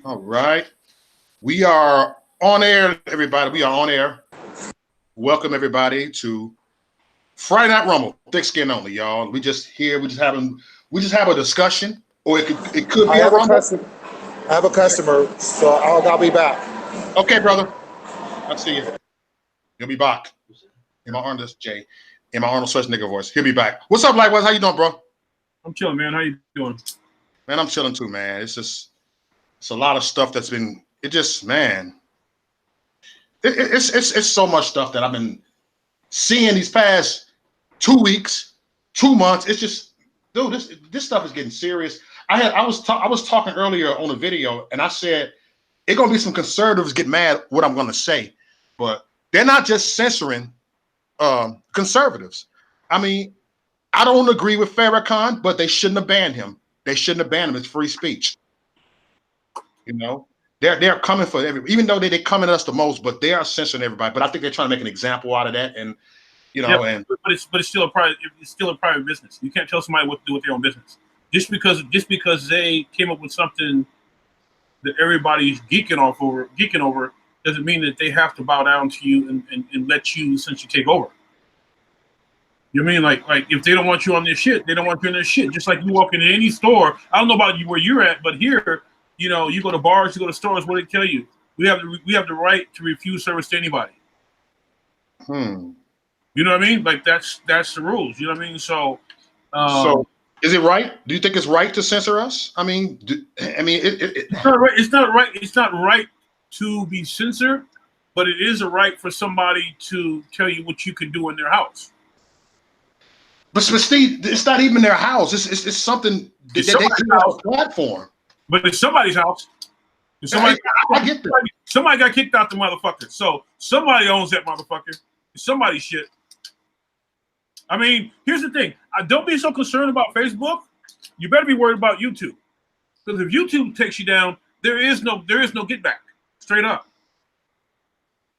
All right. We are on air, everybody. We are on air. Welcome everybody to Friday Night Rumble. Thick skin only, y'all. We just here, we just have a discussion. Or it could I be a have a rumble. customer. I have a customer, so I'll be back. Okay, brother. I see you. He'll be back. In my Arnold J. In my Arnold Schwarzenegger voice. He'll be back. What's up, Likewise? How you doing, bro? I'm chilling, man. How you doing? Man, I'm chilling too, man. It's a lot of stuff that's been it just man. It's so much stuff that I've been seeing these past 2 weeks, 2 months. It's just, dude, this stuff is getting serious. I was talking earlier on a video, and I said it's gonna be some conservatives get mad what I'm gonna say, but they're not just censoring conservatives. I mean, I don't agree with Farrakhan, but they shouldn't have banned him. They shouldn't have banned him. It's free speech. You know, they're coming for every, even though they come at us the most, but they are censoring everybody. But I think they're trying to make an example out of that, and Yeah, and but it's still a private business. You can't tell somebody what to do with their own business. Just because they came up with something that everybody's geeking over doesn't mean that they have to bow down to you and let you essentially take over. You know what I mean? Like if they don't want you on their shit, they don't want you on their shit. Just like you walk into any store. I don't know about you where you're at, but here, you go to bars, you go to stores. What do they tell you? We have the right to refuse service to anybody. hmm. You know what I mean? Like that's the rules. You know what I mean? So, So um, is it right? Do you think it's right to censor us? it's not right. It's not right. It's not right to be censored, but it is a right for somebody to tell you what you can do in their house. but Steve, it's not even their house. It's something that It's they somebody's do on house, a platform. but it's somebody's house. If I, somebody, I get that. somebody got kicked out the motherfucker. So somebody owns that motherfucker. It's somebody's shit. I mean, here's the thing. Don't be so concerned about Facebook. You better be worried about YouTube. Because if YouTube takes you down, there is no get back. Straight up.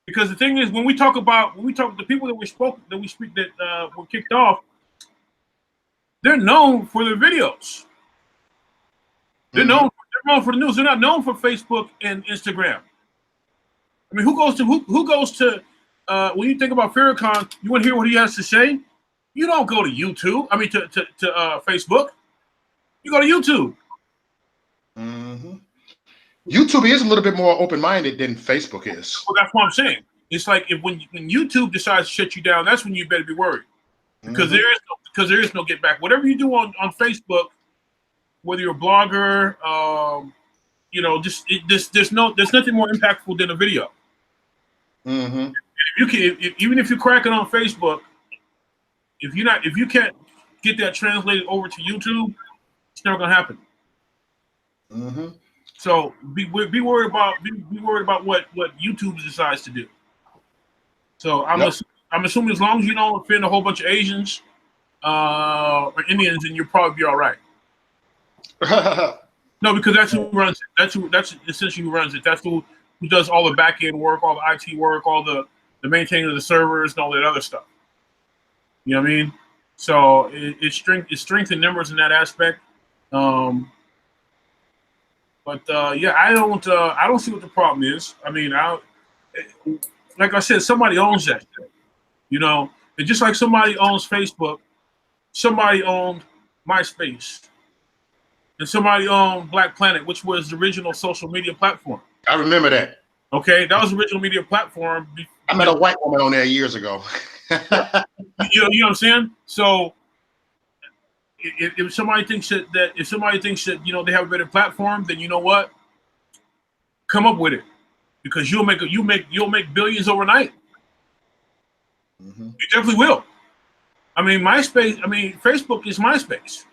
Because the thing is, when we talk the people that were kicked off, they're known for their videos. They're Mhm. known they're known for the news. They're not known for Facebook and Instagram. I mean, who goes to when you think about Farrakhan, you want to hear what he has to say? You don't go to YouTube. I mean, to Facebook. You go to YouTube. Mhm. YouTube is a little bit more open minded than Facebook is. Well, that's what I'm saying. It's like if when YouTube decides to shut you down, that's when you better be worried because Mhm. there is no get back. Whatever you do on Facebook, whether you're a blogger, there's nothing more impactful than a video. Mhm. Even if you're cracking on Facebook, if you can't get that translated over to YouTube, it's never gonna happen. Mhm. So be worried about what YouTube decides to do. So I'm Yep. ass- I'm assuming as long as you don't offend a whole bunch of Asians or Indians, then you'll probably be all right. No, because that's who runs it. That's essentially who runs it. That's who does all the back end work, all the IT work, all the maintaining of the servers and all that other stuff. You know what I mean? So it's strength in numbers in that aspect. Um, but yeah, I don't see what the problem is. I mean, like I said, somebody owns that. You know, and just like somebody owns Facebook, somebody owned MySpace, and somebody owned Black Planet, which was the original social media platform. I remember that. Okay, that was the original media platform. I met a white woman on there years ago. You know what I'm saying? So if somebody thinks that they have a better platform, then you know what? Come up with it because you'll make billions overnight. Mhm. You definitely will. I mean, Facebook is MySpace.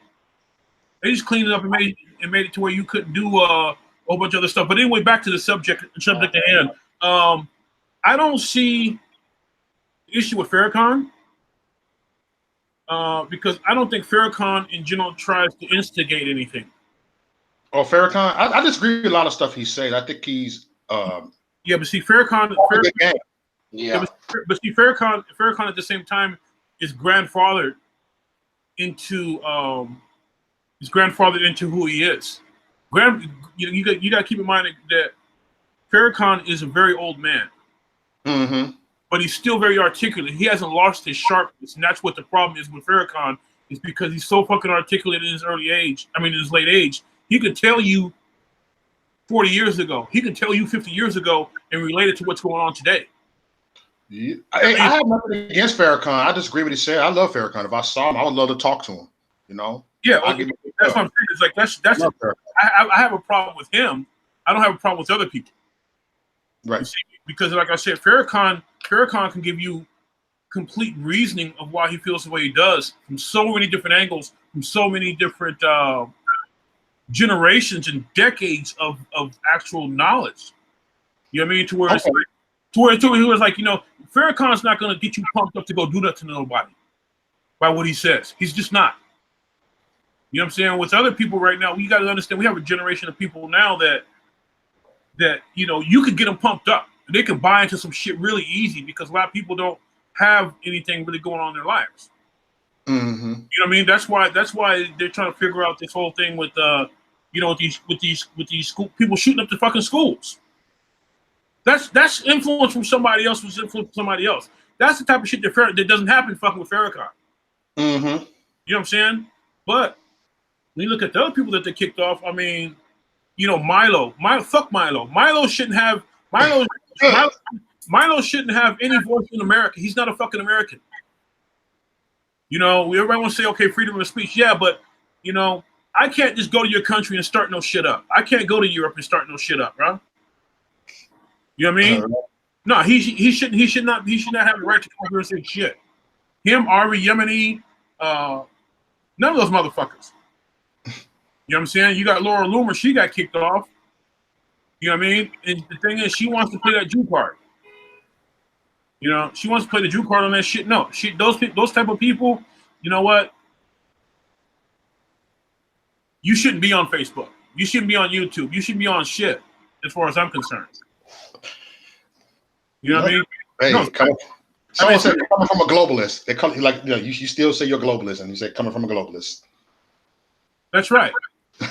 They just cleaned it up and made it to where you couldn't do a whole bunch of other stuff. But anyway, back to the subject at hand. I don't see the issue with Farrakhan because I don't think Farrakhan in general tries to instigate anything. Oh, Farrakhan, I disagree with a lot of stuff he said. I think he's Yeah, but see, Farrakhan, a good game. yeah, Yeah. but see, Farrakhan at the same time is grandfathered into who he is. You got to keep in mind that Farrakhan is a very old man, but he's still very articulate. He hasn't lost his sharpness, and that's what the problem is with Farrakhan. Is because he's so fucking articulate in his in his late age. He could tell you 40 years ago. He could tell you 50 years ago and relate it to what's going on today. Yeah. I have nothing against Farrakhan. I disagree with what he said. I love Farrakhan. If I saw him, I would love to talk to him. You know? Yeah, that's what I'm saying. It's like that's I have a problem with him. I don't have a problem with other people. Right. See, because like I said, Farrakhan can give you complete reasoning of why he feels the way he does from so many different angles, from so many different generations and decades of actual knowledge. You know what I mean? To where he was like, Farrakhan's not going to get you pumped up to go do that to nobody by what he says. He's just not. You know what I'm saying? With other people right now, we got to understand we have a generation of people now that you could get them pumped up. They can buy into some shit really easy because a lot of people don't have anything really going on in their lives. You know what I mean? That's why they're trying to figure out this whole thing with with these school people shooting up the fucking schools. That's influence from somebody else who's influenced somebody else. That's the type of shit that doesn't happen fucking with Farrakhan. You know what I'm saying? But when you look at the other people that they kicked off, I mean, Milo, fuck Milo. Milo shouldn't have any voice in America. He's not a fucking American. Everybody wants to say, okay, freedom of speech. Yeah, but, I can't just go to your country and start no shit up. I can't go to Europe and start no shit up, bro. You know what I mean? No, he should not have the right to come here and say shit. Him, Ari Yemeni, none of those motherfuckers. You know what I'm saying? You got Laura Loomer, she got kicked off. You know what I mean? And the thing is, she wants to play that Jew card. She wants to play the Jew card on that shit. No, those type of people, you know what? You shouldn't be on Facebook. You shouldn't be on YouTube. You shouldn't be on shit, as far as I'm concerned. You know what I mean? Hey, someone said coming from a globalist. They come you still say you're a globalist, and you say coming from a globalist. That's right. No,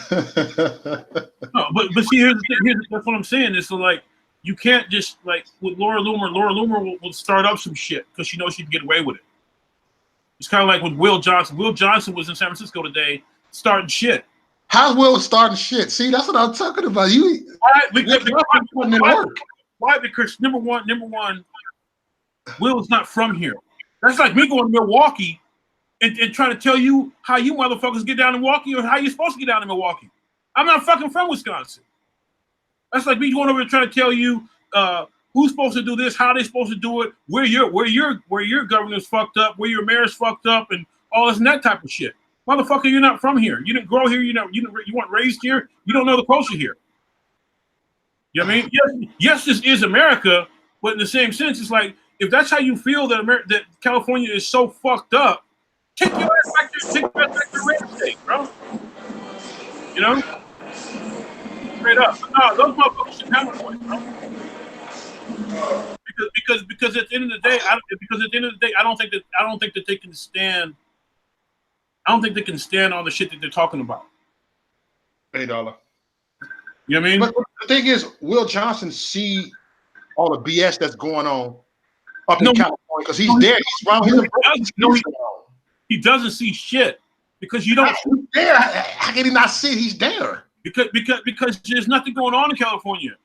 but see, here's the thing. That's what I'm saying. Is so like you can't just like with Laura Loomer. Laura Loomer will start up some shit because she knows she can get away with it. It's kind of like with Will Johnson. Will Johnson was in San Francisco today starting shit. How's Will starting shit? See, that's what I'm talking about. Why? Because number one, Will is not from here. That's like me going to Milwaukee and trying to tell you how you motherfuckers get down in Milwaukee or how you're supposed to get down in Milwaukee. I'm not fucking from Wisconsin. That's like me going over and trying to tell you who's supposed to do this, how they're supposed to do it, where your governor's fucked up, where your mayor's fucked up, and all this and that type of shit. Motherfucker, you're not from here. You didn't grow here. You weren't raised here. You don't know the culture here. You know what I mean? Yes, this is America, but in the same sense, it's like if that's how you feel that California is so fucked up, take your ass back to red state, bro. Straight up. No, those motherfuckers shouldn't have a voice, bro. Because at the end of the day, I don't think that they can stand. I don't think they can stand on the shit that they're talking about. $8. You know what I mean? But the thing is, Will Johnson see all the BS that's going on up in California because he's there. He's around. He doesn't see shit because you don't. He's there. How can he not see? He's there. Because there's nothing going on in California.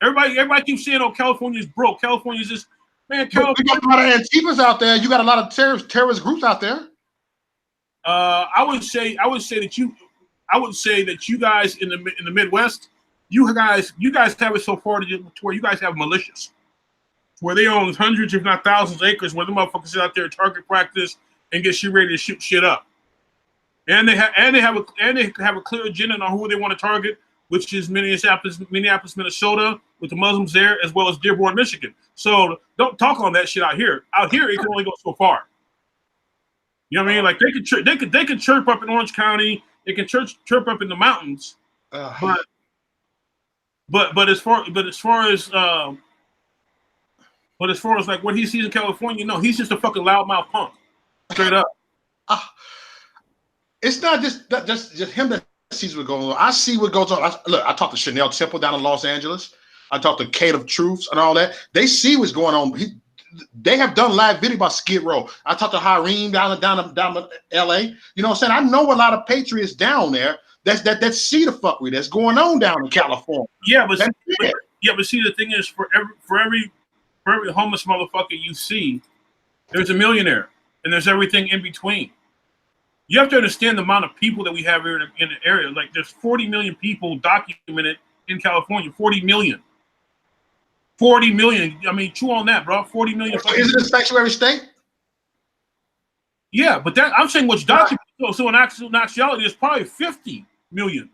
Everybody keeps saying, "Oh, California's broke. California's just man." California. You got a lot of Antifas out there. You got a lot of terrorist groups out there. I would say that you guys in the Midwest, you guys have it so far to where you guys have militias, where they own hundreds, if not thousands, of acres, where the motherfuckers out there target practice and get shit ready to shoot shit up, and they have a clear agenda on who they want to target, which is Minneapolis, Minnesota, with the Muslims there, as well as Dearborn, Michigan. So don't talk on that shit out here. Out here, it can only go so far. You know what I mean? Like they could chirp up in Orange County, they can chirp up in the mountains, but as far as like what he sees in California, no, he's just a fucking loudmouth punk, straight up. It's not just him that sees what goes on. I see what goes on. Look, I talked to Chanel Temple down in Los Angeles. I talked to Kate of Truths and all that. They see what's going on. They have done live video about Skid Row. I talked to Hareem down in LA. You know what I'm saying? I know a lot of patriots down there that see the fuckery that's going on down in California. Yeah, but see, the thing is, for every homeless motherfucker you see, there's a millionaire, and there's everything in between. You have to understand the amount of people that we have here in the area. Like, there's 40 million people documented in California. 40 million. 40 million. I mean, chew on that, bro. 40 million. Is it a sanctuary state? Yeah, but that I'm saying what's documented. So in actuality, it's probably 50 million.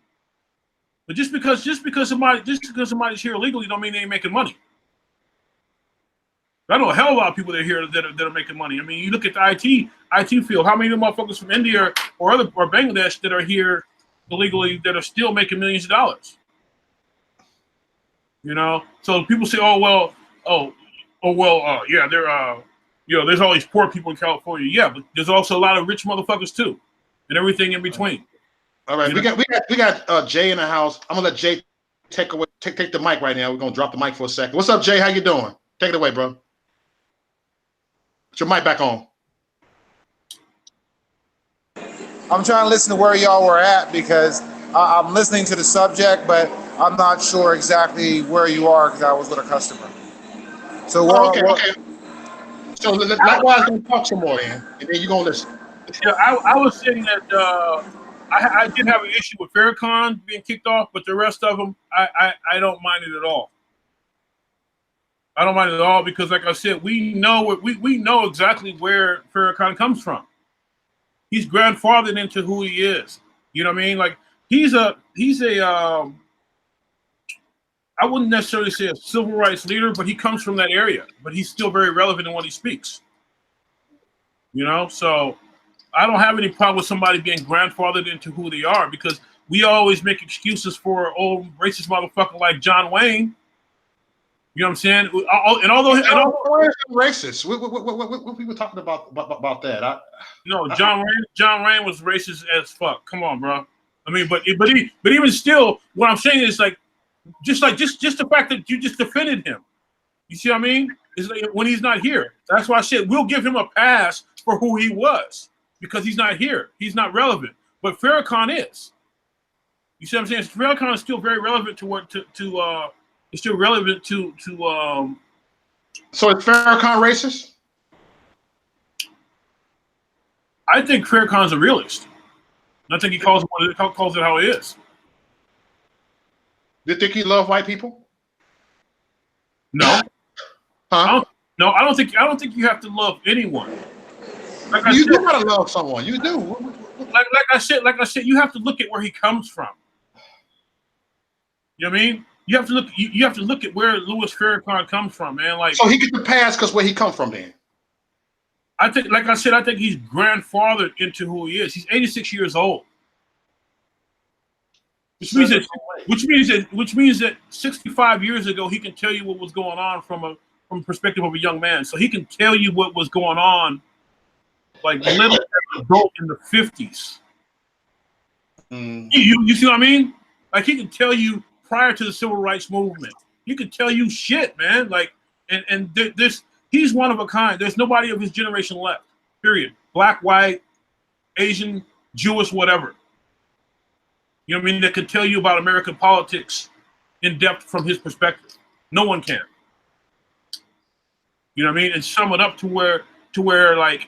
But just because somebody's here illegally, don't mean they ain't making money. I know a hell of a lot of people that are here that are making money. I mean, you look at the IT field. How many of them motherfuckers from India or Bangladesh that are here illegally that are still making millions of dollars? You know, so people say, yeah, there's all these poor people in California. Yeah, but there's also a lot of rich motherfuckers too, and everything in between. All right, we got Jay in the house. I'm gonna let Jay take the mic right now. We're gonna drop the mic for a second. What's up, Jay? How you doing? Take it away, bro. Put your mic back on. I'm trying to listen to where y'all were at because I'm listening to the subject, but I'm not sure exactly where you are because I was with a customer. So okay. So likewise, gonna talk some more, and then you're gonna listen. Yeah, I was saying that I did have an issue with Farrakhan being kicked off, but the rest of them, I don't mind it at all. I don't mind it at all because, like I said, we know exactly where Farrakhan comes from. He's grandfathered into who he is. You know what I mean? Like he's a I wouldn't necessarily say a civil rights leader, but he comes from that area. But he's still very relevant in what he speaks. You know, so I don't have any problem with somebody being grandfathered into who they are because we always make excuses for old racist motherfucker like John Wayne. You know what I'm saying? And although racist, what people talking about that? John Wayne was racist as fuck. Come on, bro. I mean, but even still, what I'm saying is like just the fact that you just defended him. You see what I mean? It's like when he's not here. That's why I said we'll give him a pass for who he was because he's not here. He's not relevant. But Farrakhan is. You see what I'm saying? Farrakhan is still very relevant it's still relevant to So is Farrakhan racist? I think Farrakhan's a realist. I think he calls it how it is. Do you think he love white people? No. Huh? I don't think you have to love anyone. You do gotta love someone. You do. Like I said, you have to look at where he comes from. You know what I mean? You have to look at where Louis Farrakhan comes from, man. Like, so he gets the pass because where he come from, then. I think, like I said, I think he's grandfathered into who he is. He's 86 years old, which means that 65 years ago he can tell you what was going on from a perspective of a young man. So he can tell you what was going on, like literally adult in the 50s. You see what I mean? Like he can tell you prior to the civil rights movement. He can tell you shit, man. Like, and he's one of a kind. There's nobody of his generation left. Period. Black, white, Asian, Jewish, whatever. You know what I mean? That can tell you about American politics in depth from his perspective. No one can. You know what I mean? And sum it up to where like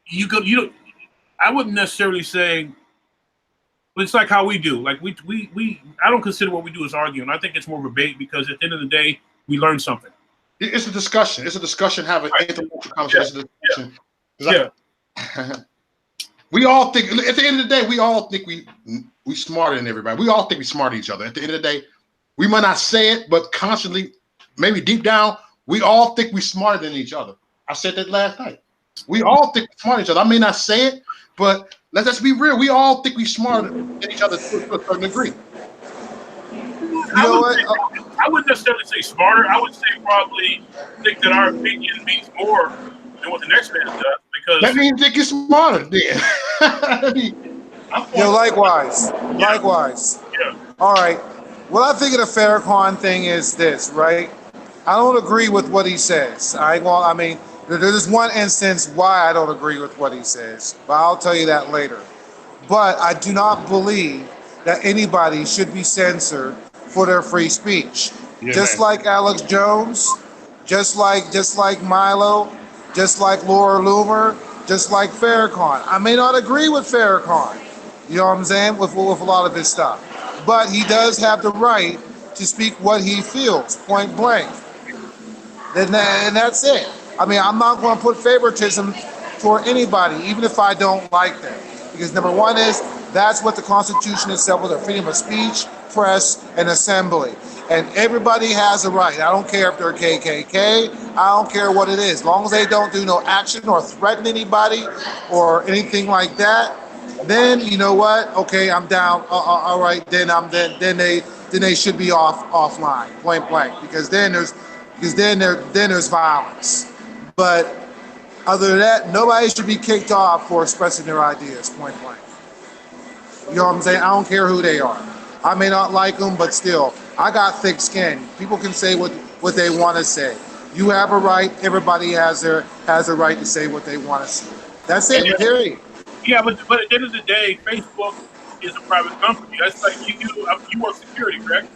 you could, I wouldn't necessarily say, but it's like how we do. Like we I don't consider what we do as arguing. I think it's more of a debate because at the end of the day, we learn something. It's a discussion. It's a discussion. Have an intellectual conversation. Yeah. We all think. At the end of the day, we all think we smarter than everybody. We all think we smarter than each other. At the end of the day, we might not say it, but constantly, maybe deep down, we all think we smarter than each other. I said that last night. We all think we're smarter than each other. I may not say it, but let's be real. We all think we're smarter than each other to a certain degree. I wouldn't necessarily say smarter. I would say probably think that our opinion means more than what the next man does. Because that means think you're smarter then. Yo, likewise. Likewise. Yeah. All right. What I think of the Farrakhan thing is this, right? I don't agree with what he says. I mean, there's one instance why I don't agree with what he says, but I'll tell you that later. But I do not believe that anybody should be censored for their free speech. Yeah, Just man. like Alex Jones, just like Milo, just like Laura Loomer, just like Farrakhan. I may not agree with Farrakhan, you know what I'm saying, with a lot of his stuff. But he does have the right to speak what he feels, point blank. And that's it. I mean, I'm not going to put favoritism toward anybody, even if I don't like them. Because number one is, that's what the Constitution itself is, the freedom of speech, press, and assembly. And everybody has a right. I don't care if they're KKK. I don't care what it is. As long as they don't do no action or threaten anybody or anything like that, then you know what? Okay, I'm down. All right, then they should be offline, point blank. Because then there's violence. But other than that, nobody should be kicked off for expressing their ideas, point blank. You know what I'm saying? I don't care who they are. I may not like them, but still, I got thick skin. People can say what they want to say. You have a right. Everybody has a right to say what they want to say. That's it. Period. Yeah, but at the end of the day, Facebook is a private company. That's like you work security, correct?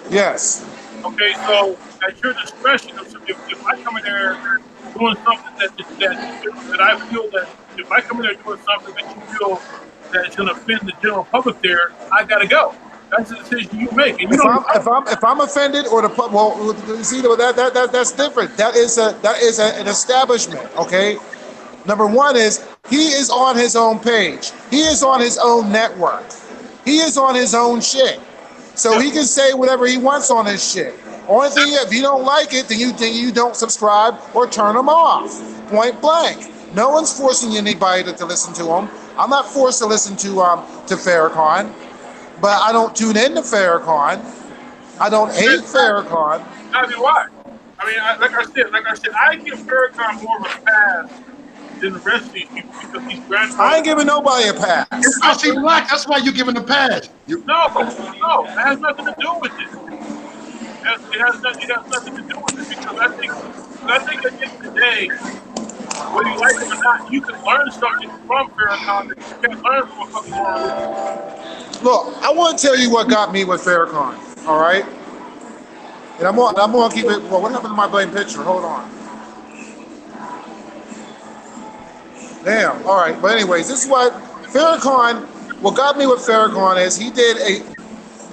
Yes. Okay, so at your discretion, if I come in there doing something that I feel that if I come in there doing something that you feel that it's going to offend the general public there, I got to go. That's the decision you make. And if I'm offended or see that's different. That is an establishment. Okay. Number one is he is on his own page. He is on his own network. He is on his own shit. So he can say whatever he wants on his shit. Only thing, if you don't like it, then you don't subscribe or turn him off. Point blank. No one's forcing anybody to listen to him. I'm not forced to listen to Farrakhan, but I don't tune into Farrakhan. I don't hate Farrakhan. I mean, why? I mean, like I said, I give Farrakhan more of a pass than the rest of these people because he's grandfather. I ain't giving nobody a pass. I see black. That's why you're giving the pass. No, it has nothing to do with it. It has nothing to do with it because I think at the end of the day, whether you like him or not, you can learn something from Farrakhan that you can't learn from a fucking world. Look, I want to tell you what got me with Farrakhan, all right? And I'm going to keep it. Well, what happened to my blame picture? Hold on. Damn. All right. But anyways, this is what Farrakhan. What got me with Farrakhan is he did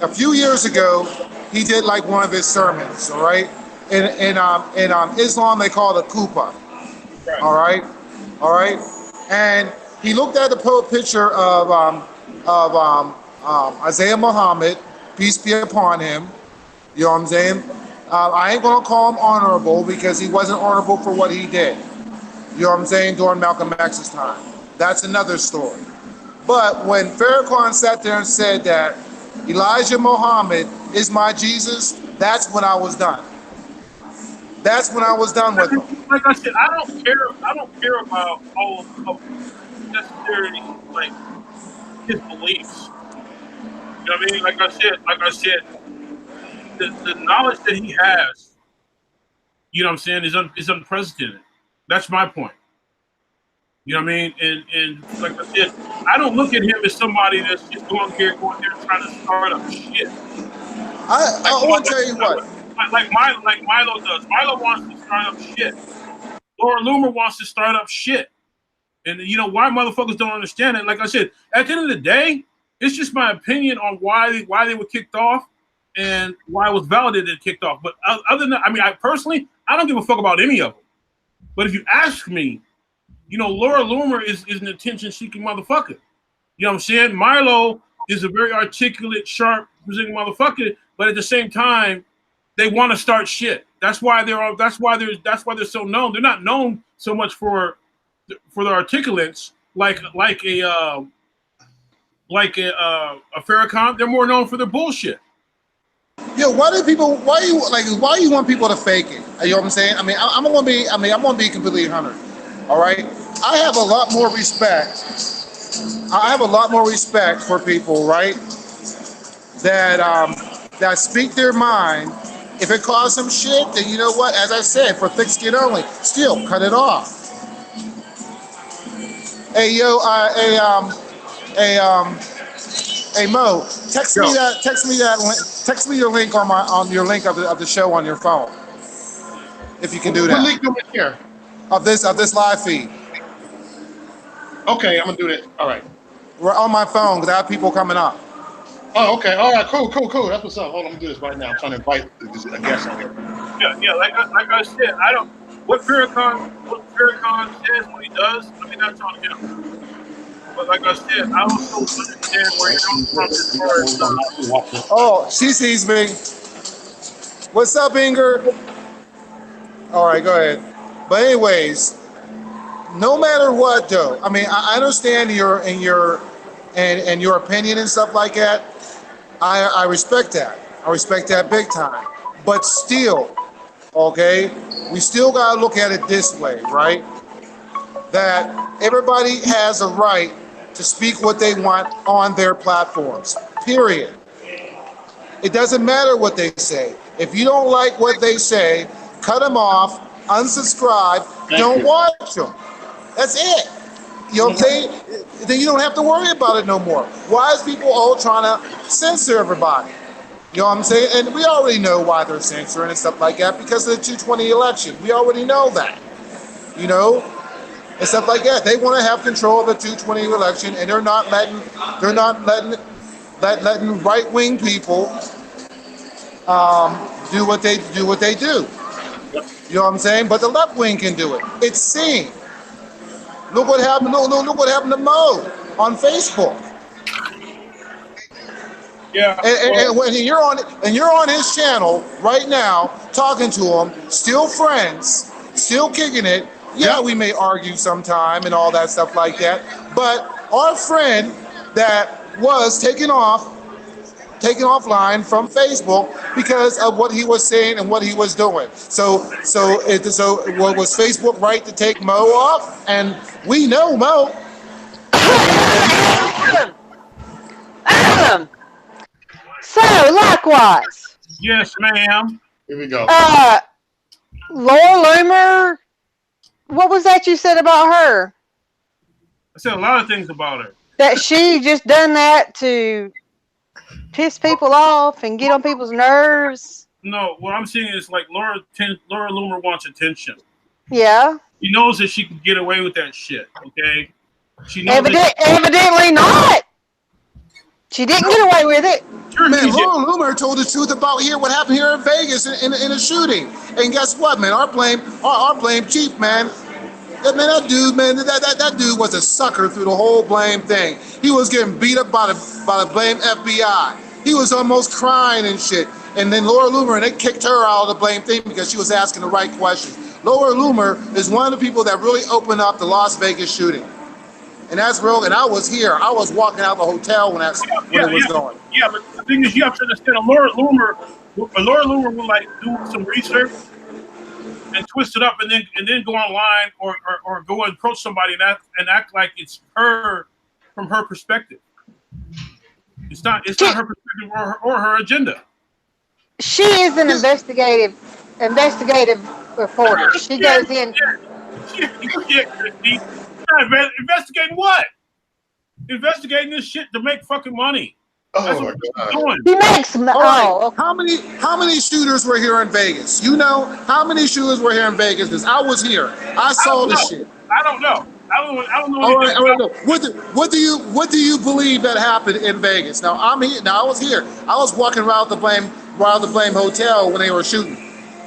a few years ago. He did like one of his sermons. All right. In Islam they call it a kupa. Right. All right. And he looked at the picture of Isaiah Muhammad, peace be upon him. You know what I'm saying? I ain't gonna call him honorable because he wasn't honorable for what he did. You know what I'm saying? During Malcolm X's time. That's another story. But when Farrakhan sat there and said that Elijah Muhammad is my Jesus, that's when I was done. That's when I was done with him. Like I said, I don't care about all of necessarily like his beliefs. You know what I mean? Like I said, the knowledge that he has, you know what I'm saying, is unprecedented. That's my point. You know what I mean? And like I said, I don't look at him as somebody that's just going there trying to start up shit. I want to tell you what. Like Milo does. Milo wants to start up shit. Laura Loomer wants to start up shit. And you know why motherfuckers don't understand it? Like I said, at the end of the day, it's just my opinion on why they were kicked off and why it was validated and kicked off. But other than that, I mean, I personally don't give a fuck about any of them. But if you ask me, you know, Laura Loomer is an attention-seeking motherfucker. You know what I'm saying? Milo is a very articulate, sharp, presenting motherfucker, but at the same time, they want to start shit. That's why they're so known. They're not known so much for their articulates like a Farrakhan. They're more known for their bullshit. Yo, why you want people to fake it? You know what I'm saying? I mean, I'm gonna be completely 100. All right, I have a lot more respect I have a lot more respect for people, right? That speak their mind. If it caused some shit, then you know what? As I said, for thick skin only, still cut it off. Hey yo, hey Mo, text Yo. me that, text me your link on your link of the show on your phone, if you can do What that, link do we here? of this live feed. Okay, I'm gonna do that. All right. We're on my phone because I have people coming up. Oh, okay. All right. Cool. That's what's up. Hold on. I'm gonna do this right now. I'm trying to invite a guest on here. Yeah. Like I said, I don't. What Farrakhan says when he does, I mean, that's on him. But like I said, I also understand where you're coming from as far as Oh, she sees me. What's up, Inger? All right, go ahead. But anyways, no matter what, though, I mean, I understand your opinion and stuff like that. I respect that. I respect that big time. But still, okay, we still gotta look at it this way, right? That everybody has a right to speak what they want on their platforms. Period. It doesn't matter what they say. If you don't like what they say, cut them off, unsubscribe, don't watch them. That's it. You know what I'm saying? Then you don't have to worry about it no more. Why is people all trying to censor everybody? You know what I'm saying? And we already know why they're censoring and stuff like that because of the 220 election. We already know that. You know? And stuff like that. They want to have control of the 220 election, and they're not letting right-wing people do what they do. You know what I'm saying? But the left wing can do it. It's seen. Look what happened. Look what happened to Mo on Facebook. yeah. And when you're on his channel right now, talking to him, still friends, still kicking it. Yeah, we may argue sometime and all that stuff like that. But our friend that was taken offline from Facebook because of what he was saying and what he was doing. So was Facebook right to take Mo off? And we know Mo. So likewise, Yes, ma'am. Here we go. Laura Loomer. What was that you said about her? I said a lot of things about her. That she just done that to piss people off and get on people's nerves. No, what I'm saying is like Laura Loomer wants attention. Yeah. She knows that she can get away with that shit. Okay. She knows Evidently not. She didn't get away with it. Sure, Man, Laura Loomer told the truth about what happened here in Vegas in a shooting. And guess what, man? Our blame chief, man. That dude was a sucker through the whole blame thing. He was getting beat up by the blame FBI. He was almost crying and shit. And then Laura Loomer, and they kicked her out of the blame thing because she was asking the right questions. Laura Loomer is one of the people that really opened up the Las Vegas shooting. And that's real. And I was here. I was walking out the hotel when it was going. Yeah, but the thing is, you have to understand, Laura Loomer will like do some research and twist it up, and then go online or go and approach somebody and act like it's her from her perspective. It's not her perspective or her agenda. She is an investigative reporter. She goes in. Investigating what? Investigating this shit to make fucking money. That's Oh what my she's God. doing. He makes. All right. Oh, okay. How many shooters were here in Vegas? You know, how many shooters were here in Vegas? Because I was here. I saw the shit. I don't know. I don't know. All right. What do you believe that happened in Vegas? Now I'm here. Now I was here. I was walking around the blame hotel when they were shooting.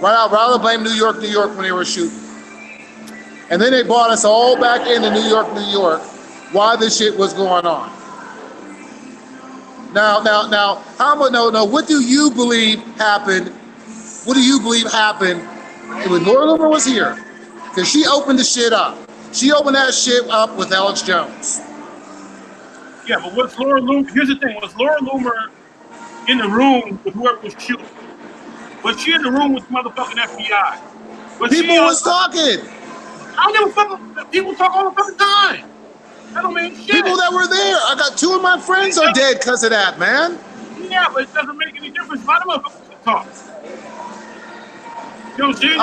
Right out the blame New York when they were shooting. And then they brought us all back into New York while this shit was going on. Now, what do you believe happened? What do you believe happened when Laura Loomer was here? Because she opened the shit up. She opened that shit up with Alex Jones. Yeah, but what's Laura Loomer? Here's the thing: was Laura Loomer in the room with whoever was shooting? Was she in the room with motherfucking FBI? People was talking. I don't give a fuck. People talk all the fucking time. That don't mean shit. People that were there. I got 2 of my friends are dead because of that, man. Yeah, but it doesn't make any difference. A lot of motherfuckers can talk. You know what I'm saying?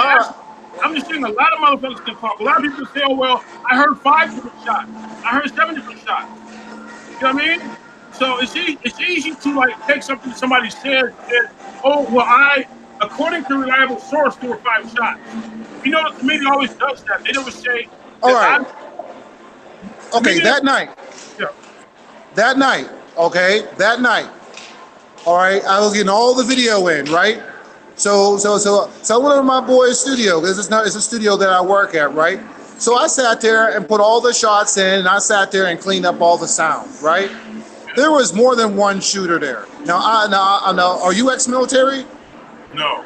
I'm just saying a lot of motherfuckers can talk. A lot of people say, oh, well, I heard 5 different shots. I heard 7 different shots. You know what I mean? So it's easy to like take something somebody said, oh, well, according to a reliable source, there were 5 shots. You know, the media always does that. They never say. All right. Okay, that night. Yeah. That night. Okay, that night. All right, I was getting all the video in, right? So I went to my boy's studio because it's a studio that I work at, right? So I sat there and put all the shots in, and I sat there and cleaned up all the sound, right? There was more than one shooter there. Now, are you ex-military? No.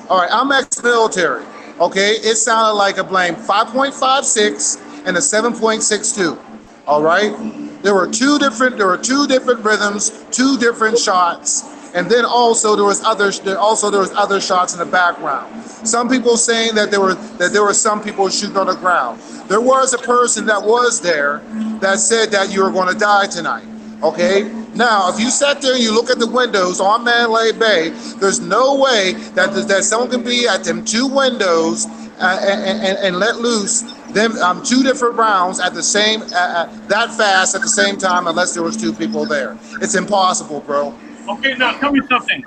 All right, I'm ex-military. Okay, it sounded like a blame 5.56 and a 7.62. All right, there were two different rhythms, 2 different shots, and then also there was other shots in the background. Some people saying that there were some people shooting on the ground. There was a person that was there that said that you were going to die tonight. Okay, now if you sat there and you look at the windows on Mandalay Bay, there's no way that someone can be at them 2 windows and let loose them 2 different rounds at the same that fast at the same time unless there was 2 people there. It's impossible, bro. Okay, now tell me something.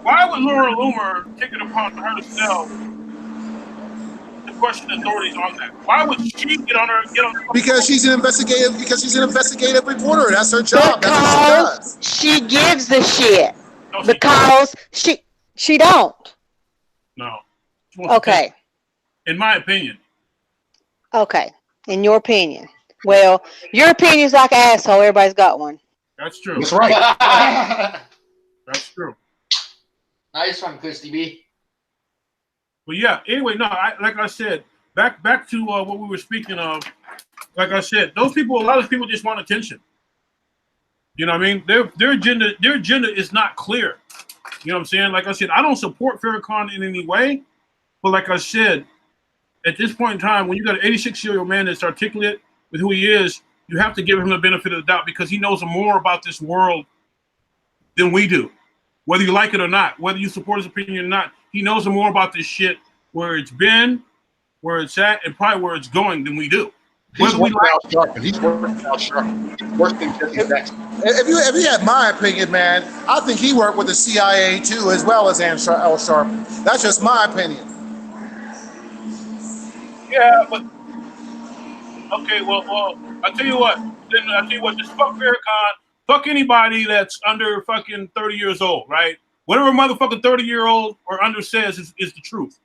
Why would Laura Loomer take it upon herself to question authorities on that? Why would she get on her? Because she's an investigative reporter. That's her job. Because That's what she does. she gives the shit. No, Because she don't. No. She wants to Okay. take- in my opinion. Okay. In your opinion. Well, your opinion's like an asshole. Everybody's got one. That's true. That's right. That's true. Nice one, Christy B. But yeah, anyway, no, like I said, back to what we were speaking of. Like I said, a lot of people just want attention. You know what I mean? Their agenda is not clear. You know what I'm saying? Like I said, I don't support Farrakhan in any way, but like I said, at this point in time, when you got an 86-year-old man that's articulate with who he is, you have to give him the benefit of the doubt because he knows more about this world than we do. Whether you like it or not, whether you support his opinion or not, he knows more about this shit, where it's been, where it's at, and probably where it's going than we do. He's working out Sharpen. He's working out Sharpen. He's worse than Jesse Jackson. If you had my opinion, man, I think he worked with the CIA too, as well as Al Sharpton. That's just my opinion. Yeah, but okay, well, I'll tell you what. Then I'll tell you what. Just fuck Farrakhan. Fuck anybody that's under fucking 30 years old, right? Whatever motherfucking 30-year-old or under says is the truth.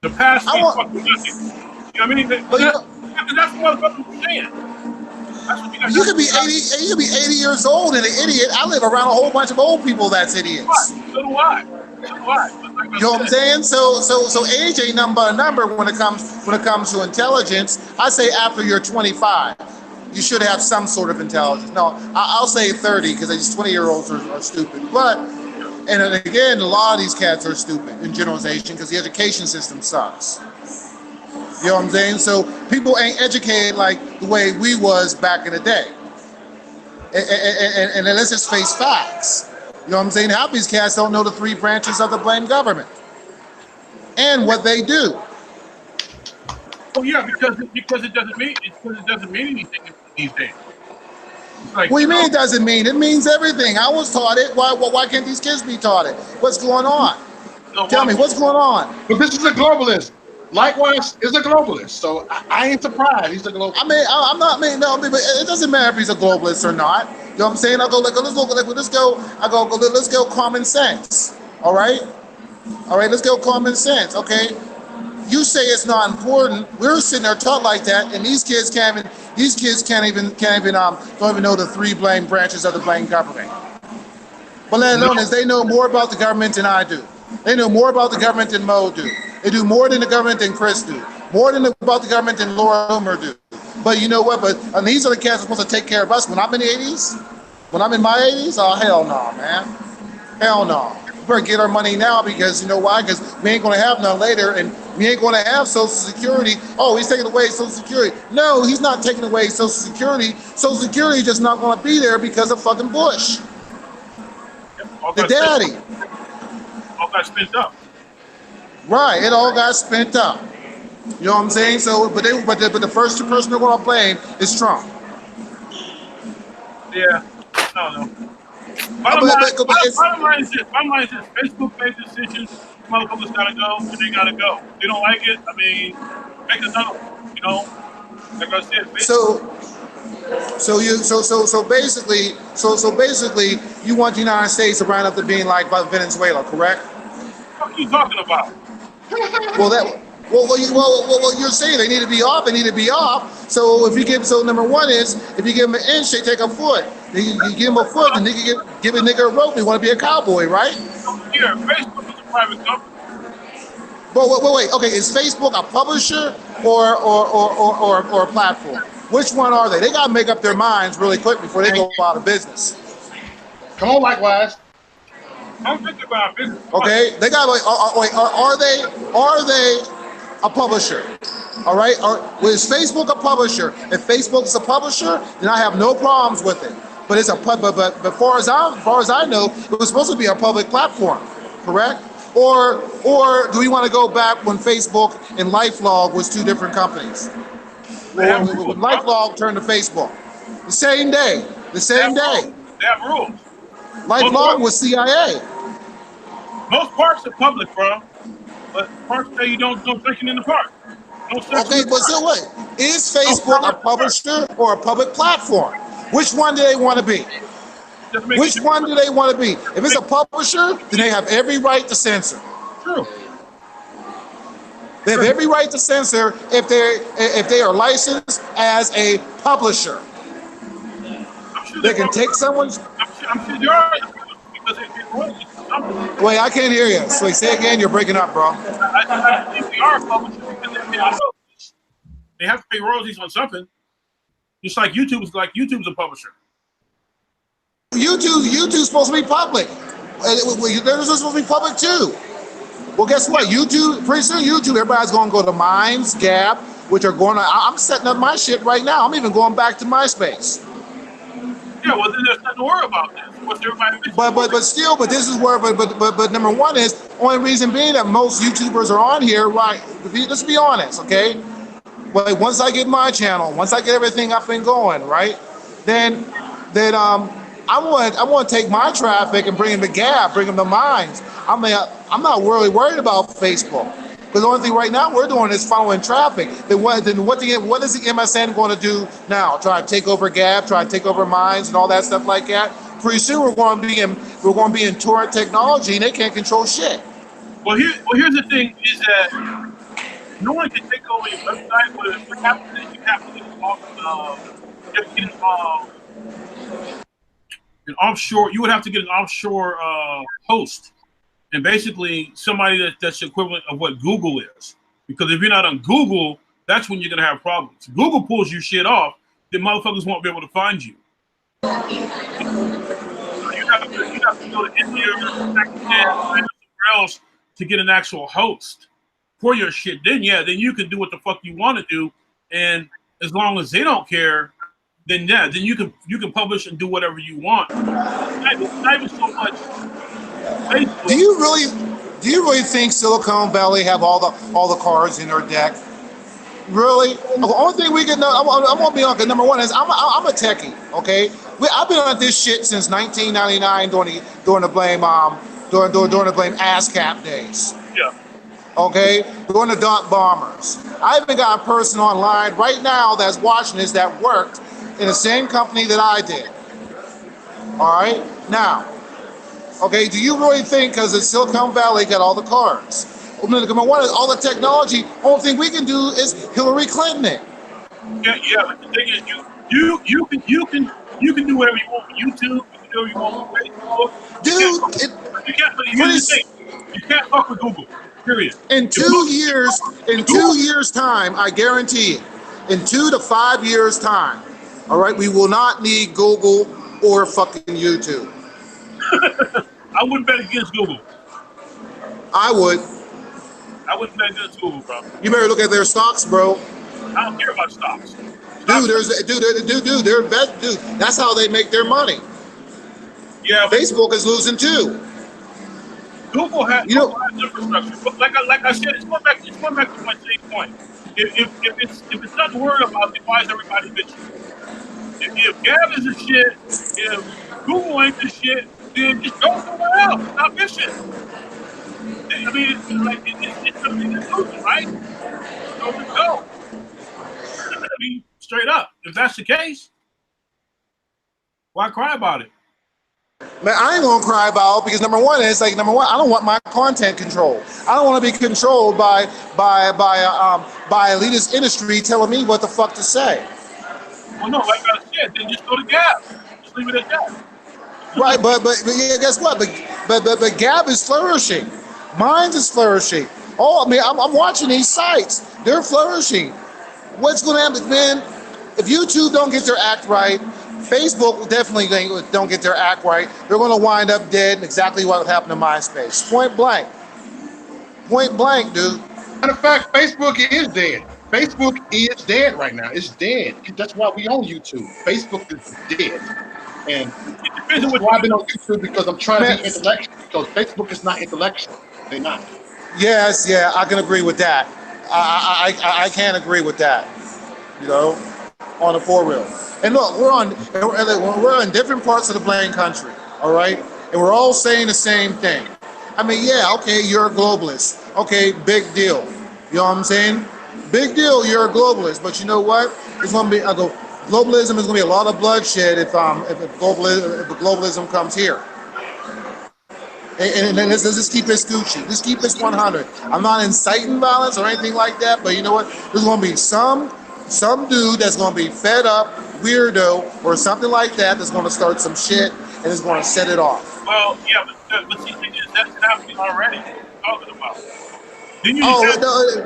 The past means fucking nothing. You know what I mean? That's what motherfuckers are saying. That's what You could be 80 years old and an idiot. I live around a whole bunch of old people that's idiots. So do I. You know what I'm saying? So age ain't nothing but a number when it comes to intelligence. I say after you're 25, you should have some sort of intelligence. No, I'll say 30 because these 20-year-olds are stupid. But and again, a lot of these cats are stupid in generalization because the education system sucks. You know what I'm saying? So people ain't educated like the way we was back in the day. And let's just face facts. You know what I'm saying? Half these cats don't know the 3 branches of the blame government and what they do. Well, yeah, because it doesn't mean anything these days. Like, What do you mean it doesn't mean? It means everything. I was taught it. Why can't these kids be taught it? What's going on? Tell me, what's going on? But this is a globalist. Likewise, is a globalist. So I ain't surprised he's a globalist. I mean, I'm not. But it doesn't matter if he's a globalist or not. You know what I'm saying? Let's go common sense. All right, let's go common sense. Okay, you say it's not important. We're sitting there taught like that, and these kids can't even don't even know the 3 blame branches of the blame government. But let alone is they know more about the government than I do. They know more about the government than Mo do. They do more than the government than Chris do. More about the government than Laura Loomer do. But you know what? And these are the cats supposed to take care of us when I'm in the 80s? When I'm in my 80s? Oh, hell no, man. Hell no. We better get our money now because you know why? Because we ain't going to have none later. And We ain't going to have Social Security. Oh, he's taking away Social Security. No, he's not taking away Social Security. Social Security is just not going to be there because of fucking Bush, the daddy. All got spent up. Right, it all got spent up. You know what I'm saying? So, but the first person they're going to blame is Trump. Yeah, I don't know. Bottom line is this. Facebook made decisions. Motherfuckers gotta go, and they gotta go. If they don't like it, I mean, make another one. You know, like I said. So basically, you want the United States to round up to being like Venezuela, correct? What are you talking about? Well, you're saying they need to be off. They need to be off. So if you give, number one is if you give them an inch, they take a foot. You give them a foot, and nigga give a nigga a rope. They want to be a cowboy, right? Here, Facebook is a private company. But wait. Okay, is Facebook a publisher or a platform? Which one are they? They gotta make up their minds really quick before they go out of business. Come on, likewise. I'm thinking about business. Okay, they got are they a publisher? All right, is Facebook a publisher? If Facebook's a publisher, then I have no problems with it. But it's but as far as I know, it was supposed to be a public platform, correct? Or do we want to go back when Facebook and LifeLog was two different companies? When LifeLog turned to Facebook, the same day. They have rules. LifeLog was CIA. Most parks are public, bro. But parks say you don't drink it in the park. Okay, but so what? Is Facebook a publisher or a public platform? Which one do they want to be? Which one do they want to be? If it's a publisher, then they have every right to censor. True. They have every right to censor if they are licensed as a publisher. They can take someone's. I'm sure they are because it was. Wait, I can't hear you. So say again. You're breaking up, bro. I think they are publishers because they pay royalties. They have to pay royalties on something. Just like YouTube's a publisher. YouTube's supposed to be public. They're supposed to be public too. Well, guess what? YouTube, pretty soon YouTube, everybody's going to go to Minds, Gab, which are going to, I'm setting up my shit right now. I'm even going back to MySpace. Yeah, well, then there's nothing to worry about this. What's everybody But this is where, but number one is, only reason being that most YouTubers are on here, right? Let's be honest, okay? But once I get my channel, once I get everything up and going, right? Then I want to take my traffic and bring them to Gab, bring them to Minds. I'm not really worried about Facebook. Because the only thing right now we're doing is following traffic. Then what is the MSN going to do now? Try to take over Gab, try to take over Minds and all that stuff like that. Pretty soon we're going to be in torrent technology and they can't control shit. Well, here's the thing: is that no one can take over your website. What happens is you have to get an offshore. You would have to get an offshore host. And basically, somebody that's equivalent of what Google is. Because if you're not on Google, that's when you're going to have problems. Google pulls your shit off, then motherfuckers won't be able to find you. So you have to go to India or somewhere else to get an actual host for your shit. Then you can do what the fuck you want to do. And as long as they don't care, then you can publish and do whatever you want. It's not even so much. Facebook. Do you really think Silicon Valley have all the cards in their deck? Really? The only thing we can know, I'm gonna be honest. Number one is I'm a techie. Okay, I've been on this shit since 1999 during the blame ASCAP days. Yeah. Okay, during the dot bombers. I even got a person online right now that's watching this that worked in the same company that I did. All right, now. Okay, do you really think because the Silicon Valley got all the cards? Number one is all the technology. Only thing we can do is Hillary Clinton it. Yeah, but the thing is, you can do whatever you want with YouTube. You can do whatever you want with Facebook. You can't fuck with Google. Period. In 2 years time, I guarantee it. In 2 to 5 years time, all right, we will not need Google or fucking YouTube. I wouldn't bet against Google. I would. I wouldn't bet against Google, bro. You better look at their stocks, bro. I don't care about stocks. Dude, that's how they make their money. Yeah, but Facebook is losing too. Google has You know- infrastructure. But like I said, it's going back to my same point. If it's not worried about it, why is everybody bitching? If Gab is a shit, if Google ain't the shit, then just go somewhere else. Stop bitching. I mean, it's going to be the solution, right? So just go. I mean, straight up. If that's the case, why cry about it? Man, I ain't gonna cry about it because number one, I don't want my content controlled. I don't want to be controlled by elitist industry telling me what the fuck to say. Well, no, like I said, then just go to Gab. Just leave it at that. Right, but yeah, guess what? But Gab is flourishing. Minds is flourishing. Oh, I mean, I'm watching these sites. They're flourishing. What's going to happen, man? If YouTube don't get their act right, Facebook definitely don't get their act right. They're going to wind up dead. Exactly what happened to MySpace. Point blank. Point blank, dude. Matter of fact, Facebook is dead. Facebook is dead right now. It's dead. That's why we on YouTube. Facebook is dead. And that's why I've been on YouTube, because I'm trying to be intellectual. Because Facebook is not intellectual. They're not. Yes, yeah, I can agree with that. I can agree with that. You know, on the for real. And look, we're in different parts of the blame country, all right? And we're all saying the same thing. I mean, yeah, okay, you're a globalist. Okay, big deal. You know what I'm saying? Big deal, you're a globalist. But you know what? It's gonna be globalism is gonna be a lot of bloodshed if globalism comes here. And then let's just keep this Gucci. Let's keep this 100. I'm not inciting violence or anything like that, but you know what? There's gonna be some dude that's gonna be fed up, weirdo, or something like that that's gonna start some shit and is gonna set it off. Well, yeah, but see, that's happening already. What you're talking about.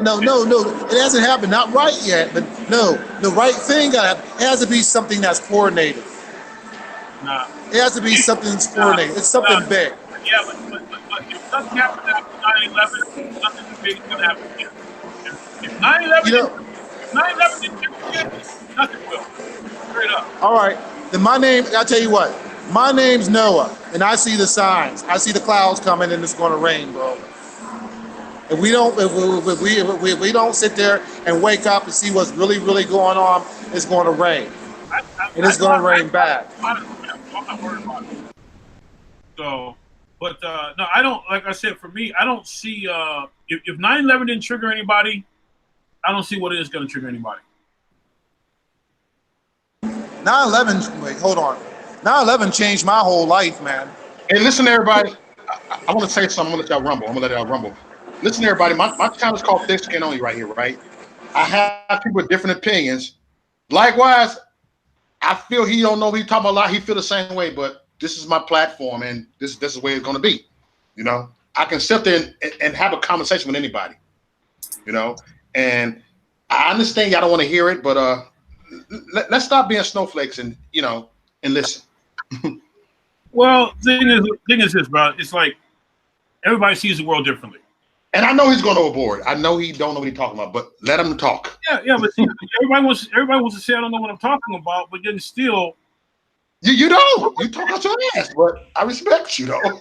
No, it hasn't happened. Not right yet, but no, the right thing gotta happen. It has to be something that's coordinated. Nah. It has to be something that's coordinated. It's something big. Yeah, but if something happens after 9/11, nothing big is gonna happen here. If 9/11, if 9/11 didn't do shit, nothing will. Straight up. All right. Then I'll tell you what. My name's Noah, and I see the signs. I see the clouds coming, and it's going to rain, bro. If we don't sit there and wake up and see what's really, really going on, it's going to rain, and it's going to rain bad. I'm not worried about it. So, but no, I don't. Like I said, for me, I don't see if 9/11 didn't trigger anybody, I don't see what it is going to trigger anybody. 9/11. Wait, hold on. 9/11 changed my whole life, man. Hey, listen, everybody. I want to say something. I'm gonna let y'all rumble. Listen, everybody. My channel is called Thick Skin Only right here, right? I have people with different opinions. Likewise, I feel he don't know what he's talking about a lot. He feel the same way, but this is my platform, and this is the way it's going to be. You know, I can sit there and have a conversation with anybody. You know, and I understand y'all don't want to hear it, but let's stop being snowflakes and listen. Well, thing is this, bro. It's like everybody sees the world differently. And I know he's going overboard. I know he don't know what he's talking about, but let him talk. Yeah, but see, everybody wants to say I don't know what I'm talking about, but then still. You don't. You talk out your ass, but I respect you though.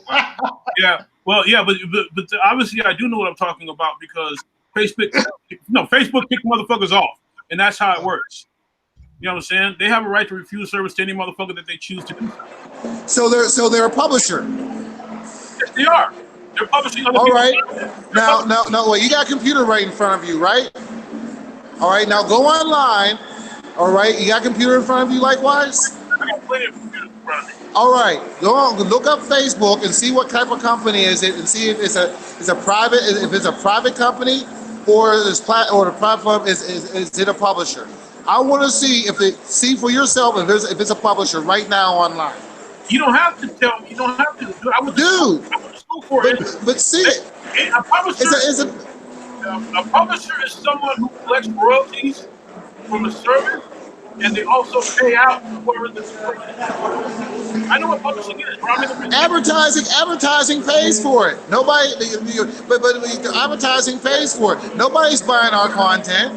Yeah. Well, yeah, but obviously I do know what I'm talking about because Facebook kicked motherfuckers off, and that's how it works. You know what I'm saying? They have a right to refuse service to any motherfucker that they choose to do. So they're a publisher. Yes, they are. They're publishing other All right. Now, No. Well, you got a computer right in front of you, right? All right. Now go online. All right. You got a computer in front of you, likewise. I got plenty of computers in front of me. All right. Go on. Look up Facebook and see what type of company is it, and see if it's a private company or the platform is it a publisher. I want to see for yourself if it's a publisher right now online. You don't have to tell me. You don't have to. I went to school for it. But see it. A publisher. A publisher is someone who collects royalties from a service and they also pay out for the. I know what publishing is, bro. Advertising pays for it. Nobody, but the advertising pays for it. Nobody's buying our content.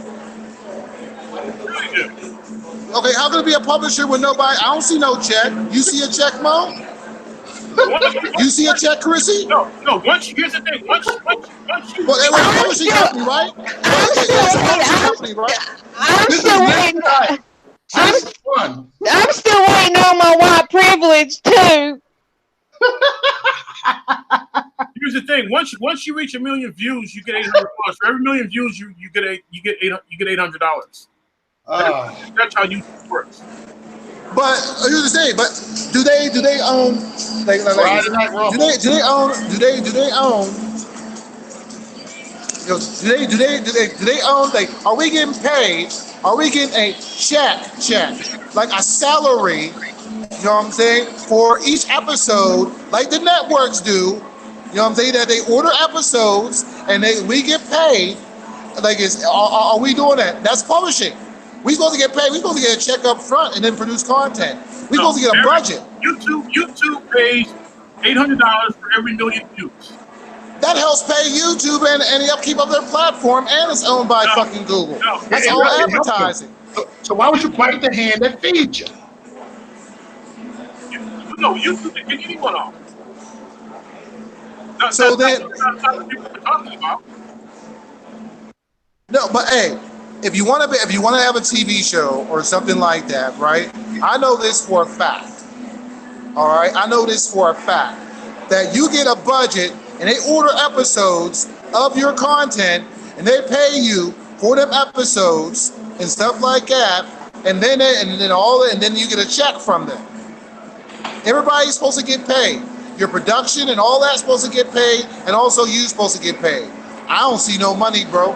Okay, how can it be a publisher with nobody? I don't see no check. You see a check, Mo? You see a check, Chrissy? No. Here's the thing. Once you. Well, it was a publishing company, right? It's a publishing company, right? I'm still waiting. This is fun. I'm still waiting on my white privilege too. Here's the thing. Once you reach 1 million views, you get $800. For every 1 million views, you get $800. That's how YouTube works. But here's the thing. But do they own? Like, Friday Night Rumble. do they own? Do they own? Like, are we getting paid? Are we getting a check, like a salary? You know what I'm saying? For each episode, like the networks do. You know what I'm saying? That they order episodes and we get paid. Like, are we doing that? That's publishing. We supposed to get paid. We supposed to get a check up front and then produce content. We supposed to get a budget. YouTube pays $800 for every 1 million views. That helps pay YouTube and the upkeep of their platform, and it's owned by fucking Google. That's all advertising. So why would you bite the hand that feeds you? No, YouTube can get anyone off. That's what people are talking about. No, but hey, if you want to have a TV show or something like that, right? I know this for a fact. All right, I know this for a fact that you get a budget and they order episodes of your content and they pay you for them episodes and stuff like that, and then you get a check from them. Everybody's supposed to get paid. Your production and all that's supposed to get paid, and also you're supposed to get paid. I don't see no money, bro.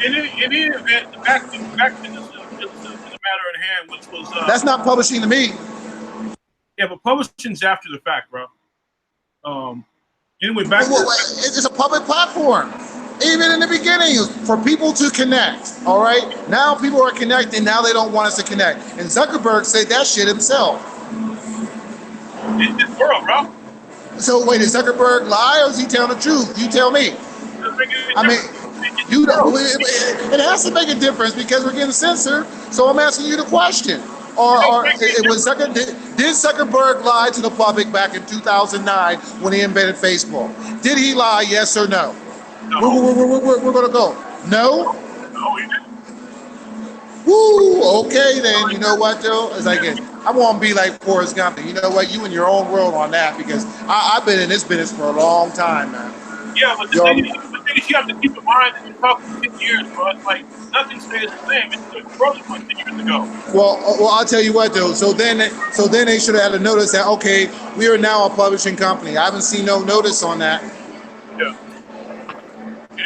In any event, back to the matter at hand, which was that's not publishing to me. Yeah, but publishing's after the fact, bro. Anyway, back. It's a public platform. Even in the beginning, for people to connect. All right. Now people are connecting. Now they don't want us to connect. And Zuckerberg said that shit himself. It's this world, bro. So wait, is Zuckerberg lie or is he telling the truth? You tell me. I mean, you know, it has to make a difference because we're getting censored. So I'm asking you the question. Or it was did Zuckerberg lie to the public back in 2009 when he invented Facebook? Did he lie? Yes or no? No. We're gonna go. No. No, he didn't. Woo. Okay, then you know what, Joe? It's like I want to be like Forrest Gump. You know what? You in your own world on that because I've been in this business for a long time, man. Yeah, but the thing is, you have to keep in mind that you're talking 10 years, bro. It's like nothing stays the same. It's the growth from 10 years ago. Well, I'll tell you what, though. So then they should have had a notice that okay, we are now a publishing company. I haven't seen no notice on that. Yeah.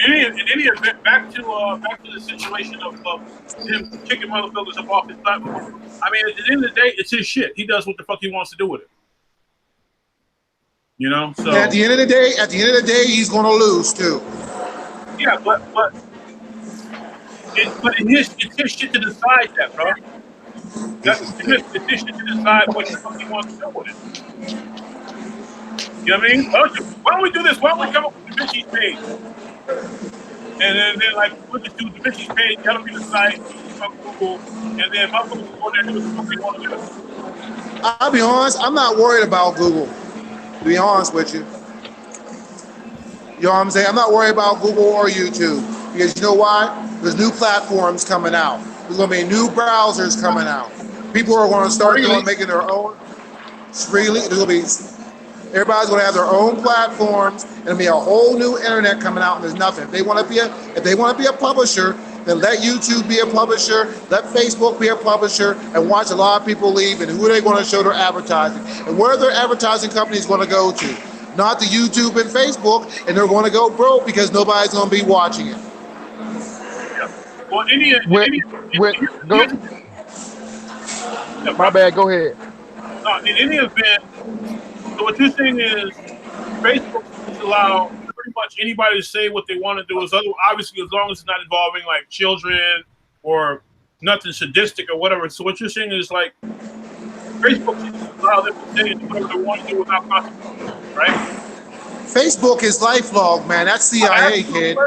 In any event, back to the situation of him kicking motherfuckers up off his platform. I mean, at the end of the day, it's his shit. He does what the fuck he wants to do with it. You know. So at the end of the day, he's going to lose too. Yeah, but it's his shit to decide that, bro. It's his shit to decide what the fuck he wants to do with it. You know what I mean? Why don't we do this? Why don't we come up with Da Vinci's page? And then like we'll just do Da Vinci's page, that'll be the site, fuck Google, and then motherfuckers will go there and do what the fuck they want to do. I'll be honest, I'm not worried about Google. To be honest with you. You know what I'm saying? I'm not worried about Google or YouTube. Because you know why? There's new platforms coming out. There's going to be new browsers coming out. People are going to start making their own. Everybody's going to have their own platforms. And there'll be a whole new internet coming out, and there's nothing. If they want to be a publisher, then let YouTube be a publisher, let Facebook be a publisher, and watch a lot of people leave. And who are they going to show their advertising? And where are their advertising companies going to go to? Not to YouTube and Facebook, and they're going to go broke because nobody's going to be watching it. Yeah. Well, my bad. Go ahead. In any event, so what you're saying is Facebook is allow pretty much anybody to say what they want to do. Obviously, as long as it's not involving like children or nothing sadistic or whatever. So what you're saying is like Facebook should just allow them to say whatever they want to do without consequences, right? Facebook is lifelong, man. That's CIA, kid.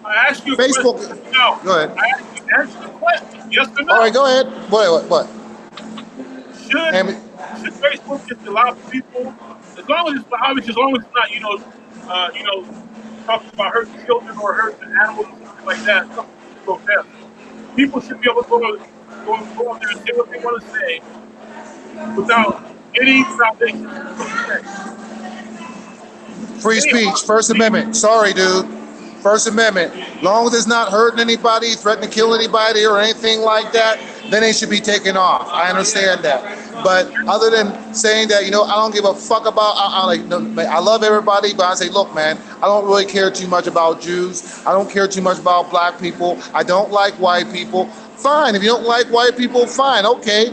I ask you a Facebook. question. No. Go ahead. I ask you answer the question. Yes or no? All right, go ahead. What? Should Facebook just allow people, as long as it's not, talking about hurting children or hurting animals or something like that, something grotesque. People should be able to go on there and say what they want to say without any foundation. Free speech, First Amendment. Sorry, dude. First Amendment. Long as it's not hurting anybody, threatening to kill anybody or anything like that, then they should be taken off. I understand that. But other than saying that, I don't give a fuck about, I love everybody, but I say, look, man, I don't really care too much about Jews. I don't care too much about black people. I don't like white people. Fine. If you don't like white people, fine. Okay.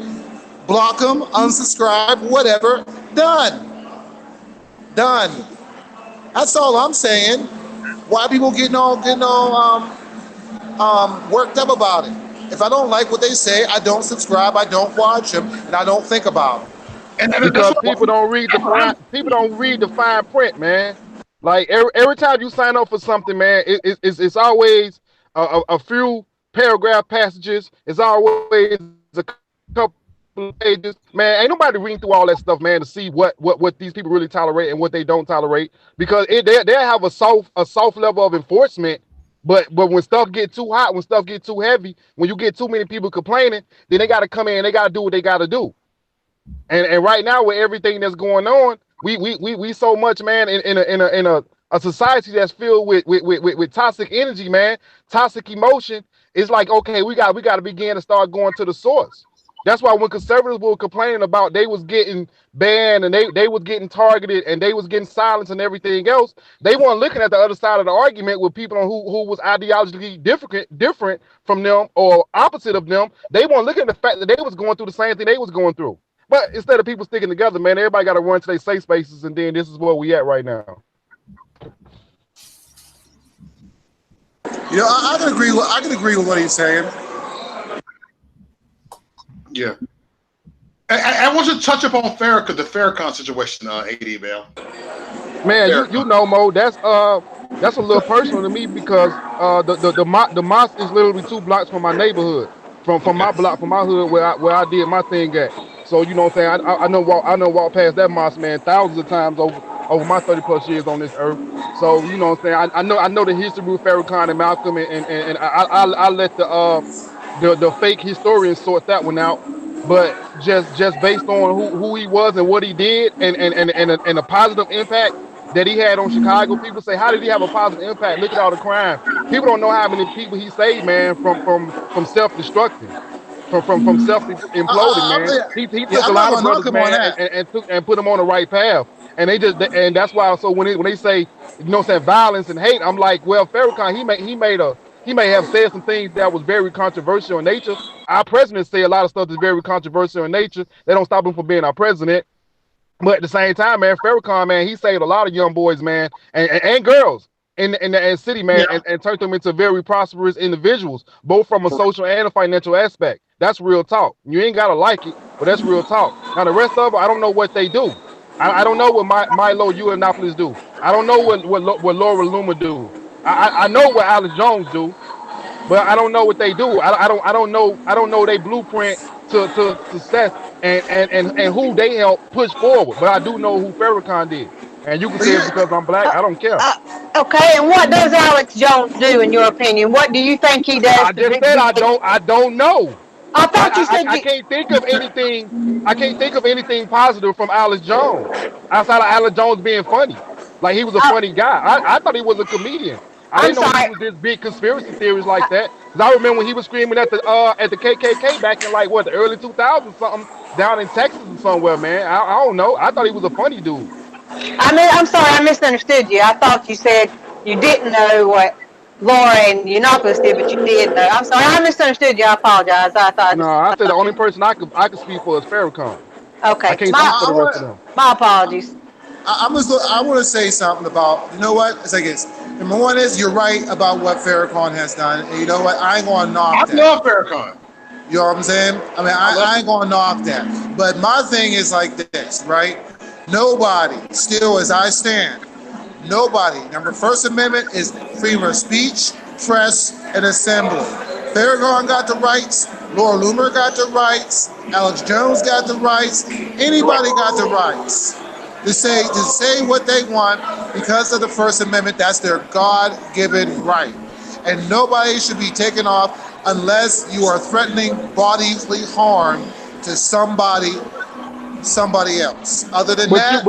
Block them, unsubscribe, whatever. Done. That's all I'm saying. Why people getting all worked up about it? If I don't like what they say, I don't subscribe, I don't watch them, and I don't think about them. And Because people don't read the fine print, man. Like every time you sign up for something, man, it's always a few paragraph passages. It's always a couple of pages. Man, ain't nobody reading through all that stuff, man, to see what these people really tolerate and what they don't tolerate. Because they have a soft level of enforcement. But when stuff get too hot, when stuff get too heavy, when you get too many people complaining, then they got to come in and they got to do what they got to do. And right now with everything that's going on, we so much, man, in a society that's filled with toxic energy, man, toxic emotion. It's like, okay, we got to begin to start going to the source. That's why when conservatives were complaining about they was getting banned and they was getting targeted and they was getting silenced and everything else, they weren't looking at the other side of the argument with people who was ideologically different from them or opposite of them. They weren't looking at the fact that they was going through the same thing they was going through. But instead of people sticking together, man, everybody got to run to their safe spaces, and then this is where we at right now. I can agree with what he's saying. Yeah. I want to touch upon the Farrakhan situation, AD Bell. Man, you know, Mo, that's a little personal to me because the mosque is literally 2 blocks from my neighborhood, from my block, from my hood where I did my thing at. So you know what I'm saying? I know walk past that mosque, man, thousands of times over my 30+ years on this earth. So you know what I'm saying? I know the history with Farrakhan and Malcolm, and I let the fake historians sort that one out. But just based on who he was and what he did and a positive impact that he had on Chicago, people say, how did he have a positive impact? Look at all the crime. People don't know how many people he saved, man, from self-destructing, from self-imploding, man. He took a lot of brothers, man, and put them on the right path. And that's why. So when they say, violence and hate, I'm like, well, Farrakhan, he may have said some things that was very controversial in nature. Our president say a lot of stuff that's very controversial in nature. They don't stop him from being our president. But at the same time, man, Farrakhan, man, he saved a lot of young boys, man, and girls in the city, man, and turned them into very prosperous individuals, both from a social and a financial aspect. That's real talk. You ain't gotta like it, but that's real talk. Now the rest of it, I don't know what they do. I don't know what Milo Yiannopoulos do. I don't know what Laura Loomer do. I know what Alex Jones do, but I don't know what they do. I don't know their blueprint to success and who they help push forward. But I do know who Farrakhan did. And you can say it's because I'm black. I don't care. Okay, and what does Alex Jones do in your opinion? What do you think he does? I just said I don't know. I thought you said I can't think of anything. I can't think of anything positive from Alex Jones outside of Alex Jones being funny. Like he was a funny guy. I thought he was a comedian. I didn't know he was this big conspiracy theories like that. Cause I remember when he was screaming at the KKK back in like the early 2000s something down in Texas or somewhere, man. I don't know. I thought he was a funny dude. I mean, I'm sorry, I misunderstood you. I thought you said you didn't know what Laura and Yiannopoulos did, but you did know. I'm sorry, I misunderstood you. I apologize. I said the only person I could speak for is Farrakhan. Okay, I can't speak for the rest of them. My apologies. I want to say something about, it's like this. Number one is you're right about what Farrakhan has done. And you know what? I ain't going to knock that. I love Farrakhan. You know what I'm saying? I mean, I ain't gonna knock that. But my thing is like this, right? Nobody, still as I stand, nobody. Number First Amendment is freedom of speech, press, and assembly. Farrakhan got the rights. Laura Loomer got the rights. Alex Jones got the rights. Anybody got the rights to say what they want because of the First Amendment. That's their God-given right, and nobody should be taken off unless you are threatening bodily harm to somebody else. Other than that,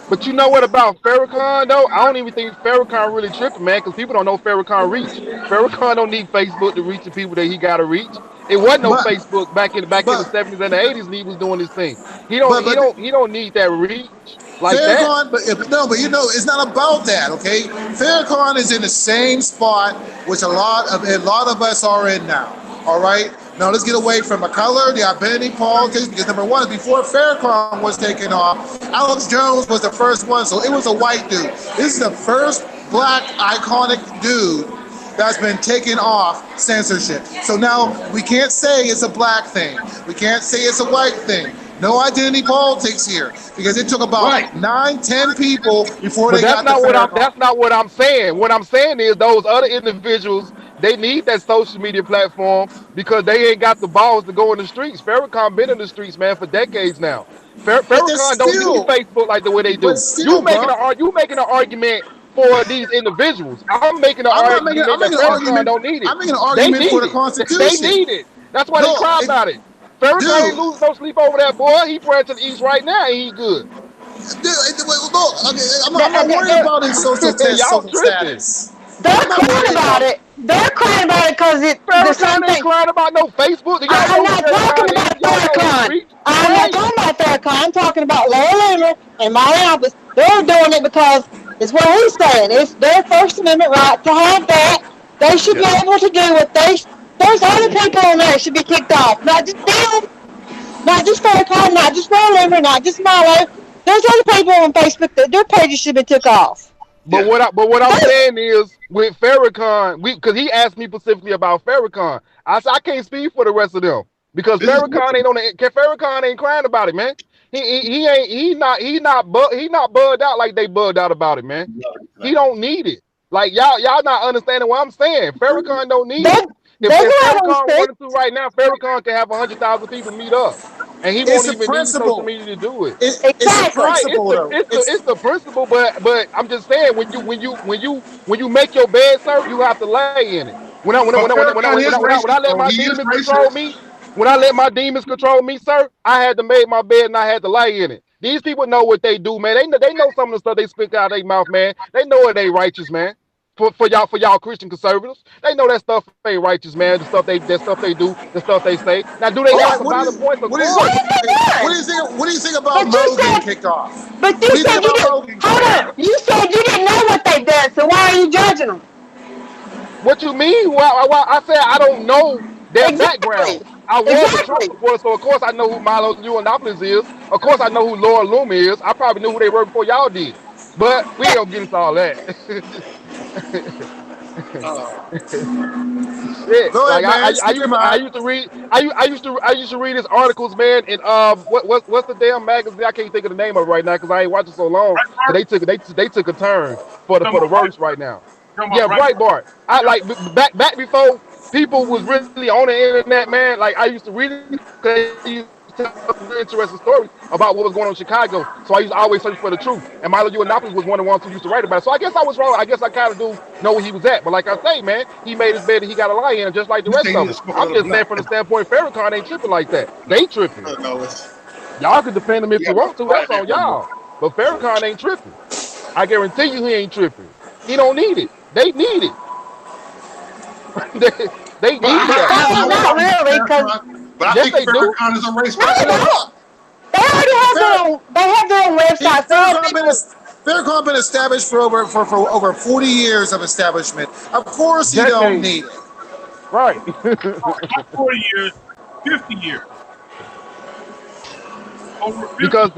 But you know what about Farrakhan though? I don't even think Farrakhan really tripping, man, because people don't know Farrakhan reach. Farrakhan don't need Facebook to reach the people that he gotta reach. It wasn't no but Facebook back in the but 70s and the 80s when he was doing this thing. He but don't need that reach like that. Farrakhan, but you know, it's not about that, okay? Farrakhan is in the same spot which a lot of us are in now. All right. Now let's get away from the color, the identity politics, because number one, before Farrakhan was taken off, Alex Jones was the first one, so it was a white dude. This is the first black iconic dude that's been taken off censorship. So now we can't say it's a black thing. We can't say it's a white thing. No identity politics here, because it took about 9-10 people before they got the Farrakhan. That's not what I'm saying. What I'm saying is those other individuals, they need that social media platform because they ain't got the balls to go in the streets. Farrakhan been in the streets, man, for decades now. Farrakhan don't need Facebook like the way they do. You making an argument for these individuals. I'm making an argument that Farrakhan don't need it. I'm making an argument for the Constitution. They need it. That's why they cry about it. Farrakhan ain't losing no sleep over that boy. He praying to the east right now, and he good. Dude, look, I'm not worried about his social status. They're crying about it. They're crying about it because it's the same thing. Crying about no Facebook. I'm not talking about Farrakhan. I'm not talking about Farrakhan. I'm talking about Laura Loomer and Molly Alpers. They're doing it because it's what he's saying. It's their First Amendment right to have that. They should be able to do what there's other people on there should be kicked off. Not just them. Not just Farrakhan. Not just Laura Loomer. Not just Molly. There's other people on Facebook that their pages should be took off. But what I'm saying is with Farrakhan, because he asked me specifically about Farrakhan. I said I can't speak for the rest of them because Farrakhan ain't crying about it, man. He not bugged out like they bugged out about it, man. He don't need it. Like y'all not understanding what I'm saying. Farrakhan don't need it. If Farrakhan wanted to right now, Farrakhan can have 100,000 people meet up. And he won't even need social media to do it. It's the principle, it's the principle, but I'm just saying when you make your bed, sir, you have to lay in it. When I let my demons control me, sir, I had to make my bed and I had to lay in it. These people know what they do, man. They know some of the stuff they spit out of their mouth, man. They know it ain't righteous, man. For y'all Christian conservatives, they know that stuff ain't righteous, man. The stuff they do, the stuff they say. Now, do they got some valid points? What do you think about Mo getting kicked off? But you said you said you didn't know what they did, so why are you judging them? What you mean? Well, I said I don't know their background. I was a Trump supporter, so of course I know who Milo Yiannopoulos is. Of course I know who Laura Loomer is. I probably knew who they were before y'all did. But we ain't gonna get into all that. Shit. Like I used to read his articles, man. And what's the damn magazine? I can't think of the name of it right now because I ain't watching so long. So they took a turn for the worst right now. Yeah, Breitbart. I like back before people was really on the internet, man. Like I used to read it because he used to tell really interesting stories about what was going on in Chicago. So I used to always search for the truth. And Milo Yiannopoulos was one of the ones who used to write about it. So I guess I was wrong. I guess I kind of do know where he was at. But like I say, man, he made his bed and he got a lie in it just like the rest of them. I'm just saying from the standpoint Farrakhan ain't tripping like that. They tripping. Y'all can defend him if you want to. That's on y'all. But Farrakhan ain't tripping. I guarantee you he ain't tripping. He don't need it. They need it. they need it. Not really, because but I think Farrakhan is a race no. They already have their own website. Farrakhan been established for over 40 years of establishment. Of course you don't need it. Right. 40 years, 50 years. Over 50. Because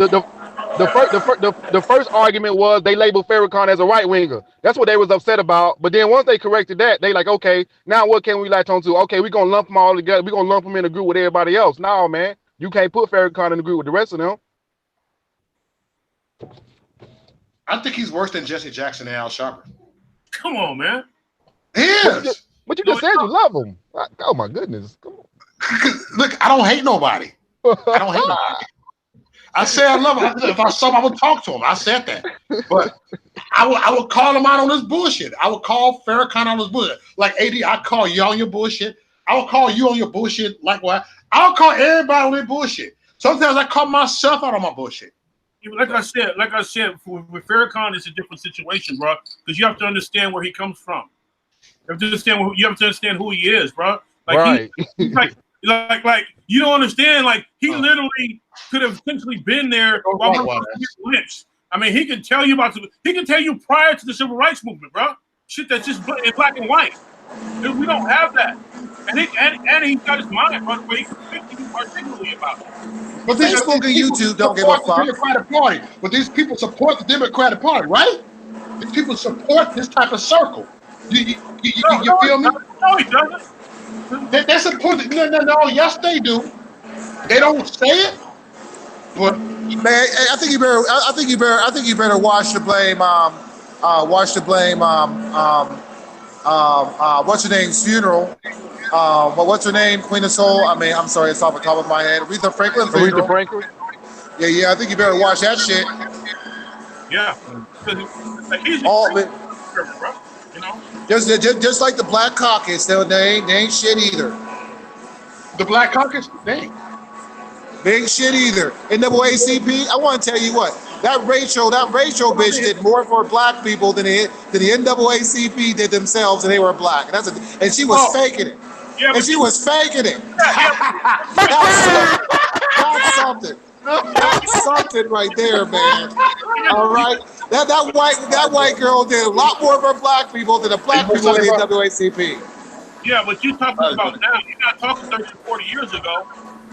the first argument was they labeled Farrakhan as a right winger. That's what they was upset about. But then once they corrected that, they like, okay, now what can we latch on to? Okay, we're gonna lump them all together. We're gonna lump them in a group with everybody else. No, man, you can't put Farrakhan in the group with the rest of them. I think he's worse than Jesse Jackson and Al Sharpton. Come on, man. He is. But you just said you love him. Oh my goodness. Come on. Look, I don't hate nobody. I don't hate nobody. I said I love him. If I saw him, I would talk to him. I said that. But I would call him out on his bullshit. I would call Farrakhan on his bullshit. Like AD, I call you on your bullshit. I will call you on your bullshit. Likewise, I'll call everybody on their bullshit. Sometimes I call myself out on my bullshit. Like I said, with Farrakhan, it's a different situation, bro. Because you have to understand where he comes from. You have to understand who he is, bro. Like right. like you don't understand. Like he literally could have potentially been there while lynched. I mean, he can tell you prior to the civil rights movement, bro. Shit that's just in black and white. Dude, we don't have that. And he's got his mind, bro. But he can speak articulately about it. But Facebook and YouTube don't give a fuck. Democratic Party. But these people support the Democratic Party, right? These people support this type of circle. You feel me? No, he doesn't. They support it. No. Yes, they do. They don't say it, but man, I think you better watch the blame. What's her name's funeral? What's her name? Queen of Soul. I mean, I'm sorry, it's off the top of my head. Aretha Franklin funeral. Aretha Franklin. Yeah. I think you better watch that shit. Yeah. Like he's bro. You know? Just like the Black Caucus, they ain't shit either. The Black Caucus, they ain't shit either. NAACP, I want to tell you what, that Rachel bitch did more for black people than the NAACP did themselves, and they were black. And she was faking it. Yeah, and she was faking it. That's something. That's something right there, man. All right. That white girl did a lot more for black people than the black people in the NAACP. Yeah, but you're talking about now. You're not talking 30 or 40 years ago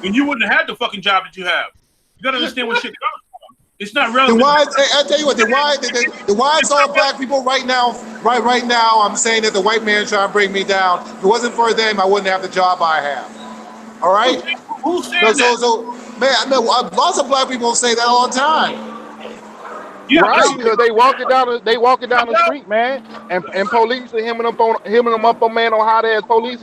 when you wouldn't have had the fucking job that you have. You got to understand what shit comes from. It's not relevant. I tell you what, the why it's all black people right now, right now, I'm saying that the white man trying to bring me down. If it wasn't for them, I wouldn't have the job I have. All right? Who said that? So, man, lots of black people say that all the time. Yeah, right, because they walking down the street, man, and police are hemming them up on man on hot ass police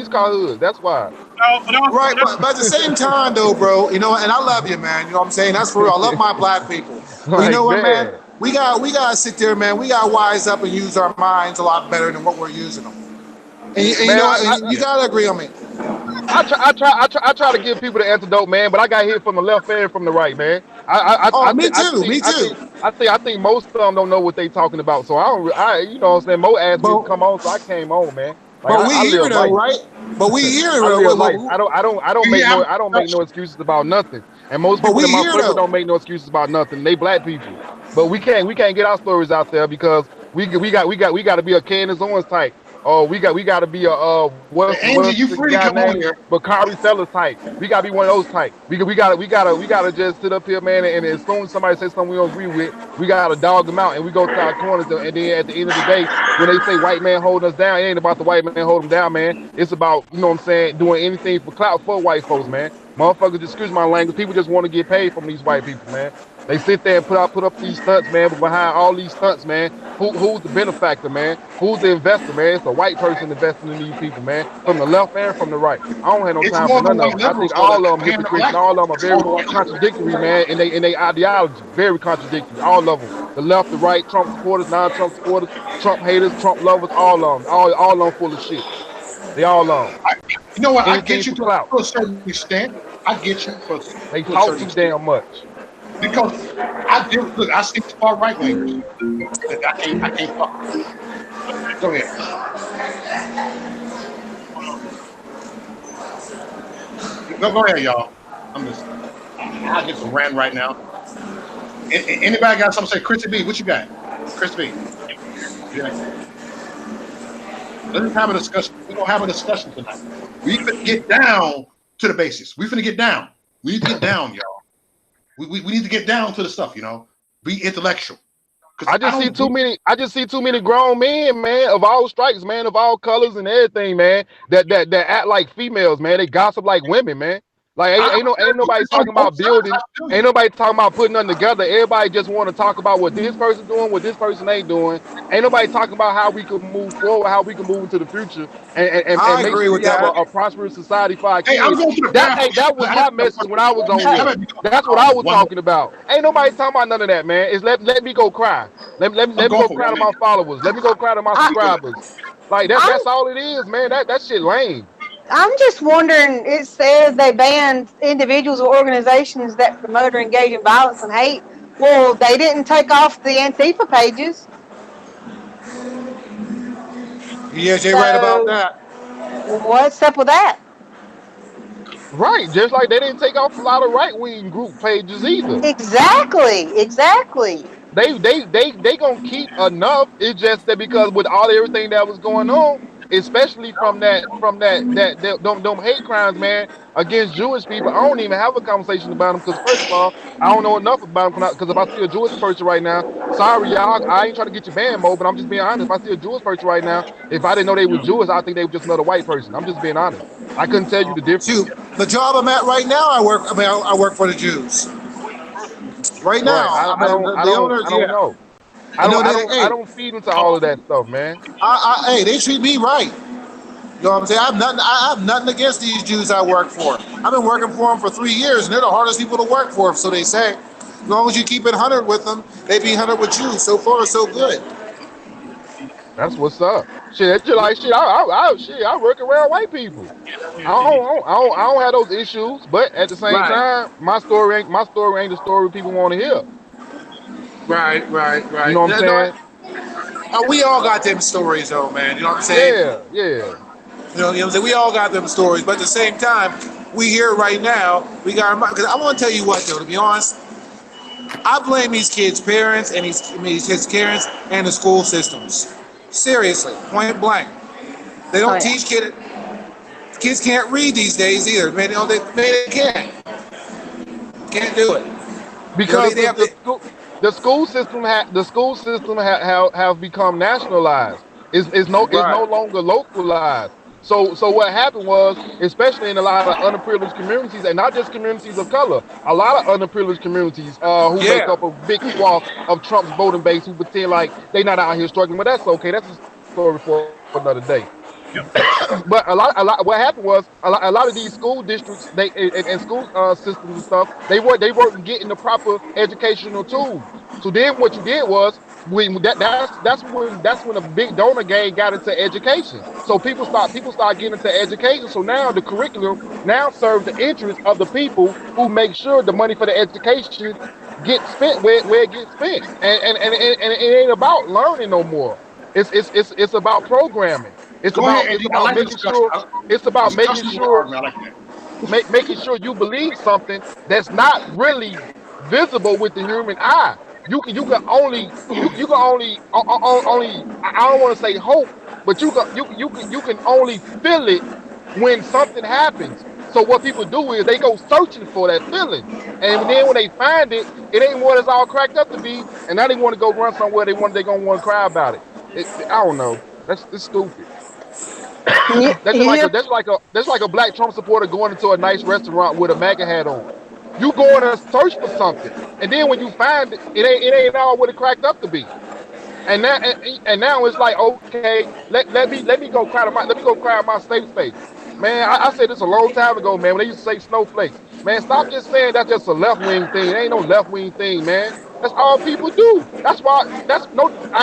car hoods. That's why. Right, but at the same time though, bro, you know, and I love you, man. You know what I'm saying? That's for real. I love my black people. But you know what, man? We gotta sit there, man. We gotta wise up and use our minds a lot better than what we're using them. And you gotta agree on me. I try to give people the antidote, man, but I got hit from the left and from the right, man. Me too. I think most of them don't know what they talking about, so you know what I'm saying? Mo asked me to come on, so I came on, man. Like, but we hear it though, right? But we hear it. I don't make no excuses about nothing, and most people in my place don't make no excuses about nothing. They black people, but we can't get our stories out there because we got to be a Candace Owens type. Oh, we got to be a what's the guy name? Bakari Sellers type. We got to be one of those type. We got to just sit up here, man, and as soon as somebody says something we don't agree with, we got to dog them out and we go to our corners. And then at the end of the day, when they say white man holding us down, it ain't about the white man holding them down, man. It's about, you know what I'm saying, doing anything for clout for white folks, man. Motherfuckers, excuse my language, people just want to get paid from these white people, man. They sit there and put up these stunts, man, but behind all these stunts, man, who's the benefactor, man? Who's the investor, man? It's a white person investing in these people, man, from the left and from the right. I don't have no time for none of them. I think all of them hypocrites and all of them are very contradictory, man, in their ideology. Very contradictory, all of them. The left, the right, Trump supporters, non-Trump supporters, Trump haters, Trump lovers, all of them. All of them full of shit. They all of them. You know what? I get you to a certain extent. I get you. They talk too damn much. Because I see far right wingers. I can't fuck. Go ahead. Go ahead, y'all. I get some rant right now. Anybody got something to say? Christy B, what you got? Christy B. Yeah. Let's have a discussion. We're gonna have a discussion tonight. We finna get down to the basics. We finna get down. We need to get down, y'all. We need to get down to the stuff, you know. Be intellectual. I just see too many grown men, man, of all stripes, man, of all colors and everything, man, that act like females, man. They gossip like women, man. Like ain't nobody talking about building, ain't nobody talking about putting them together. Everybody just want to talk about what this person doing, what this person ain't doing. Ain't nobody talking about how we can move forward, how we can move into the future, and make sure we have a prosperous society for our kids. That was my message when I was on there. That's what I was talking about. Ain't nobody talking about none of that, man. It's let me go cry. Let me go cry to my followers. Let me go cry to my subscribers. Like that's all it is, man. That shit lame. I'm just wondering, it says they banned individuals or organizations that promote or engage in violence and hate. Well, they didn't take off the Antifa pages. Yes, you're right about that. What's up with that? Right, just like they didn't take off a lot of right-wing group pages either. Exactly. They gonna keep enough. It's just that because with everything that was going on, especially from them hate crimes, man, against Jewish people, I don't even have a conversation about them because first of all, I don't know enough about them because if I see a Jewish person right now, sorry y'all, I ain't trying to get your banned, Mo, but I'm just being honest. If I see a Jewish person right now, if I didn't know they were Jewish, I think they were just another white person. I'm just being honest. I couldn't tell you the difference. Shoot, the job I'm at right now, I work for the Jews. Right now, I don't know. I don't feed into all of that stuff, man. Hey, they treat me right. You know what I'm saying? I have nothing against these Jews I work for. I've been working for them for 3 years, and they're the hardest people to work for, so they say. As long as you keep it 100 with them, they be 100 with you. So far, so good. That's what's up. Shit, I work around white people. I don't have those issues, but at the same time, my story ain't the story people want to hear. Right. You know what I'm saying? We all got them stories, though, man. You know what I'm saying? Yeah. You know what I'm saying? We all got them stories, but at the same time, we here right now. We got because I want to tell you what, though. To be honest, I blame these kids' parents and these kids' parents and the school systems. Seriously, point blank. They don't teach kids. Kids can't read these days either. Man, they can't. Can't do it because the school system have become nationalized. It's no longer localized. So what happened was, especially in a lot of underprivileged communities, and not just communities of color, a lot of underprivileged communities who make up a big swath of Trump's voting base, who pretend like they're not out here struggling. But that's okay. That's a story for another day. Yep. But a lot. What happened was a lot of these school districts, and school systems and stuff, they weren't getting the proper educational tools. So then what you did was that's when a big donor gang got into education. So people start getting into education. So now the curriculum now serves the interest of the people who make sure the money for the education gets spent where it gets spent. And it ain't about learning no more. It's about programming. It's about making sure you believe something that's not really visible with the human eye. You can only I don't want to say hope, but you can only feel it when something happens. So what people do is they go searching for that feeling, and then when they find it, it ain't what it's all cracked up to be, and now they want to go run somewhere. They're gonna want to cry about it. I don't know. It's stupid. That's like a black Trump supporter going into a nice restaurant with a MAGA hat on. You going to search for something, and then when you find it, it ain't all what it cracked up to be. And now it's like, okay, let me go cry at my safe space. Man, I said this a long time ago, man. When they used to say snowflakes, man, stop just saying that's just a left wing thing. It ain't no left wing thing, man. That's all people do. I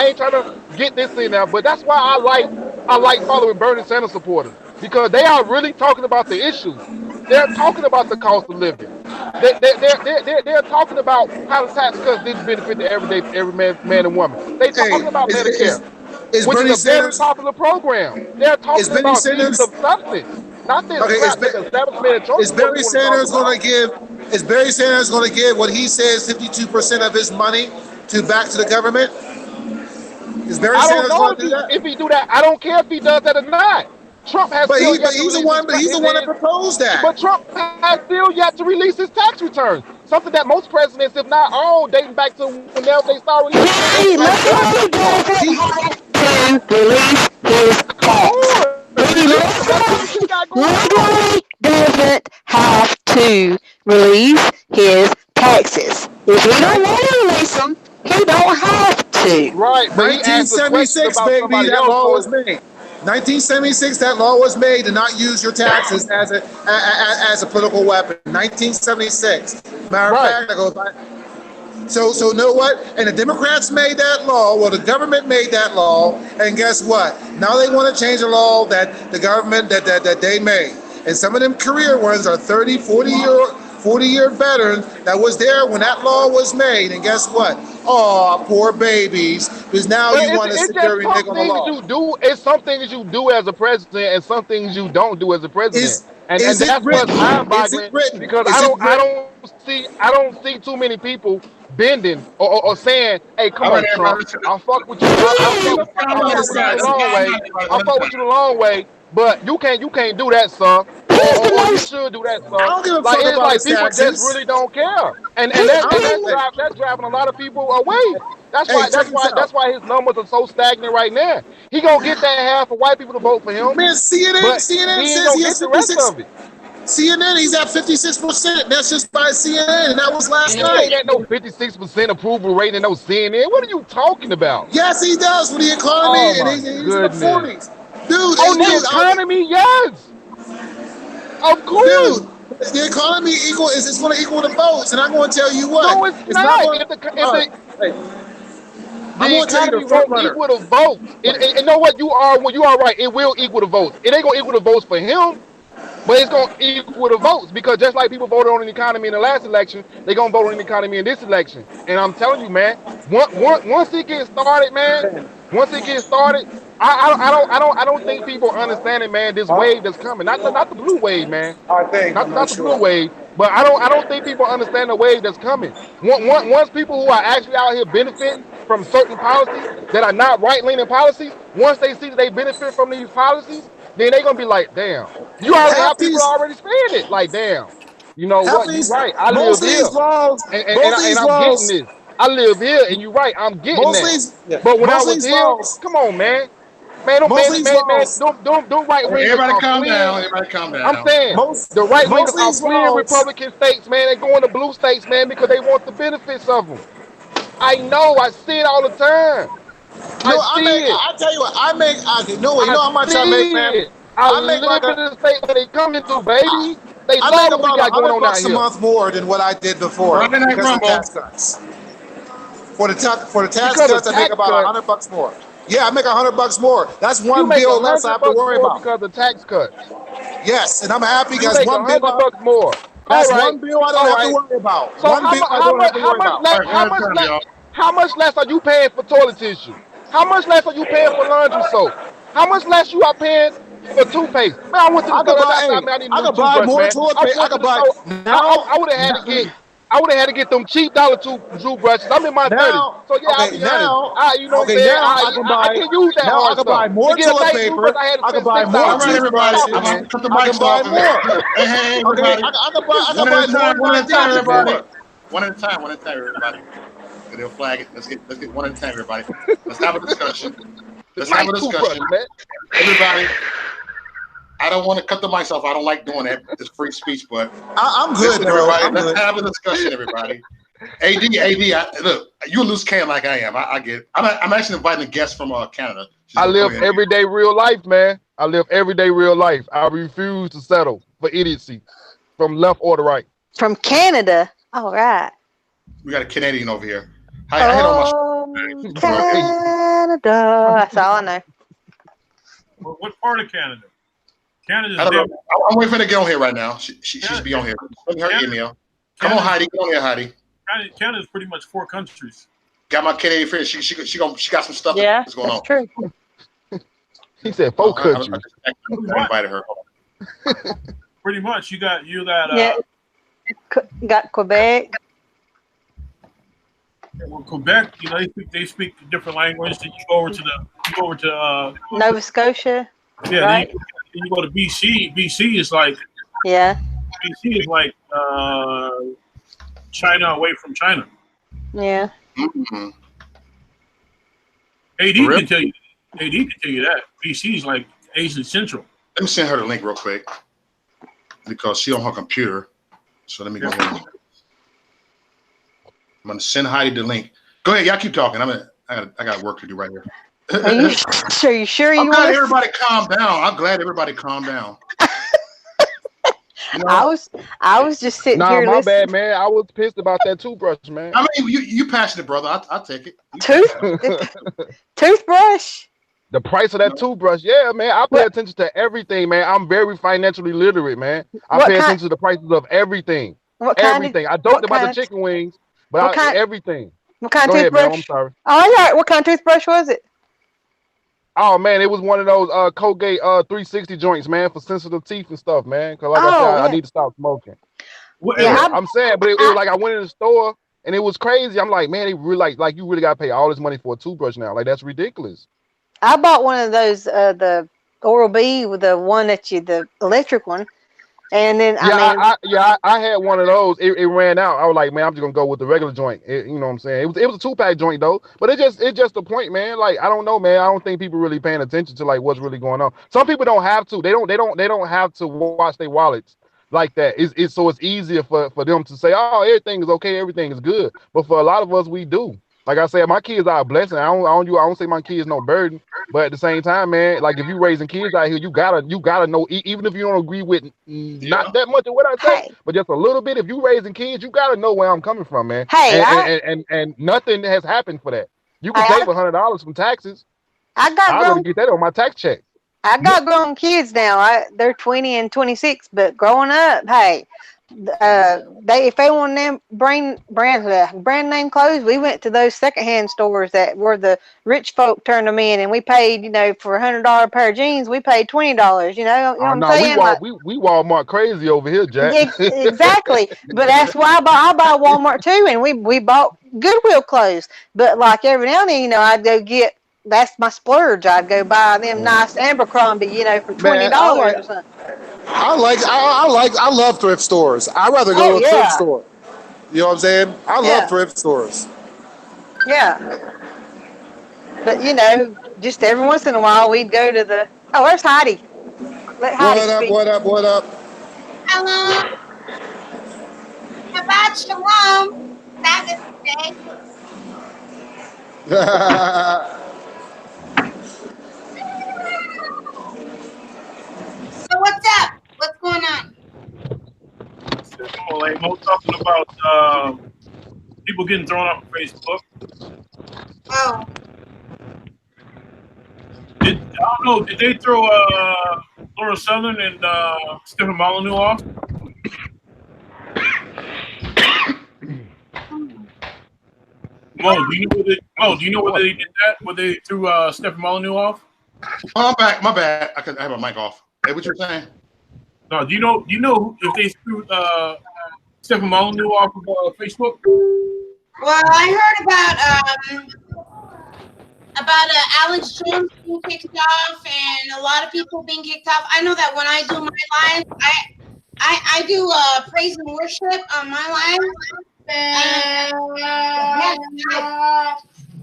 ain't trying to get this in now, but that's why I like following Bernie Sanders supporters, because they are really talking about the issues. They're talking about the cost of living. They're talking about how the tax cuts didn't benefit every man and woman. They're talking about Medicare, which is a very popular program. They're talking about needs of substance. Not this Is Barry Sanders going to give what he says 52% of his money back to the government? Is Barry Sanders going to do that? If he do that, I don't care if he does that or not. Trump has he's the one that proposed that. But Trump has still yet to release his tax returns. something that most presidents, if not all, dating back to whenever they started releasing He literally doesn't have to release his tax. He literally doesn't have to release his taxes. If he don't want to release them, he don't have to. Right, but he asked a question 1976, about baby, somebody that else. law was made. 1976, that law was made to not use your taxes as a political weapon. 1976. Matter of fact, I go back. So you know what? And the Democrats made that law. Well, the government made that law, and guess what? Now they want to change the law that the government that they made. And some of them career ones are 30, 40-year veterans that was there when that law was made. And guess what? Oh, poor babies. Because now you want to sit there and make on the law. It's some things you do as a president and some things you don't do as a president. And that's what's mind-boggling, because I don't see too many people bending or saying, "Hey, come on, Trump, I'll fuck with you. I'll fuck with you the long way, but you can't do that, son. Or you should do that, son." I don't give a fuck about his people taxes. just really don't care, and that's driving a lot of people away. That's why his numbers are so stagnant right now. He gonna get that half of white people to vote for him. Man, CNN says he has 56. CNN, he's at 56%. That's just by CNN, and that was last night. He ain't at no 56% approval rating in no CNN. What are you talking about? Yes, he does for the economy, and he's in the 40s. Dude, on the economy, yes. Of course. Dude, the economy is going to equal the votes, and I'm going to tell you what. No, it's not. The economy won't equal the votes. You know what? You are right. It will equal the votes. It ain't going to equal the votes for him, but it's going to equal the votes, because just like people voted on the economy in the last election, they're going to vote on the economy in this election. And I'm telling you, man, once it gets started, I don't think people understand it, man. This wave that's coming, not the blue wave, man. Not the blue wave, but I don't think people understand the wave that's coming. Once people who are actually out here benefit from certain policies that are not right-leaning policies, once they see that they benefit from these policies, then they're gonna be like, damn. You already have people already saying it, like, damn. You know what? You're right. I live here, and I'm getting this. I live here, and you're right. I'm getting that. But when I was here, come on, man. Man, don't right wingers. Everybody calm down. Everybody calm down. I'm saying the right wingers are fleeing Republican states, man. They're going to blue states, man, because they want the benefits of them. I know. I see it all the time. I tell you what. You know how much I make, man. I make like a state where they coming to, baby. They I love make what we got going on out $100 here. a month more than what I did before because of tax cuts. For the tax cuts, I make about $100 more. Yeah, I make $100 more. That's one bill less I have to worry about because of tax cuts. Yes, and I'm happy because one bill $100 more. That's one bill I don't have to worry about. So how much less are you paying for toilet tissue? How much less are you paying for laundry soap? How much less you are paying for toothpaste? Man, I went to the store last time. I could buy more toilet paste. I could buy. I would have had to get. I would have had to get them cheap dollar toothbrushes. I'm in my 30s. So yeah, I'll be honest. You know what I'm saying? I can use that hard stuff. I can buy more toilet paper. I can buy more toothbrushes. I can buy more. Hey, everybody. I can buy more. One at a time, everybody. One at a time, everybody. They'll flag it. Let's get one at a time, everybody. Let's have a discussion. Everybody. I don't want to cut the mics off. I don't like doing that. It's free speech, but I'm good, bro. Let's have a discussion, everybody. AD, look, you a loose can like I am. I get it. I'm actually inviting a guest from Canada. I live everyday real life, man. I live everyday real life. I refuse to settle for idiocy from left or the right. From Canada? All right. We got a Canadian over here. Canada. That's all I know. What part of Canada? Canada's I'm waiting for her to get on here right now. She's be on here. Send her email. Come on, Heidi. Get on here, Heidi. Canada's pretty much 4 countries. Got my Canadian friend. She got some stuff that's going on. True. He said 4 countries. I invited her. Pretty much. You got got Quebec. Well, Quebec, you know, they speak a different language. Then you go over to Nova Scotia. Yeah, right? then you go to BC. BC is like BC is like China away from China. Yeah. Mm-hmm. AD For real? can tell you. AD can tell you that. VC is like Asian Central. Let me send her the link real quick because she on her computer. So let me go ahead. I'm gonna send Heidi the link. Go ahead, y'all keep talking. I got work to do right here. Are you sure you I'm glad want? everybody calmed down. I'm glad everybody calmed down. You know, I was just sitting Nah, here my listening. bad, man. I was pissed about that toothbrush, man. I mean, you passionate, brother. I'll take it. Toothbrush. The price of that toothbrush, yeah, man. I pay attention to everything, man. I'm very financially literate, man. I pay attention to the prices of everything. Everything. I don't about the chicken wings, but everything. What kind Go of ahead, toothbrush? man. I'm sorry. Oh, yeah. What kind of toothbrush was it? Oh man, it was one of those Colgate 360 joints, man, for sensitive teeth and stuff, man. Cause like I said, I need to stop smoking. Yeah, I'm saying, but it was like I went in the store and it was crazy. I'm like, man, they really like you really gotta pay all this money for a toothbrush now. Like that's ridiculous. I bought one of those, the Oral-B with the one the electric one, and then I had one of those. It ran out. I was like, man, I'm just gonna go with the regular joint. You know what I'm saying? It was a 2-pack joint though, but it's just the point, man. Like I don't know, man. I don't think people really paying attention to like what's really going on. Some people don't have to. They don't have to watch their wallets like that. It's so it's easier for them to say, oh, everything is okay, everything is good. But for a lot of us, we do. Like I said, my kids are a blessing. I don't say my kids no burden, but at the same time, man, like if you raising kids out here, you gotta know, even if you don't agree with not that much of what I say, but just a little bit. If you raising kids, you gotta know where I'm coming from, man. And nothing has happened for that. You can save $100 from taxes. I'd rather get that on my tax check. I got grown kids now. They're 20 and 26, but growing up, hey. If they want them brand name clothes, we went to those secondhand stores that were the rich folk turned them in, and we paid, for $100 pair of jeans, we paid $20. You know what I'm saying? We Walmart crazy over here, Jack. Exactly, but that's why I buy Walmart too, and we bought Goodwill clothes. But like every now and then, I'd go get. That's my splurge. I'd go buy them nice Abercrombie, for $20 or something. I love thrift stores. I'd rather go to a thrift store. You know what I'm saying? I love thrift stores. Yeah. But just every once in a while we'd go to the there's Heidi. Let Heidi speak. What up? Hello. Shabbat Shalom. Sabbath day. So what's up? What's going on? Like Mo talking about people getting thrown off of Facebook. Oh. I don't know. Did they throw Laura Southern and Stephen Molyneux off? Mo, do you know whether they did that? Where they threw Stephen Molyneux off? Oh, I'm back. My bad. I have my mic off. Hey, what you're saying? No, do you know if they threw Stephen Molyneux off of Facebook? Well, I heard about Alex Jones being kicked off and a lot of people being kicked off. I know that when I do my live, I do praise and worship on my live.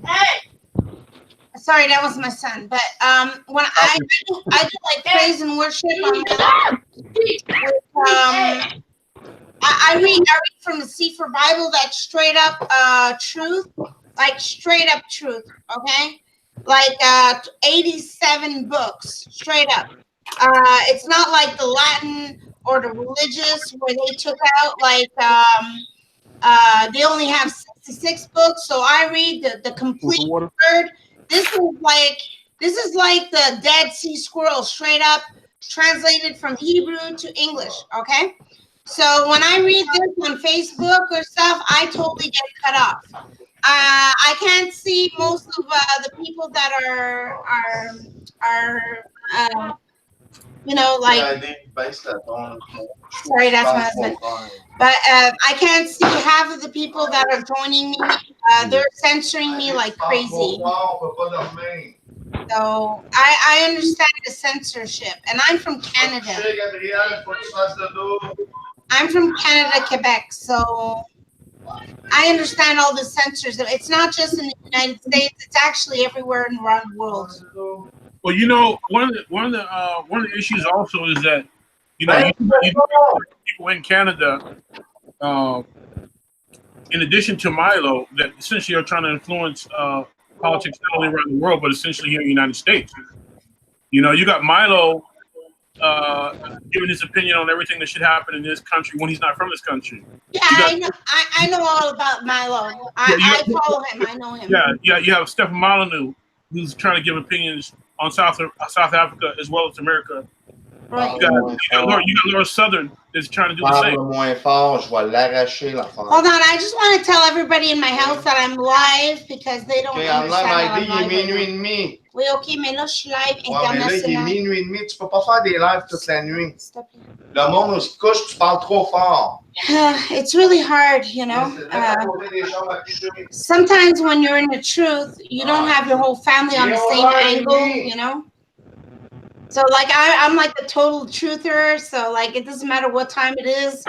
Hey. Sorry, that was my son. But when I do like praise and worship on my live, I read from the Sefer Bible that's straight up truth, like straight up truth, okay? Like 87 books, straight up. It's not like the Latin or the religious where they took out like they only have 66 books, so I read the complete word. This is like the Dead Sea Scrolls, straight up translated from Hebrew to English, okay? So when I read this on Facebook or stuff, I totally get cut off. I can't see most of the people that are like. Sorry, that's my husband. But I can't see half of the people that are joining me. They're censoring me like crazy. So I understand the censorship, and I'm from Canada. I'm from Canada, Quebec, so I understand all the censorship. It's not just in the United States. It's actually everywhere around the world. Well, you know, one of the issues also is that, you know, you people in Canada, in addition to Milo, that essentially are trying to influence politics not only around the world, but essentially here in the United States. You know, you got Milo giving his opinion on everything that should happen in this country when he's not from this country. Yeah, I know all about Milo. I follow him. I know him. Yeah. You have Stephen Molyneux, who's trying to give opinions on South Africa as well as America. Right. You got Laura Southern that's trying to do the same. Hold on, I just want to tell everybody in my house that I'm live because they don't understand that I'm live. Oui, ok, mais là, je suis live international. Mais là, il est minuit et demi, tu peux pas faire des lives toute la nuit. Le monde où se couche, tu parles trop fort. It's really hard, you know. Sometimes when you're in the truth, you don't have your whole family on the same angle, you know. So like I'm like the total truther. So like it doesn't matter what time it is.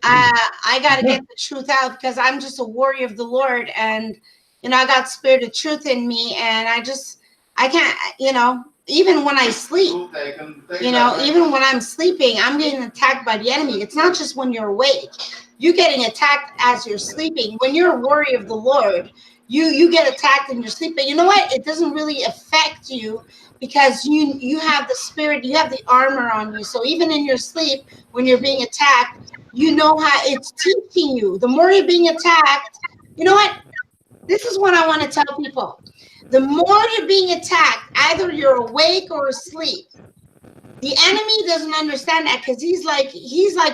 I got to get the truth out because I'm just a warrior of the Lord, and you know I got spirit of truth in me, and I can't, you know, even when I sleep, you know, even when I'm sleeping, I'm getting attacked by the enemy. It's not just when you're awake. You're getting attacked as you're sleeping. When you're a warrior of the Lord, you get attacked in your sleep. But you know what? It doesn't really affect you because you have the spirit, you have the armor on you. So even in your sleep, when you're being attacked, you know how it's teaching you. The more you're being attacked, you know what? This is what I want to tell people. The more you're being attacked, either you're awake or asleep. The enemy doesn't understand that because he's like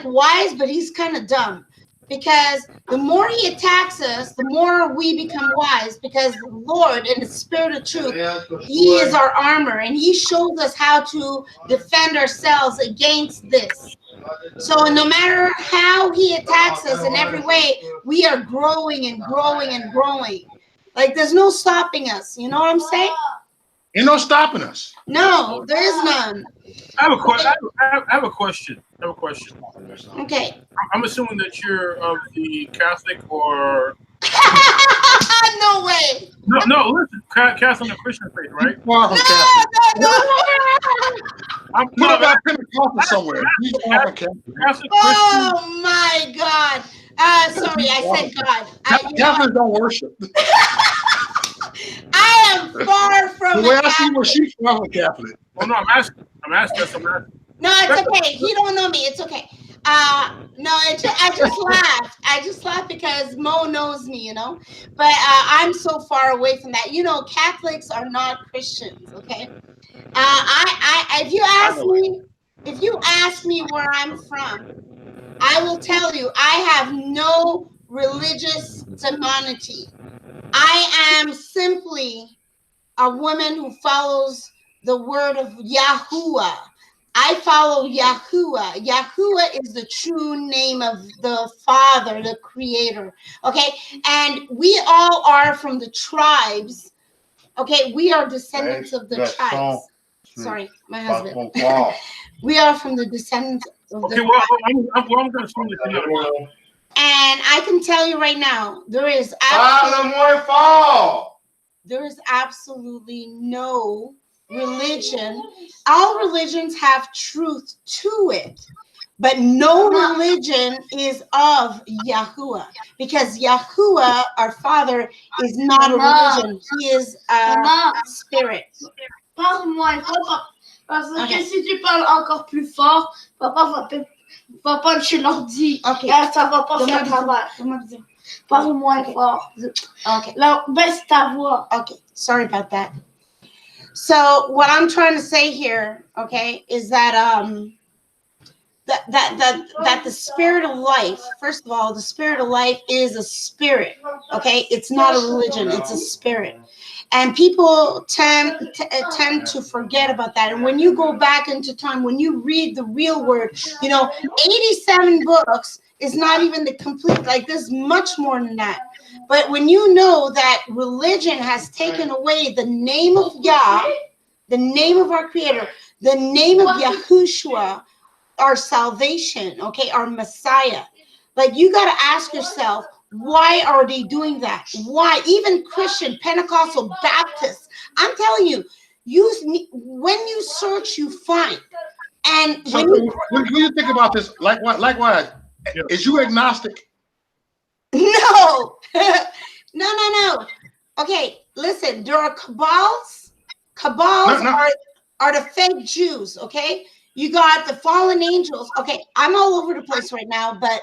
wise, but he's kind of dumb. Because the more he attacks us, the more we become wise. Because the Lord, in the spirit of truth, he is our armor, and he shows us how to defend ourselves against this. So no matter how he attacks us in every way, we are growing and growing and growing. Like there's no stopping us. You know what I'm saying? Ain't no stopping us. No, there is none. I have a question. I have a question. Okay. I'm assuming that you're of the Catholic or No way. No. Listen, Catholic and Christian faith, right? No. I'm Put about Pentecostal somewhere. Catholic, Oh my God. Sorry, I said God. Catholics don't worship. I am far from the way I see where she's from, a Catholic. Oh no, I'm asking. No, it's okay. He don't know me. It's okay. No, I just laughed. I just laughed because Mo knows me, you know. But I'm so far away from that. You know, Catholics are not Christians. Okay. If you ask me where I'm from, I will tell you I have no religious demonity. I am simply a woman who follows the word of Yahuwah. I follow Yahuwah. Yahuwah is the true name of the Father, the Creator. Okay, and we all are from the tribes. Okay, we are descendants of the tribes. Sorry, my husband. We are from the descendants of the tribes. I'm going to assume that. And I can tell you right now, there is absolutely no religion. All religions have truth to it, but no religion is of Yahuwah, because Yahuwah, our Father, is not a religion. He is a spirit. Parle-moi fort, parce que si tu parles encore plus fort, papa va puncher l'ordi. Okay. Ça va pas faire travail. Parle-moi fort. Okay. Là, baisse ta voix. Okay. Sorry about that. So what I'm trying to say here, okay, is that that the spirit of life, first of all, the spirit of life is a spirit. Okay, it's not a religion, it's a spirit. And people tend to forget about that. And when you go back into time, when you read the real word, you know, 87 books is not even the complete, like there's much more than that. But when you know that religion has taken away the name of Yah, the name of our Creator, the name of Yahushua, our salvation, okay, our Messiah, like you got to ask yourself, Why are they doing that? Why? Even Christian, Pentecostal, Baptists. I'm telling you, when you search, you find. And so when you think about this, likewise, is you agnostic? No. No. Okay, listen, there are cabals. Cabals are the fake Jews, okay? You got the fallen angels. Okay, I'm all over the place right now, but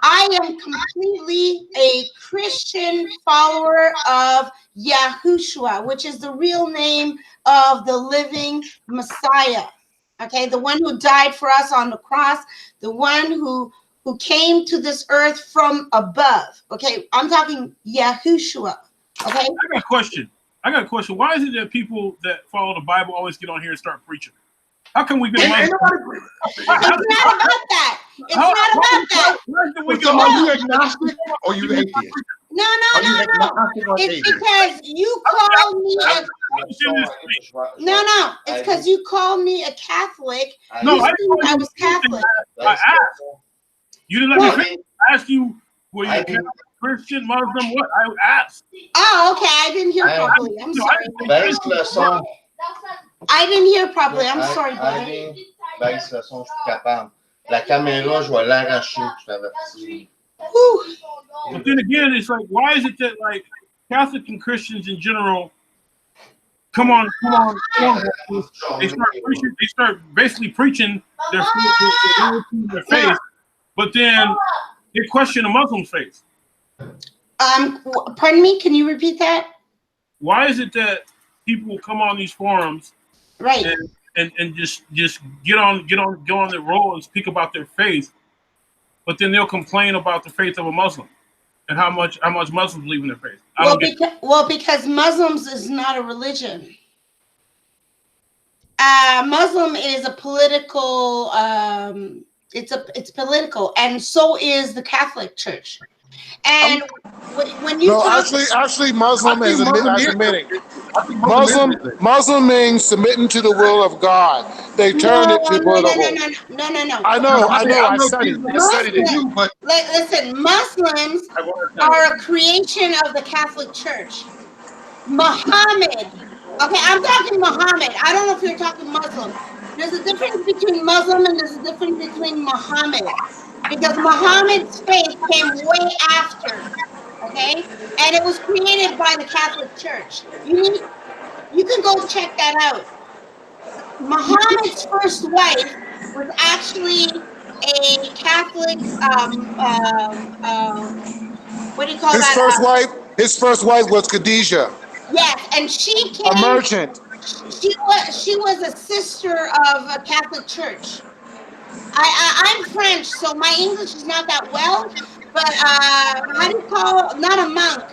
I am completely a Christian follower of Yahushua, which is the real name of the living Messiah. Okay, the one who died for us on the cross, the one who came to this earth from above. Okay, I'm talking Yahushua. Okay. I got a question. Why is it that people that follow the Bible always get on here and start preaching? How can we get Muslim? It's not about that. It's not about that. So are you agnostic or you atheist? No. It's because you call me it's because you called me a Catholic. No, I was Catholic. I asked. You didn't let me finish. I asked you, were you Catholic, Christian, Muslim? What? I asked. Oh, okay. I didn't hear properly. I'm sorry. I didn't hear properly. I'm sorry, brother. La caméra, je vais l'arracher, je t'avertis. But then again, it's like, why is it that like Catholic and Christians in general, come on. They start basically preaching their faith, but then they question a Muslim's faith. Pardon me, can you repeat that? Why is it that people come on these forums, right, and just go on the roll and speak about their faith, but then they'll complain about the faith of a Muslim and how much Muslims believe in their faith? Because Muslims is not a religion. Muslim is a political. It's political, and so is the Catholic Church. And when you actually, Muslim is admitting. Muslim means submitting to the will of God. They turn it to political. No. I know. I studied it. But listen, Muslims are a creation of the Catholic Church. Muhammad. Okay, I'm talking Muhammad. I don't know if you're talking Muslim. There's a difference between Muslim and there's a difference between Muhammad. Because Muhammad's faith came way after, okay? And it was created by the Catholic Church. You can go check that out. Muhammad's first wife was actually a Catholic, what do you call that? His first wife was Khadijah. Yes, and she came. A merchant. She was a sister of a Catholic Church. I'm French, so my English is not that well. But how do you call not a monk,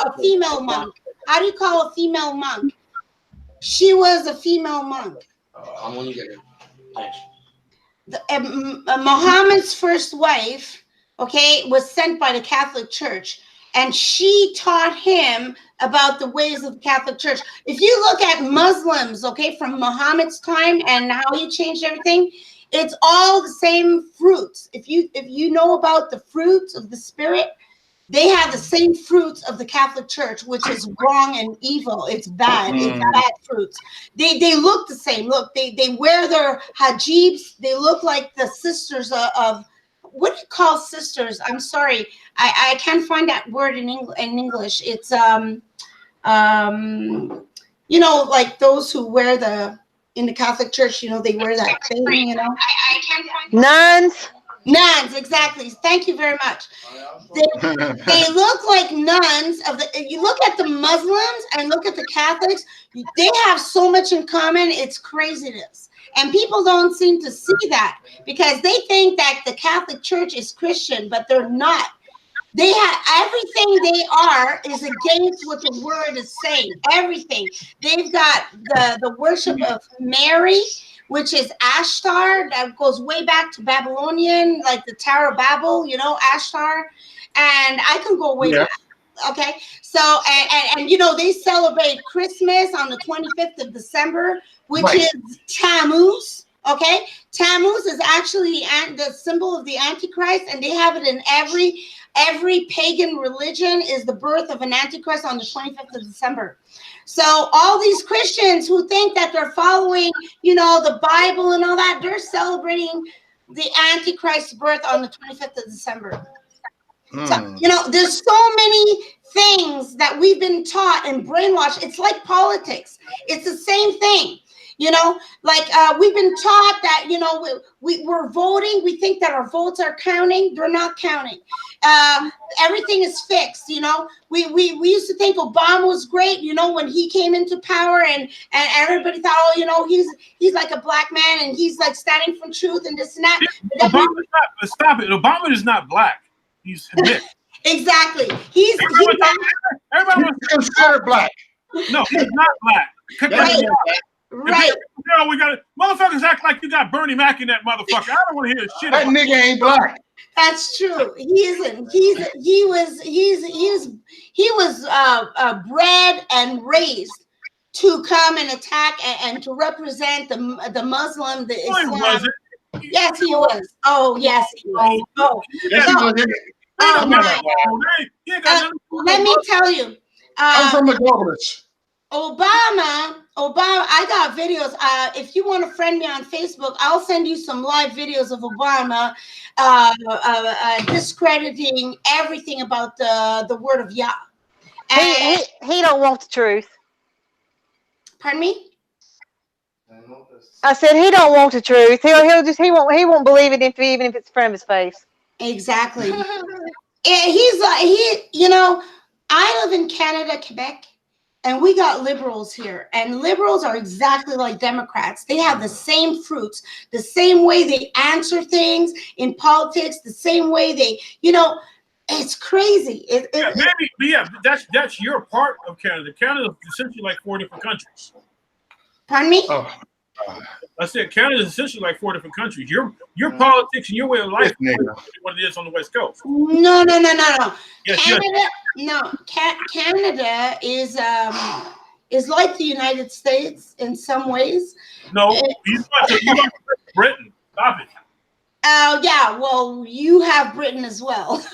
a female monk? How do you call a female monk? She was a female monk. I'm gonna get it. Thanks. Muhammad's first wife, okay, was sent by the Catholic Church, and she taught him about the ways of the Catholic Church. If you look at Muslims, okay, from Muhammad's time and how he changed everything, it's all the same fruits. If you know about the fruits of the Spirit, they have the same fruits of the Catholic Church, which is wrong and evil. It's bad. It's bad fruits. They look the same. Look, they wear their hijabs. They look like the sisters of what do you call sisters? I'm sorry, I can't find that word in English. It's you know, like those who wear in the Catholic Church, you know, they wear that thing, you know. I can't find nuns. Nuns, exactly. Thank you very much. They look like nuns you look at the Muslims and look at the Catholics, they have so much in common, it's craziness. And people don't seem to see that because they think that the Catholic Church is Christian, but they're not. They have everything they are is against what the word is saying. Everything. They've got the worship of Mary, which is Ashtar, that goes way back to Babylonian, like the Tower of Babel, you know, Ashtar. And I can go way back. Okay. So, and you know, they celebrate Christmas on the 25th of December, which is Tammuz. Okay. Tammuz is actually the symbol of the Antichrist, and they have it in every every pagan religion is the birth of an antichrist on the 25th of December. So all these Christians who think that they're following, the Bible and all that, they're celebrating the Antichrist's birth on the 25th of December. So, there's so many things that we've been taught and brainwashed. It's like politics. It's the same thing. We've been taught that, we're voting. We think that our votes are counting. They're not counting. Everything is fixed. We used to think Obama was great, when he came into power and everybody thought, he's like a black man and he's like standing for truth and this and that. Stop it. Obama is not black. He's mixed. Exactly. Everybody was considered black. No, he's not black. Right. We got motherfuckers act like you got Bernie Mac in that motherfucker. I don't want to hear shit. That nigga ain't black. That's true. He isn't. He was bred and raised to come and attack and to represent the Muslim, the Islam. No, he wasn't. Yes, he was. Oh, yes, he was. Oh, yes, he was. Let me tell you. I'm from the globalists. Obama, I got videos. If you want to friend me on Facebook, I'll send you some live videos of Obama discrediting everything about the word of Yah. And, he don't want the truth. Pardon me? I said he don't want the truth. He won't believe it even if it's from his face. Exactly. I live in Canada, Quebec. And we got liberals here, and liberals are exactly like Democrats. They have the same fruits, the same way they answer things in politics, the same way they, it's crazy. That's your part of Canada. Canada is essentially like 4 different countries. Pardon me? Oh. I said Canada is essentially like 4 different countries. Your politics and your way of life is what it is on the West Coast. No. Yes, Canada is like the United States in some ways. No, you got Britain. Stop it. Yeah. Well, you have Britain as well.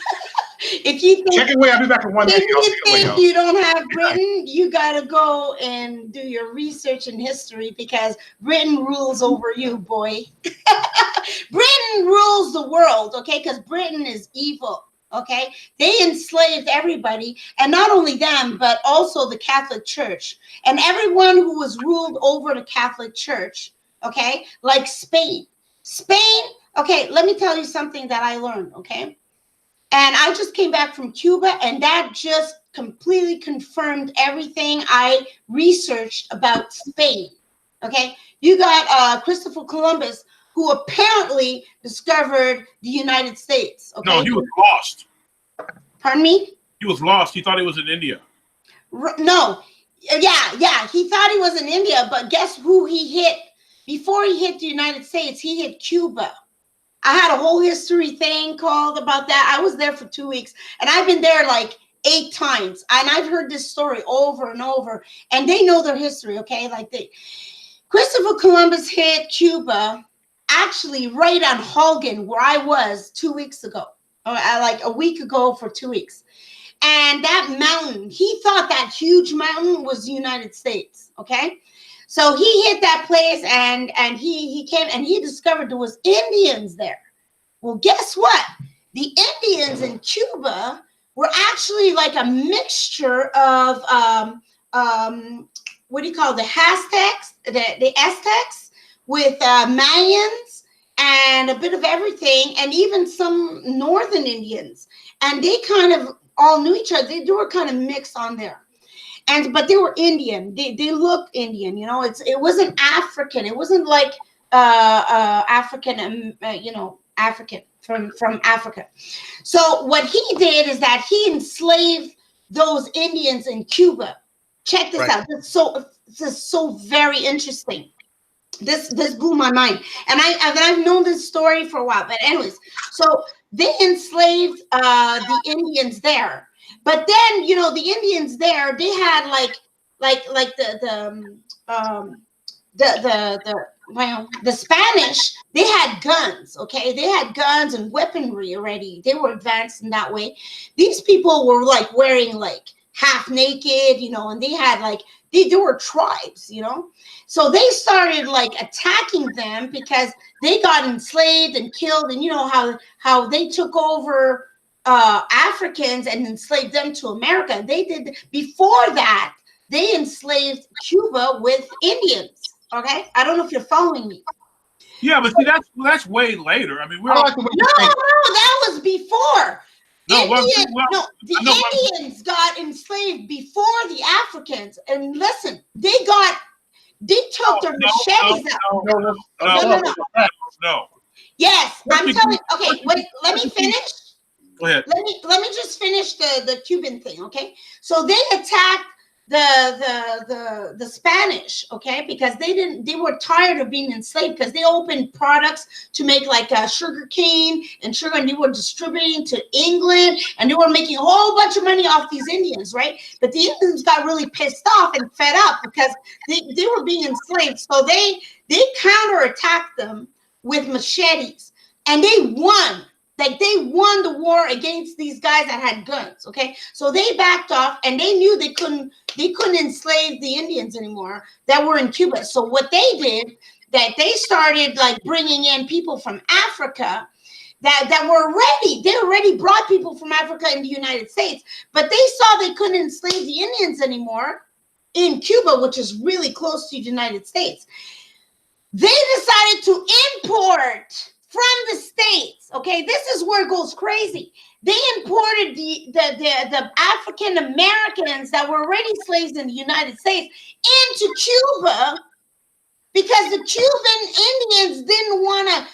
If you think, check it away, I'll be back in 1 minute. If you think you don't have Britain, you gotta go and do your research in history because Britain rules over you, boy. Britain rules the world, okay? Because Britain is evil, okay? They enslaved everybody, and not only them, but also the Catholic Church and everyone who was ruled over the Catholic Church, okay? Like Spain. Okay, let me tell you something that I learned, okay? And I just came back from Cuba, and that just completely confirmed everything I researched about Spain. Okay, you got Christopher Columbus, who apparently discovered the United States. Okay, no, he was lost. Pardon me? He was lost. He thought he was in India. No, yeah, he thought he was in India, but guess who he hit? Before he hit the United States, he hit Cuba. I had a whole history thing called about that. I was there for 2 weeks, and I've been there like 8 times, and I've heard this story over and over, and they know their history, okay? Christopher Columbus hit Cuba actually right on Holguin, where I was 2 weeks ago, or like a week ago for 2 weeks. And that mountain, he thought that huge mountain was the United States, okay? So he hit that place and he came and he discovered there was Indians there. Well, guess what? The Indians in Cuba were actually like a mixture of what do you call it? The Aztecs, the Aztecs with Mayans and a bit of everything, and even some northern Indians. And they kind of all knew each other. They were kind of mixed on there. But they were Indian. They looked Indian, it wasn't African. It wasn't like African, African from Africa. So what he did is that he enslaved those Indians in Cuba. Check this out. This is so very interesting. This blew my mind. And I've known this story for a while. But anyways, so they enslaved the Indians there. But then, the Indians there, they had like the Spanish, they had guns, okay? They had guns and weaponry already. They were advanced in that way. These people were like wearing like half naked, you know, and they had like, they were tribes, you know? So they started like attacking them because they got enslaved and killed, and you know how they took over Africans and enslaved them to America. They did, before that, they enslaved Cuba with Indians. Okay, I don't know if you're following me. Yeah, but see, that's way later. I mean, we're no, that was before. The Indians got enslaved before the Africans, and listen, they took their machetes out. No. Yes, I'm telling. Okay, wait. Let me finish. Go ahead. Let me just finish the Cuban thing. Okay, so they attacked the Spanish, okay, because they were tired of being enslaved, because they opened products to make like sugar cane and sugar, and they were distributing to England, and they were making a whole bunch of money off these Indians, right? But the Indians got really pissed off and fed up because they were being enslaved, so they counterattacked them with machetes, and they won. Like, they won the war against these guys that had guns, okay? So they backed off, and they knew they couldn't enslave the Indians anymore that were in Cuba. So what they did, that they started like bringing in people from Africa that were ready. They already brought people from Africa in the United States, but they saw they couldn't enslave the Indians anymore in Cuba, which is really close to the United States. They decided to import from the States, okay? This is where it goes crazy. They imported the African Americans that were already slaves in the United States into Cuba, because the Cuban Indians didn't want to,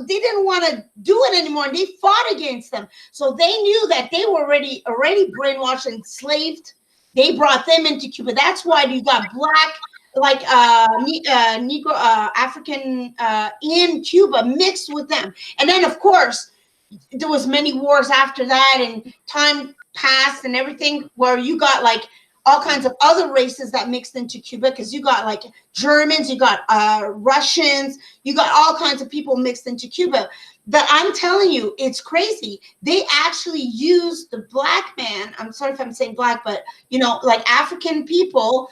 they didn't want to do it anymore, and they fought against them. So they knew that they were already brainwashed and enslaved. They brought them into Cuba. That's why you got black, like Negro, African in Cuba mixed with them. And then of course there was many wars after that, and time passed and everything, where you got like all kinds of other races that mixed into Cuba, because you got like Germans, you got Russians, you got all kinds of people mixed into Cuba. But I'm telling you, it's crazy. They actually used the black man, I'm sorry if I'm saying black, but you know, like African people,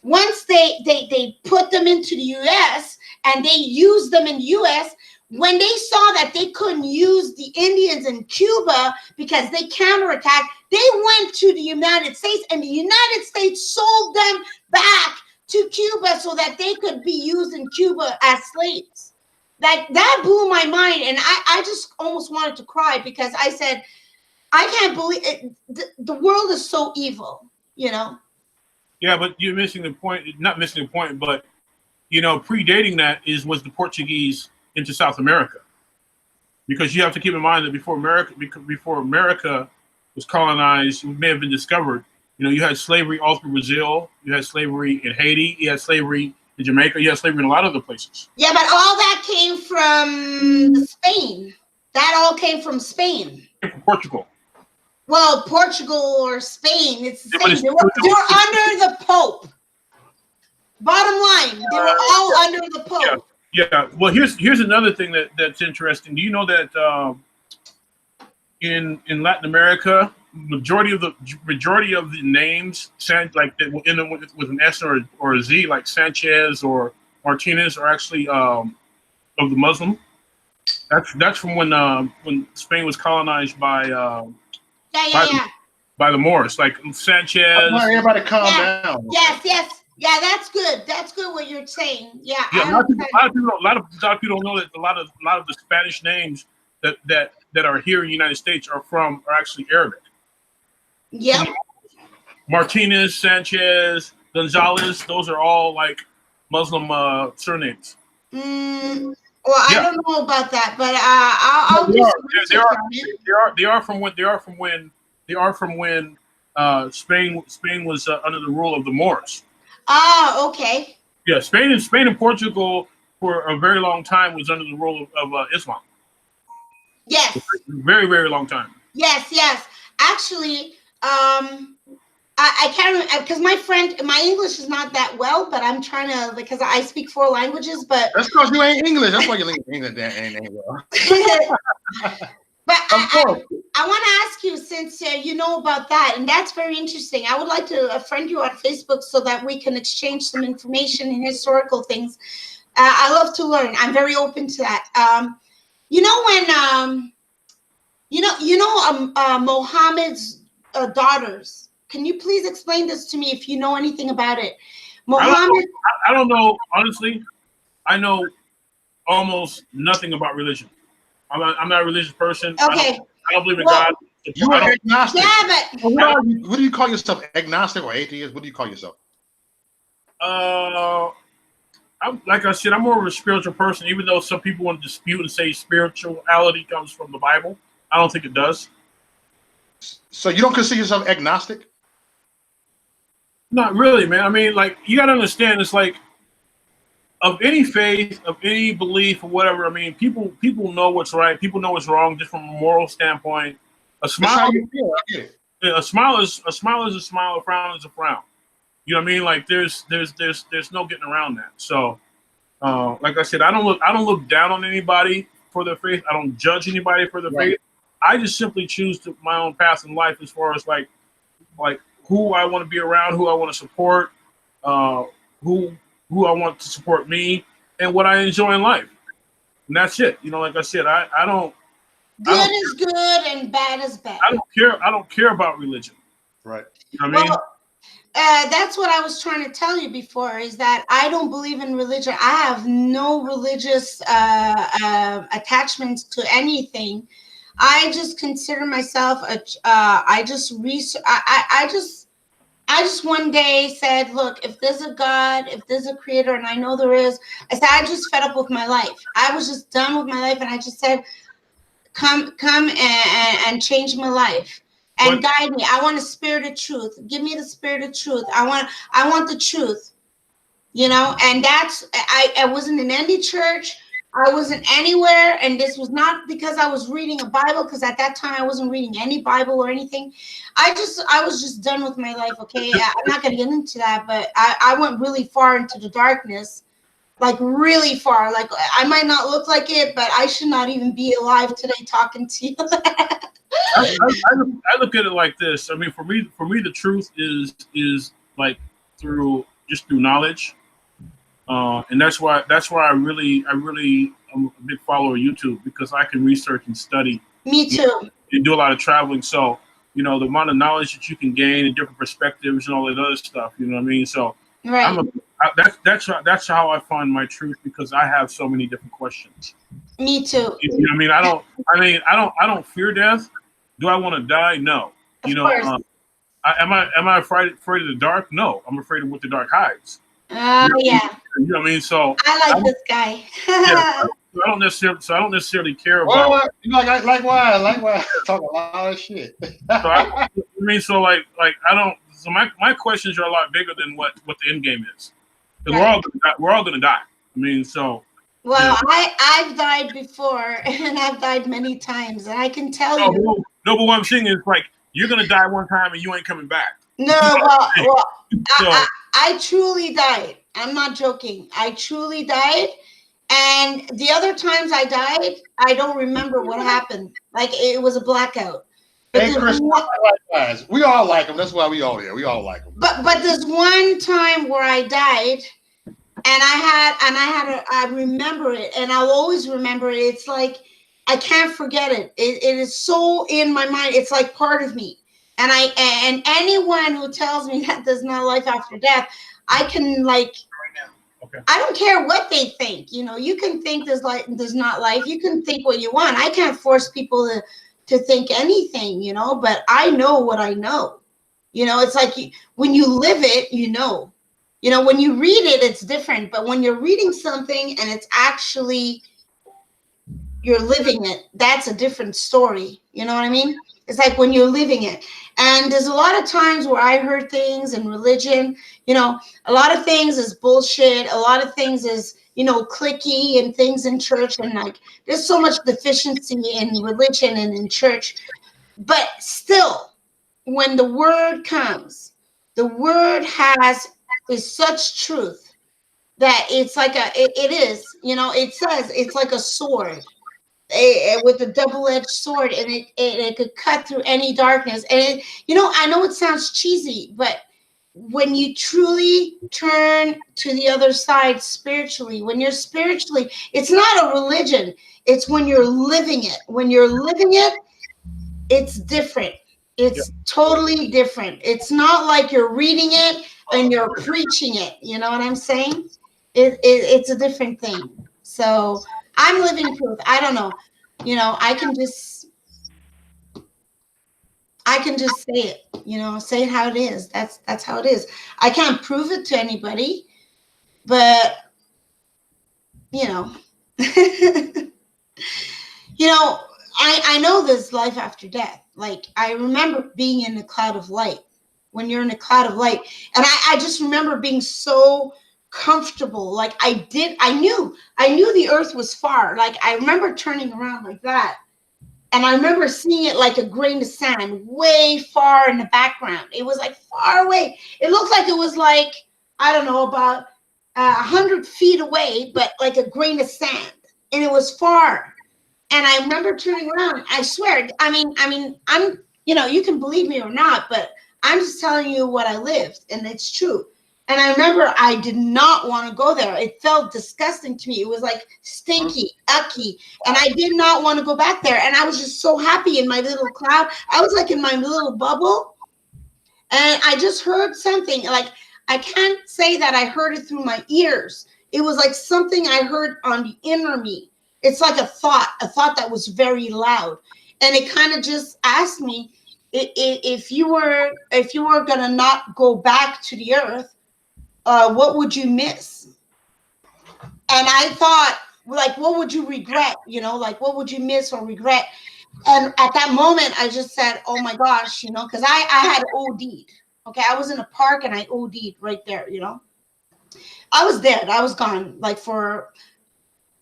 once they put them into the U.S. and they used them in the U.S., when they saw that they couldn't use the Indians in Cuba because they counterattacked, they went to the United States, and the United States sold them back to Cuba so that they could be used in Cuba as slaves. That blew my mind, and I just almost wanted to cry, because I said, I can't believe it. The world is so evil, you know? Yeah, but you're missing the point. Not missing the point, but you know, predating that was the Portuguese into South America, because you have to keep in mind that before America was colonized, it may have been discovered. You know, you had slavery all through Brazil, you had slavery in Haiti, you had slavery in Jamaica, you had slavery in a lot of other places. Yeah, but all that came from Spain. That all came from Spain. From Portugal. Well, Portugal or Spain, it's the same. They were under the Pope. Bottom line, they were all under the Pope. Yeah. Well, here's another thing that's interesting. Do you know that in Latin America, majority of the names like that will end up with an S or a Z, like Sanchez or Martinez, are actually of the Muslim. That's from when Spain was colonized by by the Moors, like Sanchez. Everybody calm down. Yes. Yeah, that's good. That's good what you're saying. Yeah. A lot of people don't know that a lot of the Spanish names that are here in the United States are actually Arabic. Yeah. Martinez, Sanchez, Gonzalez, those are all like Muslim surnames. Well, I don't know about that, but I'll they are from when Spain was under the rule of the Moors. Ah, okay. Yeah, Spain and Portugal for a very long time was under the rule of Islam. Yes. Very, very long time. Yes. Actually, I can't remember because my English is not that well, but I'm trying to, because I speak 4 languages, but That's because you ain't English. That's why you English ain't well. But I want to ask you, since you know about that, and that's very interesting. I would like to friend you on Facebook so that we can exchange some information and historical things. I love to learn. I'm very open to that. You know when Muhammad's daughters. Can you please explain this to me if you know anything about it? Muhammad. I don't know. Honestly, I know almost nothing about religion. I'm not a religious person. Okay. I don't believe in God. You are agnostic. Yeah, but what do you call yourself? Agnostic or atheist? What do you call yourself? Like I said, I'm more of a spiritual person. Even though some people want to dispute and say spirituality comes from the Bible, I don't think it does. So you don't consider yourself agnostic? Not really, man. I mean, like, you got to understand, it's like, of any faith, of any belief, or whatever. I mean, people know what's right. People know what's wrong, just from a moral standpoint. A smile is a smile. A smile. A frown is a frown. You know what I mean? Like, there's no getting around that. So, like I said, I don't look down on anybody for their faith. I don't judge anybody for their faith. I just simply choose my own path in life as far as like who I want to be around, who I want to support, who I want to support me, and what I enjoy in life. And that's it. You know, like I said, I don't. Good is good and bad is bad. I don't care about religion. Right. You know what I mean? That's what I was trying to tell you before, is that I don't believe in religion. I have no religious attachments to anything. I just consider myself I just one day said, look, if there's a God, if there's a creator, and I know there is, I said, I just fed up with my life. I was just done with my life, and I just said, come and change my life and guide me. I want a spirit of truth. Give me the spirit of truth. I want the truth, you know. And that's, I wasn't in any church. I wasn't anywhere, and this was not because I was reading a Bible, because at that time I wasn't reading any Bible or anything. I was just done with my life. Okay, I'm not gonna get into that, but I went really far into the darkness, like really far. Like, I might not look like it, but I should not even be alive today talking to you. I look at it like this. I mean, for me, the truth is like through knowledge. And that's why I really am a big follower of YouTube, because I can research and study. Me too. And do a lot of traveling. So, you know, the amount of knowledge that you can gain and different perspectives and all that other stuff, you know what I mean? So right. That's how I find my truth, because I have so many different questions. Me too. You know what I mean? I don't fear death. Do I want to die? No. Of course. Am I afraid of the dark? No. I'm afraid of what the dark hides. Yeah. You know what I mean? So I like this guy. I don't necessarily care about. Well, you know, likewise, talk a lot of shit. So I don't. So my questions are a lot bigger than what the end game is, because we're all gonna die. I mean, so. Well, I've died before, and I've died many times, and I can tell you. No, but what I'm saying is, like, you're gonna die one time and you ain't coming back. No, I truly died. I'm not joking. I truly died. And the other times I died, I don't remember what happened. Like, it was a blackout. But hey, Chris, likewise. We all like him. That's why we all here. We all like him. But there's one time where I died, and I remember it, and I'll always remember it. It's like, I can't forget it. It is so in my mind. It's like part of me. And anyone who tells me that there's no life after death, I can, like, okay. I don't care what they think. You know, you can think there's not life. You can think what you want. I can't force people to think anything, you know, but I know what I know. You know, it's like when you live it, you know. You know, when you read it, it's different. But when you're reading something and it's actually, you're living it, that's a different story. You know what I mean? It's like when you're living it. And there's a lot of times where I heard things in religion, you know, a lot of things is bullshit. A lot of things is, you know, cliquey and things in church. And like, there's so much deficiency in religion and in church. But still, when the word comes, The word is such truth that it's like it is, you know, it says it's like a sword with a double-edged sword, and it could cut through any darkness. And you know, I know it sounds cheesy, but when you truly turn to the other side spiritually, when you're spiritually, it's not a religion. It's when you're living it. When you're living it, it's different. It's totally different. It's not like you're reading it and you're preaching it. You know what I'm saying? It's a different thing. So I'm living proof. I don't know. You know, I can just say it, you know, say it how it is. That's how it is. I can't prove it to anybody, but you know, you know, I know there's life after death. Like, I remember being in a cloud of light, when you're in a cloud of light. And I just remember being so comfortable. Like, I knew the earth was far. Like, I remember turning around like that. And I remember seeing it like a grain of sand way far in the background. It was like far away. It looked like it was like, I don't know, about 100 feet away, but like a grain of sand. And it was far. And I remember turning around. I swear, I mean, I'm, you know, you can believe me or not, but I'm just telling you what I lived, and it's true. And I remember I did not want to go there. It felt disgusting to me. It was like stinky, icky, and I did not want to go back there. And I was just so happy in my little cloud. I was like in my little bubble, and I just heard something. Like, I can't say that I heard it through my ears. It was like something I heard on the inner me. It's like a thought that was very loud. And it kind of just asked me, if you were going to not go back to the earth, what would you miss? And I thought, like, what would you regret? You know, like, what would you miss or regret? And at that moment, I just said, oh my gosh, you know, because I had OD'd. Okay, I was in a park and I OD'd right there, you know. I was dead. I was gone, like, for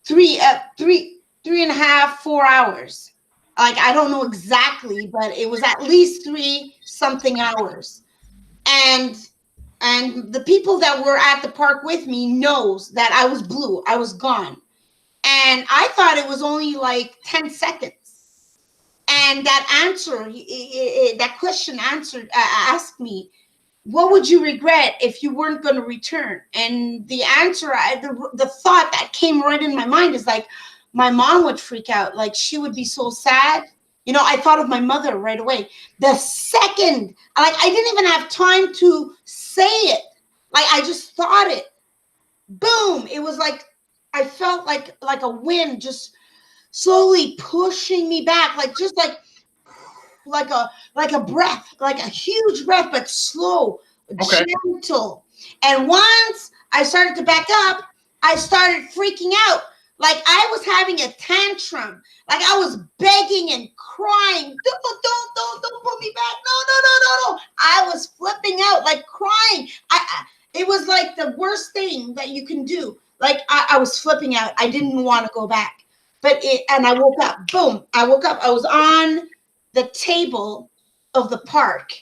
three and a half, 4 hours. Like, I don't know exactly, but it was at least 3 something hours. And the people that were at the park with me knows that I was blue. I was gone. And I thought it was only like 10 seconds. And that answer, that question asked me, what would you regret if you weren't going to return? And the answer, the thought that came right in my mind is like, my mom would freak out. Like, she would be so sad. You know, I thought of my mother right away. The second, like, I didn't even have time to say it. Like, I just thought it. Boom. It was like, I felt like a wind just slowly pushing me back. Like, just like a breath, like a huge breath, but slow, gentle. And once I started to back up, I started freaking out. Like, I was having a tantrum. Like, I was begging and crying. Don't put me back. No. I was flipping out, like crying. It was like the worst thing that you can do. Like, I was flipping out. I didn't want to go back. And I woke up. Boom. I woke up. I was on the table of the park.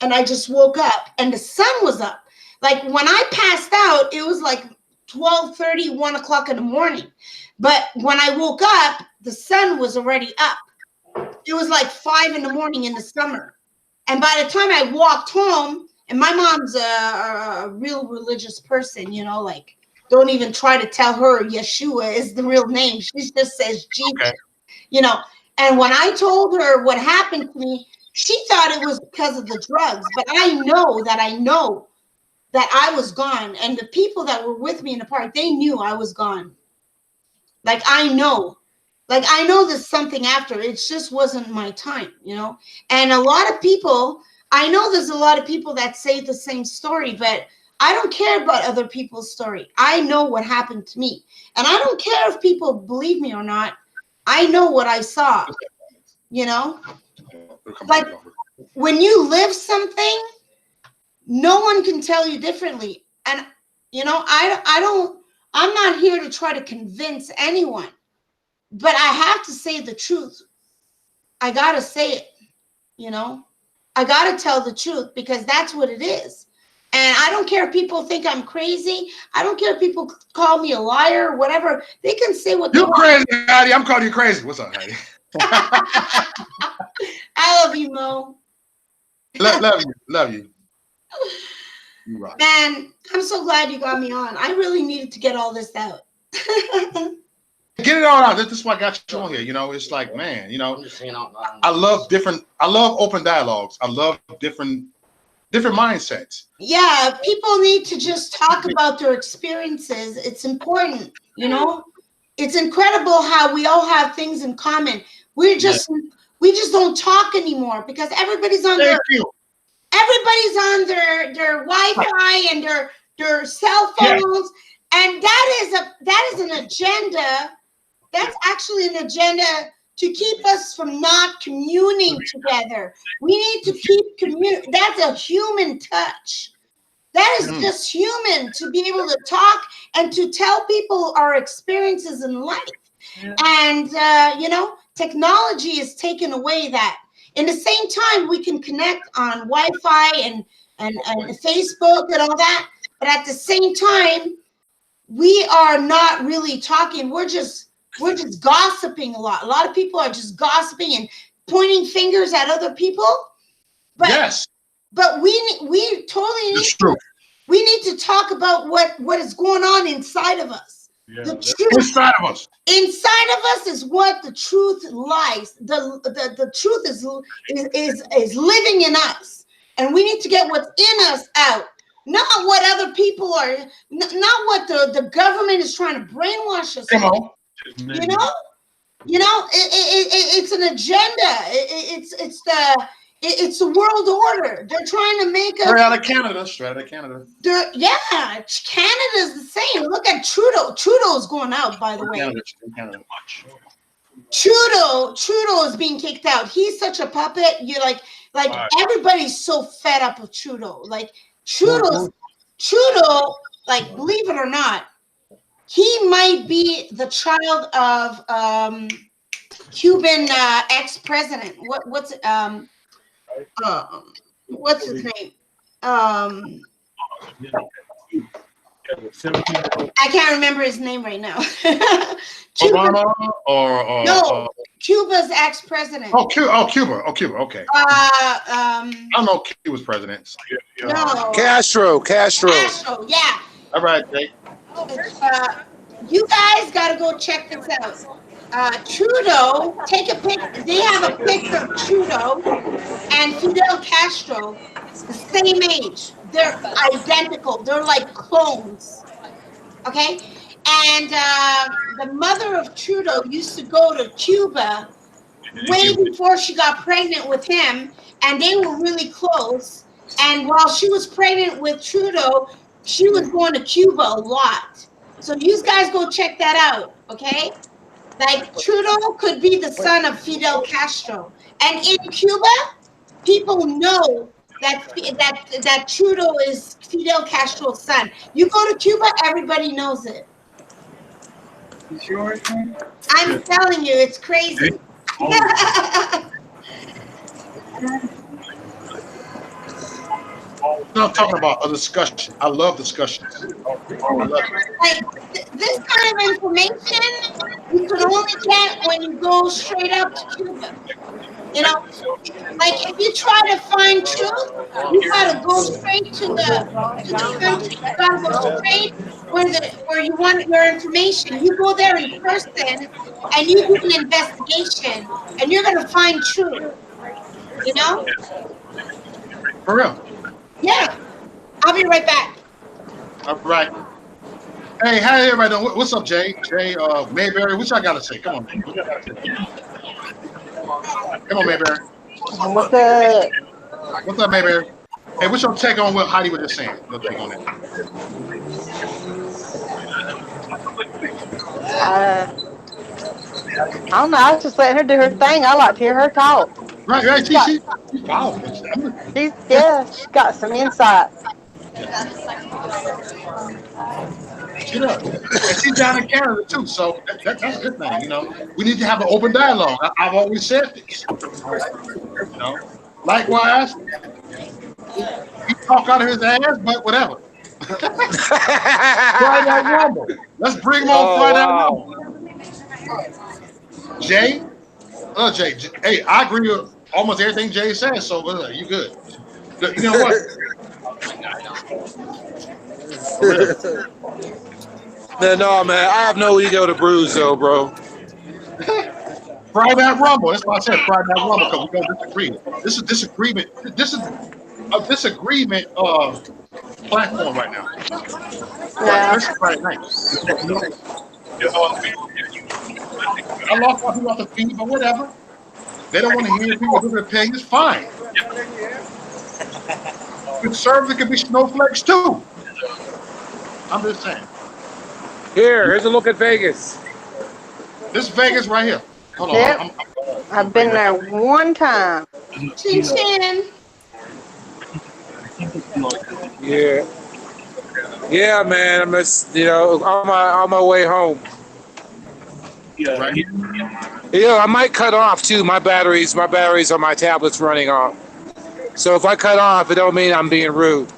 And I just woke up. And the sun was up. Like, when I passed out, it was like 12:30, 1 o'clock in the morning. But when I woke up, the sun was already up. It was like 5 in the morning in the summer. And by the time I walked home, and my mom's a real religious person, you know, like, don't even try to tell her Yeshua is the real name. She just says Jesus, you know. And when I told her what happened to me, she thought it was because of the drugs. But I know that I was gone. And the people that were with me in the park, they knew I was gone. Like, I know there's something after. It just wasn't my time, you know? And a lot of people, I know there's a lot of people that say the same story, but I don't care about other people's story. I know what happened to me. And I don't care if people believe me or not. I know what I saw, you know? Like, when you live something, no one can tell you differently. And, you know, I'm not here to try to convince anyone, but I have to say the truth. I got to say it, you know, I got to tell the truth because that's what it is. And I don't care if people think I'm crazy. I don't care if people call me a liar or whatever. They can say what You're crazy, Heidi. I'm calling you crazy. What's up, Heidi? I love you, Mo. Love you. You rock. Man, I'm so glad you got me on. I really needed to get all this out. Get it all out. This is why I got you on here. You know, it's like, man, you know, I love open dialogues. I love different mindsets. Yeah, people need to just talk about their experiences. It's important, you know. It's incredible how we all have things in common. We just don't talk anymore because everybody's on their Wi-Fi and their cell phones, and that is an agenda. That's actually an agenda to keep us from not communing together. We need to keep communing. That's a human touch. That is just human to be able to talk and to tell people our experiences in life. And, you know, technology has taken away that. In the same time, we can connect on Wi-Fi and Facebook and all that. But at the same time, we are not really talking. We're just gossiping a lot. A lot of people are just gossiping and pointing fingers at other people. But but we totally need we need to talk about what is going on inside of us. Yeah, the truth inside of us. Inside of us is what the truth lies. The truth is living in us, and we need to get what's in us out. Not what other people are. Not what the government is trying to brainwash us. Come on. You know, it's an agenda. It's the world order. They're trying to make us straight out of Canada. Canada's the same. Look at Trudeau. Trudeau's going out, by the way. Canada. Trudeau is being kicked out. He's such a puppet. You're like everybody's so fed up with Trudeau. Like Trudeau, like believe it or not, he might be the child of Cuban ex-president. What's his name? I can't remember his name right now. Obama or no, Cuba's ex-president. Cuba. Okay. I don't know Cuba's president. No. Castro. Yeah. All right, Jake. You guys got to go check this out. Trudeau, take a pic. They have a picture of Trudeau and Fidel Castro, the same age. They're identical. They're like clones. Okay? And the mother of Trudeau used to go to Cuba way before she got pregnant with him, and they were really close. And while she was pregnant with Trudeau, she was going to Cuba a lot. So you guys go check that out, okay? Like Trudeau could be the son of Fidel Castro. And in Cuba, people know that Trudeau is Fidel Castro's son. You go to Cuba, everybody knows it. I'm telling you, it's crazy. I'm talking about a discussion. I love discussions. Like this kind of information you can only get when you go straight up to Cuba. You know, like if you try to find truth, you gotta go straight to the country. You gotta go straight where you want your information. You go there in person and you do an investigation, and you're gonna find truth. You know? For real. Yeah. I'll be right back. All right. Hey, how everybody doing? What's up, Jay? Mayberry, what y'all gotta say? Come on, man. Come on, Mayberry. What's up? What's up, Mayberry? Hey, what's your take on what Heidi was just saying? Your take on it? I don't know. I was just letting her do her thing. I like to hear her talk. Right. She's powerful. She's got some insights. She does. And she's down in Canada too, so that's a good thing. You know, we need to have an open dialogue. I've always said this. You know, Likewise, he talk out of his ass, but whatever. Friday Night Rumble. Let's bring him on Friday Night Rumble. Jay, hey, I agree with almost everything Jay says, so you good. You know what? No, man, I have no ego to bruise, though, bro. Friday Night Rumble. That's why I said Friday Night Rumble, because we're going to disagree. This is disagreement. This is a disagreement platform right now. Yeah. This is Friday night. I lost my people off the feed, but whatever. They don't want to hear people do their opinions. Fine. Conservatives can be snowflakes too. I'm just saying. Here's a look at Vegas. This is Vegas right here. Hold on. Yep. I've been there one time. Chin chin. Yeah, man. I'm just, on my way home. Yeah. I might cut off too. My batteries on my tablet's running off. So if I cut off, it don't mean I'm being rude.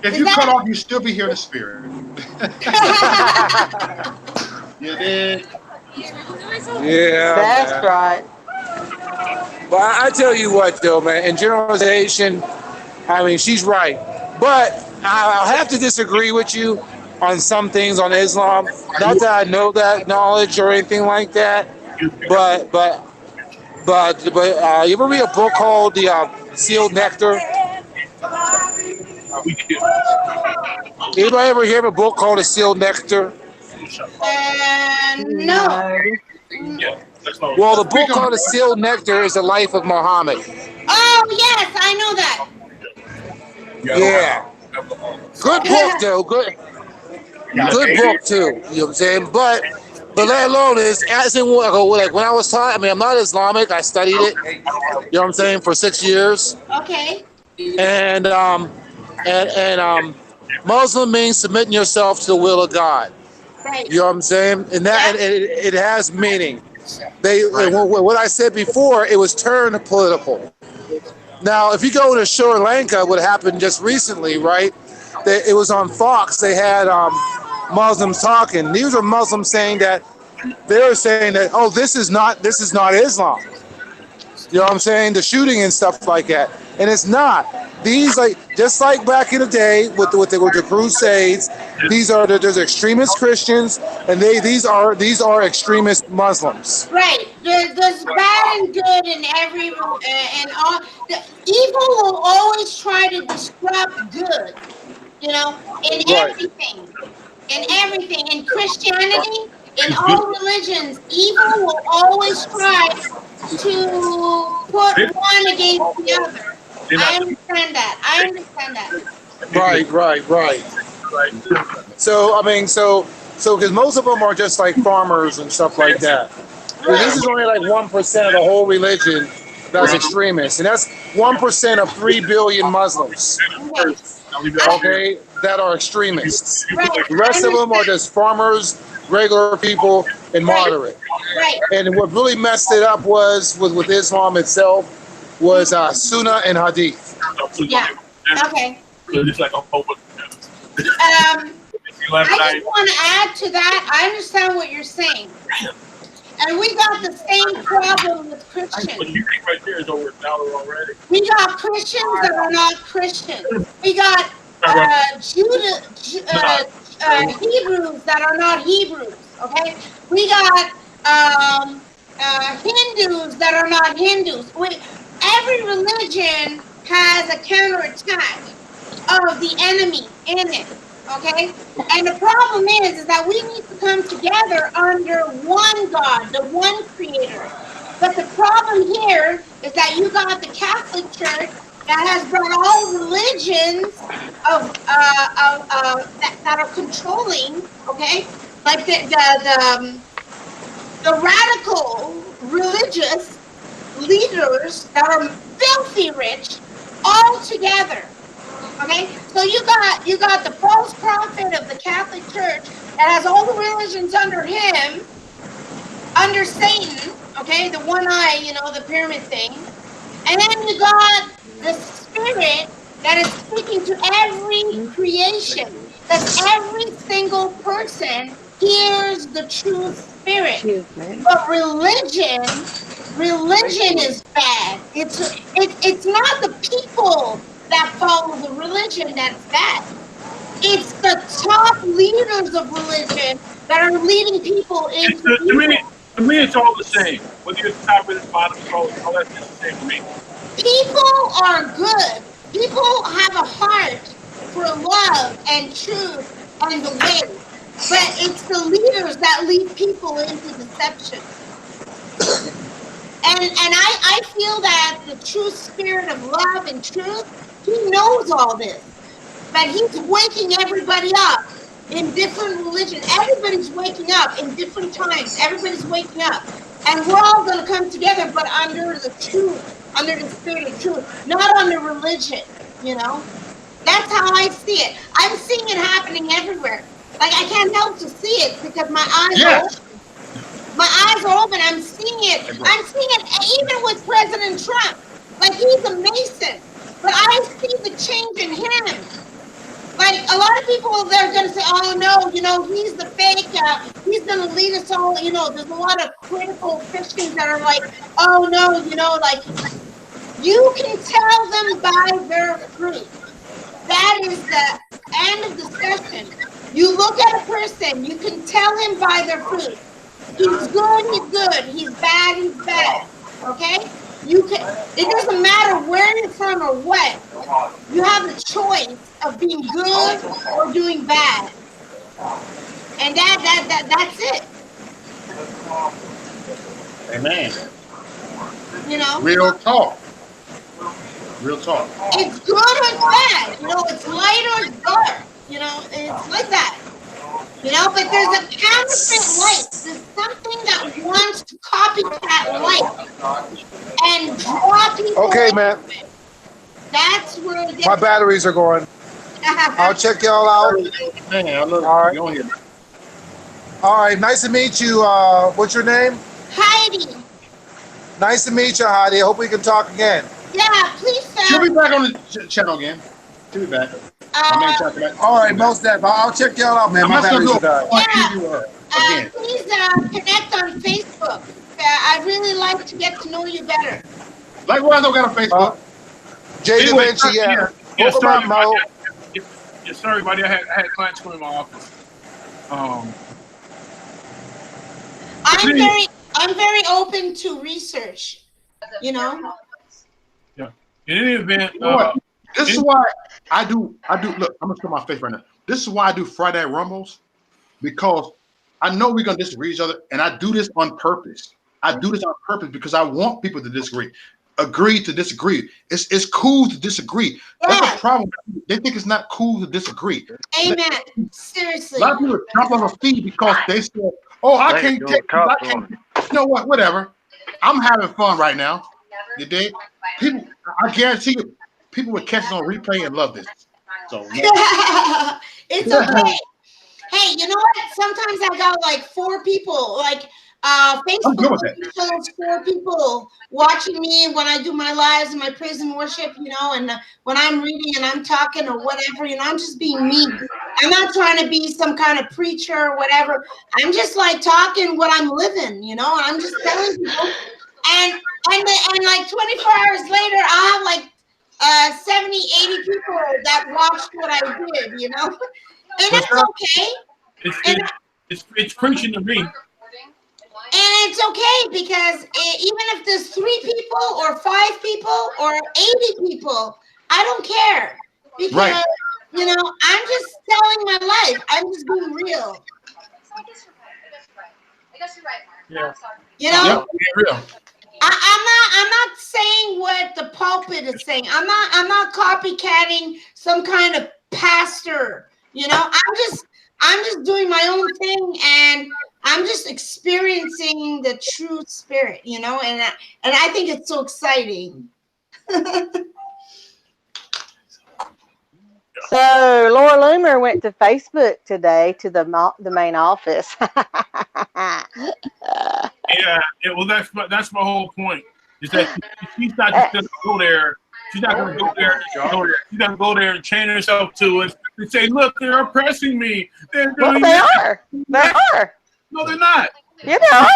If you cut off, you still be here in the spirit. You did. Yeah. That's man. right. But I tell you what, though, man. In generalization, I mean, she's right. But I'll have to disagree with you on some things on Islam. Not that I know that knowledge or anything like that. But you ever read a book called The Sealed Nectar? Anybody ever hear of a book called The Sealed Nectar? No. Well, the book called The Sealed Nectar is the life of Muhammad. Oh yes, I know that. Yeah. Good book, though. Good book, too. You know what I'm saying? But let alone is, as in, like when I was taught, I mean, I'm not Islamic. I studied it, you know what I'm saying, for 6 years. Okay. And Muslim means submitting yourself to the will of God. Right. You know what I'm saying? And that it has meaning. What I said before, it was turned political. Now, if you go to Sri Lanka, what happened just recently, right? It was on Fox. They had Muslims talking. These are Muslims saying that oh, this is not Islam. You know what I'm saying? The shooting and stuff like that, and it's not. These, like, just like back in the day with the Crusades, there's extremist Christians, and these are extremist Muslims. Right. There's bad and good in every and all. The evil will always try to disrupt good. You know, in everything, in Christianity, in all religions, evil will always try to put one against the other. I understand that. Right. So, I mean, because most of them are just like farmers and stuff like that. Right. This is only like 1% of the whole religion that's extremist, and that's 1% of 3 billion Muslims. Okay, that are extremists. Right. The rest of them are just farmers, regular people, and moderate. Right. And what really messed it up was with Islam itself was Sunnah and Hadith. Yeah. Okay. I just want to add to that. I understand what you're saying. And we got the same problem with Christians. What you think right there is over $1 already. We got Christians that are not Christians. We got Hebrews that are not Hebrews. Okay, we got Hindus that are not Hindus. Every religion has a counterattack of the enemy in it. Okay, and the problem is that we need to come together under one God, the one Creator. But the problem here is that you got the Catholic Church that has brought all religions that are controlling. Okay, like the radical religious leaders that are filthy rich all together. Okay, so you got the false prophet of the Catholic Church that has all the religions under him, under Satan. Okay, the one eye, the pyramid thing, and then you got the spirit that is speaking to every creation. Because every single person hears the true spirit. But religion is bad. It's not the people that follow the religion that's bad. It's the top leaders of religion that are leading people into to me, it's all the same. Whether you're the top or the bottom, all that's the same to me. People are good. People have a heart for love and truth and the way. But it's the leaders that lead people into deception. And I feel that the true spirit of love and truth, he knows all this. But he's waking everybody up in different religions. Everybody's waking up in different times. Everybody's waking up. And we're all going to come together, but under the truth, under the spirit of truth, not under religion, you know? That's how I see it. I'm seeing it happening everywhere. Like, I can't help to see it because my eyes are open. My eyes are open. I'm seeing it. I'm seeing it even with President Trump. Like, he's a Mason. But I see the change in him. Like, a lot of people, they're going to say, oh, no, you know, he's the fake. He's going to lead us all. You know, there's a lot of critical Christians that are like, oh, no, you know, like, you can tell them by their fruit. That is the end of discussion. You look at a person, you can tell him by their fruit. He's good, he's good. He's bad, he's bad. Okay? You can. It doesn't matter where you're from or what. You have the choice of being good or doing bad. And that's it. Amen. You know? Real talk. Real talk. It's good or bad. You know, it's light or it's dark. You know, it's like that. You know, but there's a counterfeit light. There's something that wants to copycat light and draw people. Okay, man. That's where it gets. My batteries are going. I'll check y'all out. Man, I love All right. you on here. All right, nice to meet you. What's your name? Heidi. Nice to meet you, Heidi. I hope we can talk again. Yeah, please, sir. She'll be back on the channel again. She'll be back. All right, most definitely. I'll check y'all out, man. My batteries are dying. Please connect on Facebook. I'd really like to get to know you better. Likewise, I got a Facebook. Jay Da Vinci, yeah. Hook 'em up, Mo. Yes, sorry, buddy. I had clients come in my office. I'm very open to research. You know. Yeah. In any event, this is why I do. Look, I'm gonna show my face right now. This is why I do Friday Rumbles, because I know we're gonna disagree each other, and I do this on purpose. I do this on purpose because I want people to disagree, agree to disagree. It's cool to disagree. Yeah. That's the problem. They think it's not cool to disagree. Amen. Seriously. A lot of people jump on the feet because they said, "Oh, I can't take. You know what? Whatever. I'm having fun right now." You dig? People, I guarantee you, people would catch it on replay and love this. So it's okay. Hey, you know what? Sometimes I got like 4 people, like Facebook shows 4 people watching me when I do my lives and my praise and worship, you know, and when I'm reading and I'm talking or whatever, you know, I'm just being me. I'm not trying to be some kind of preacher or whatever. I'm just like talking what I'm living, you know, and I'm just telling people. And like 24 hours later, I'll have like 70, 80 people that watched what I did, you know? And it's okay. It's preaching to me. And it's okay because even if there's 3 people or 5 people or 80 people, I don't care. Because, you know, I'm just telling my life. I'm just being real. I guess you're right, Mark. Yeah. You know? Yeah, real. I'm not saying what the pulpit is saying. I'm not copycatting some kind of pastor. You know, I'm just doing my own thing, and I'm just experiencing the true spirit. You know, and I think it's so exciting. So Laura Loomer went to Facebook today to the main office. Yeah, well, that's my whole point. Is that she's not just going to go there She's not going to go there. She's going to go there and chain herself to it and say, "Look, they're oppressing me." Well, they are. They are. No, they're not. Yeah, they are.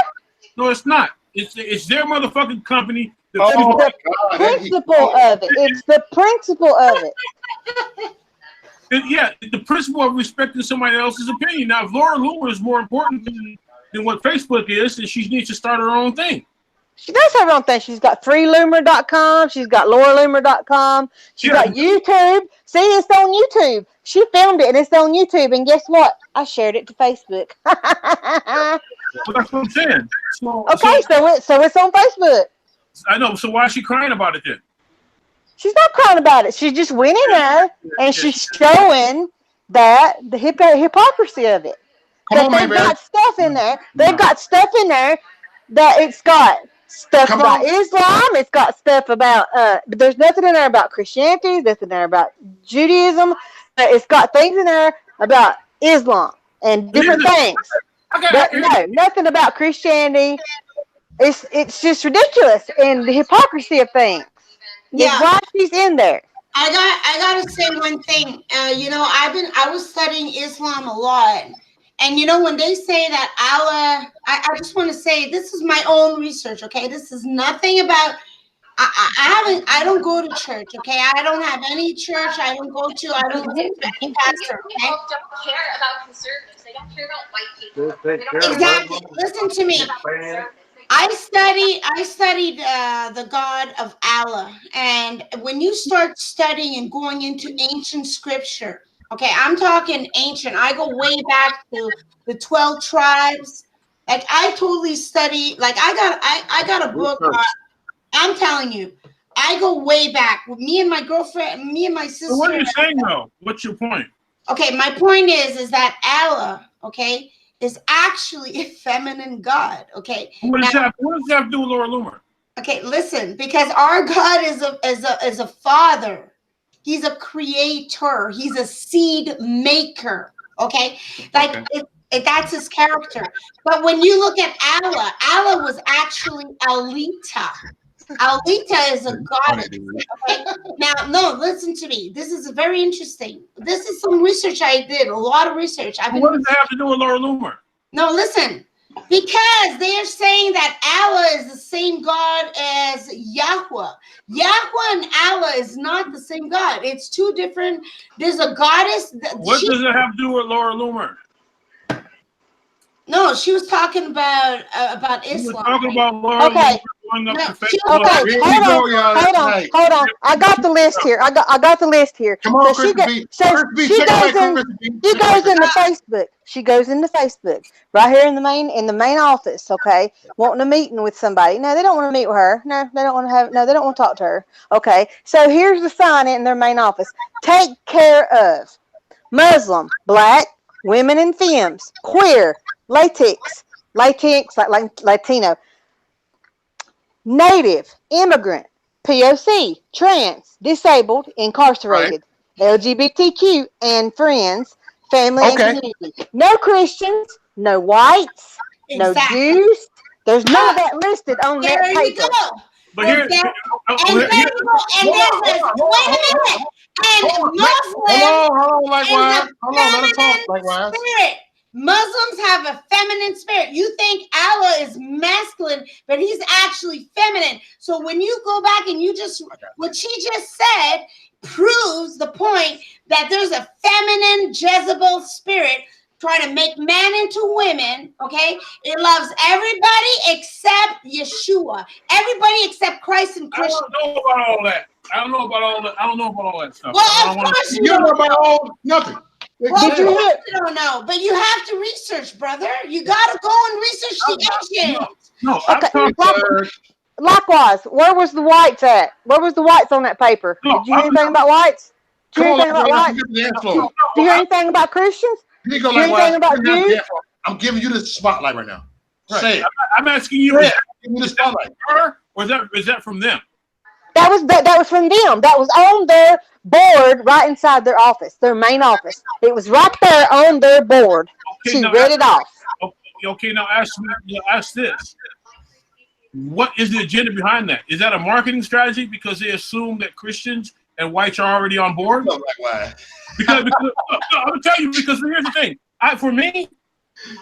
No, it's not. It's their motherfucking company. It's the principle of it. It's the principle of it. Yeah, the principle of respecting somebody else's opinion. Now, if Laura Loomer is more important than what Facebook is, then she needs to start her own thing. She does have her own thing. She's got freeloomer.com. She's got lauraloomer.com. She's got YouTube. See, it's on YouTube. She filmed it and it's on YouTube. And guess what? I shared it to Facebook. Well, that's what I'm saying. So it's on Facebook. I know. So why is she crying about it then? She's not crying about it. She just went in there and she's showing that the hypocrisy of it. That they've got stuff in there. They've got stuff in there that it's got stuff about Islam. It's got stuff about but there's nothing in there about Christianity. There's nothing in there about Judaism. But it's got things in there about Islam and different things. But no, nothing about Christianity. It's just ridiculous and the hypocrisy of things. Yeah, is why she's in there. I gotta say one thing. I was studying Islam a lot, and when they say that Allah, I just want to say this is my own research. Okay, this is nothing about. I don't go to church. Okay, I don't have any church. I don't go to. I don't listen to any pastor. Okay, people don't care about conservatives. They don't care about white people. Exactly. Listen to me. I studied the God of Allah, and when you start studying and going into ancient scripture, okay, I'm talking ancient. I go way back to the 12 tribes. Like I totally study. Like I got a book. I'm telling you, I go way back with me and my girlfriend, me and my sister. So what are you saying though? What's your point? Okay, my point is that Allah, okay, is actually a feminine God. Okay. What does that have to do with Laura Loomer? Okay, listen, because our God is a father. He's a creator. He's a seed maker. Okay, that's his character. But when you look at Allah, Allah was actually Alita. Alita is a goddess. Okay? Now, no, listen to me. This is very interesting. This is some research I did, a lot of research. What does that have to do with Laura Loomer? No, listen. Because they are saying that Allah is the same God as Yahweh. Yahweh and Allah is not the same God. It's two different. There's a goddess. What does it have to do with Laura Loomer? No, she was talking about Islam. She was talking about Laura Loomer. Hold on. I got the list here. I got the list here. Come on, she goes into Facebook. She goes into Facebook right here in the main office. Okay, wanting a meeting with somebody. No, they don't want to meet with her. No, they don't want to have. No, they don't want to talk to her. Okay, so here's the sign in their main office. Take care of Muslim, Black, women and femmes, queer, latex like Latino. Native, immigrant, POC, trans, disabled, incarcerated, LGBTQ, and friends, family, and community. No Christians, no whites, no Jews. There's none of that listed on that paper. There you go. But here, wait a minute. And Muslims spirit. Muslims have a feminine spirit. You think Allah is masculine, but he's actually feminine. So when you go back and what she just said proves the point that there's a feminine Jezebel spirit trying to make man into women, okay? It loves everybody except Yeshua. Everybody except Christ and Christian. I don't know about all that. I don't know about all that stuff. Well, of course you don't know. Nothing. Well, you don't know, but you have to research, brother. You got to go and research the ancients. No, likewise, where was the whites at? Where was the whites on that paper? Did you hear anything about whites? Did you hear anything about whites? Did you hear anything about Christians? Did you hear anything about Jews? I'm giving you the spotlight right now. Right. Say it. I'm asking you, is the spotlight. Or is that from them? That was from them. That was on their board right inside their office, their main office. It was right there on their board. Okay, she read it off. Okay, now ask this. what is the agenda behind that? Is that a marketing strategy because they assume that Christians and whites are already on board? No, like why? Because no, I'm gonna tell you, because here's the thing. For me,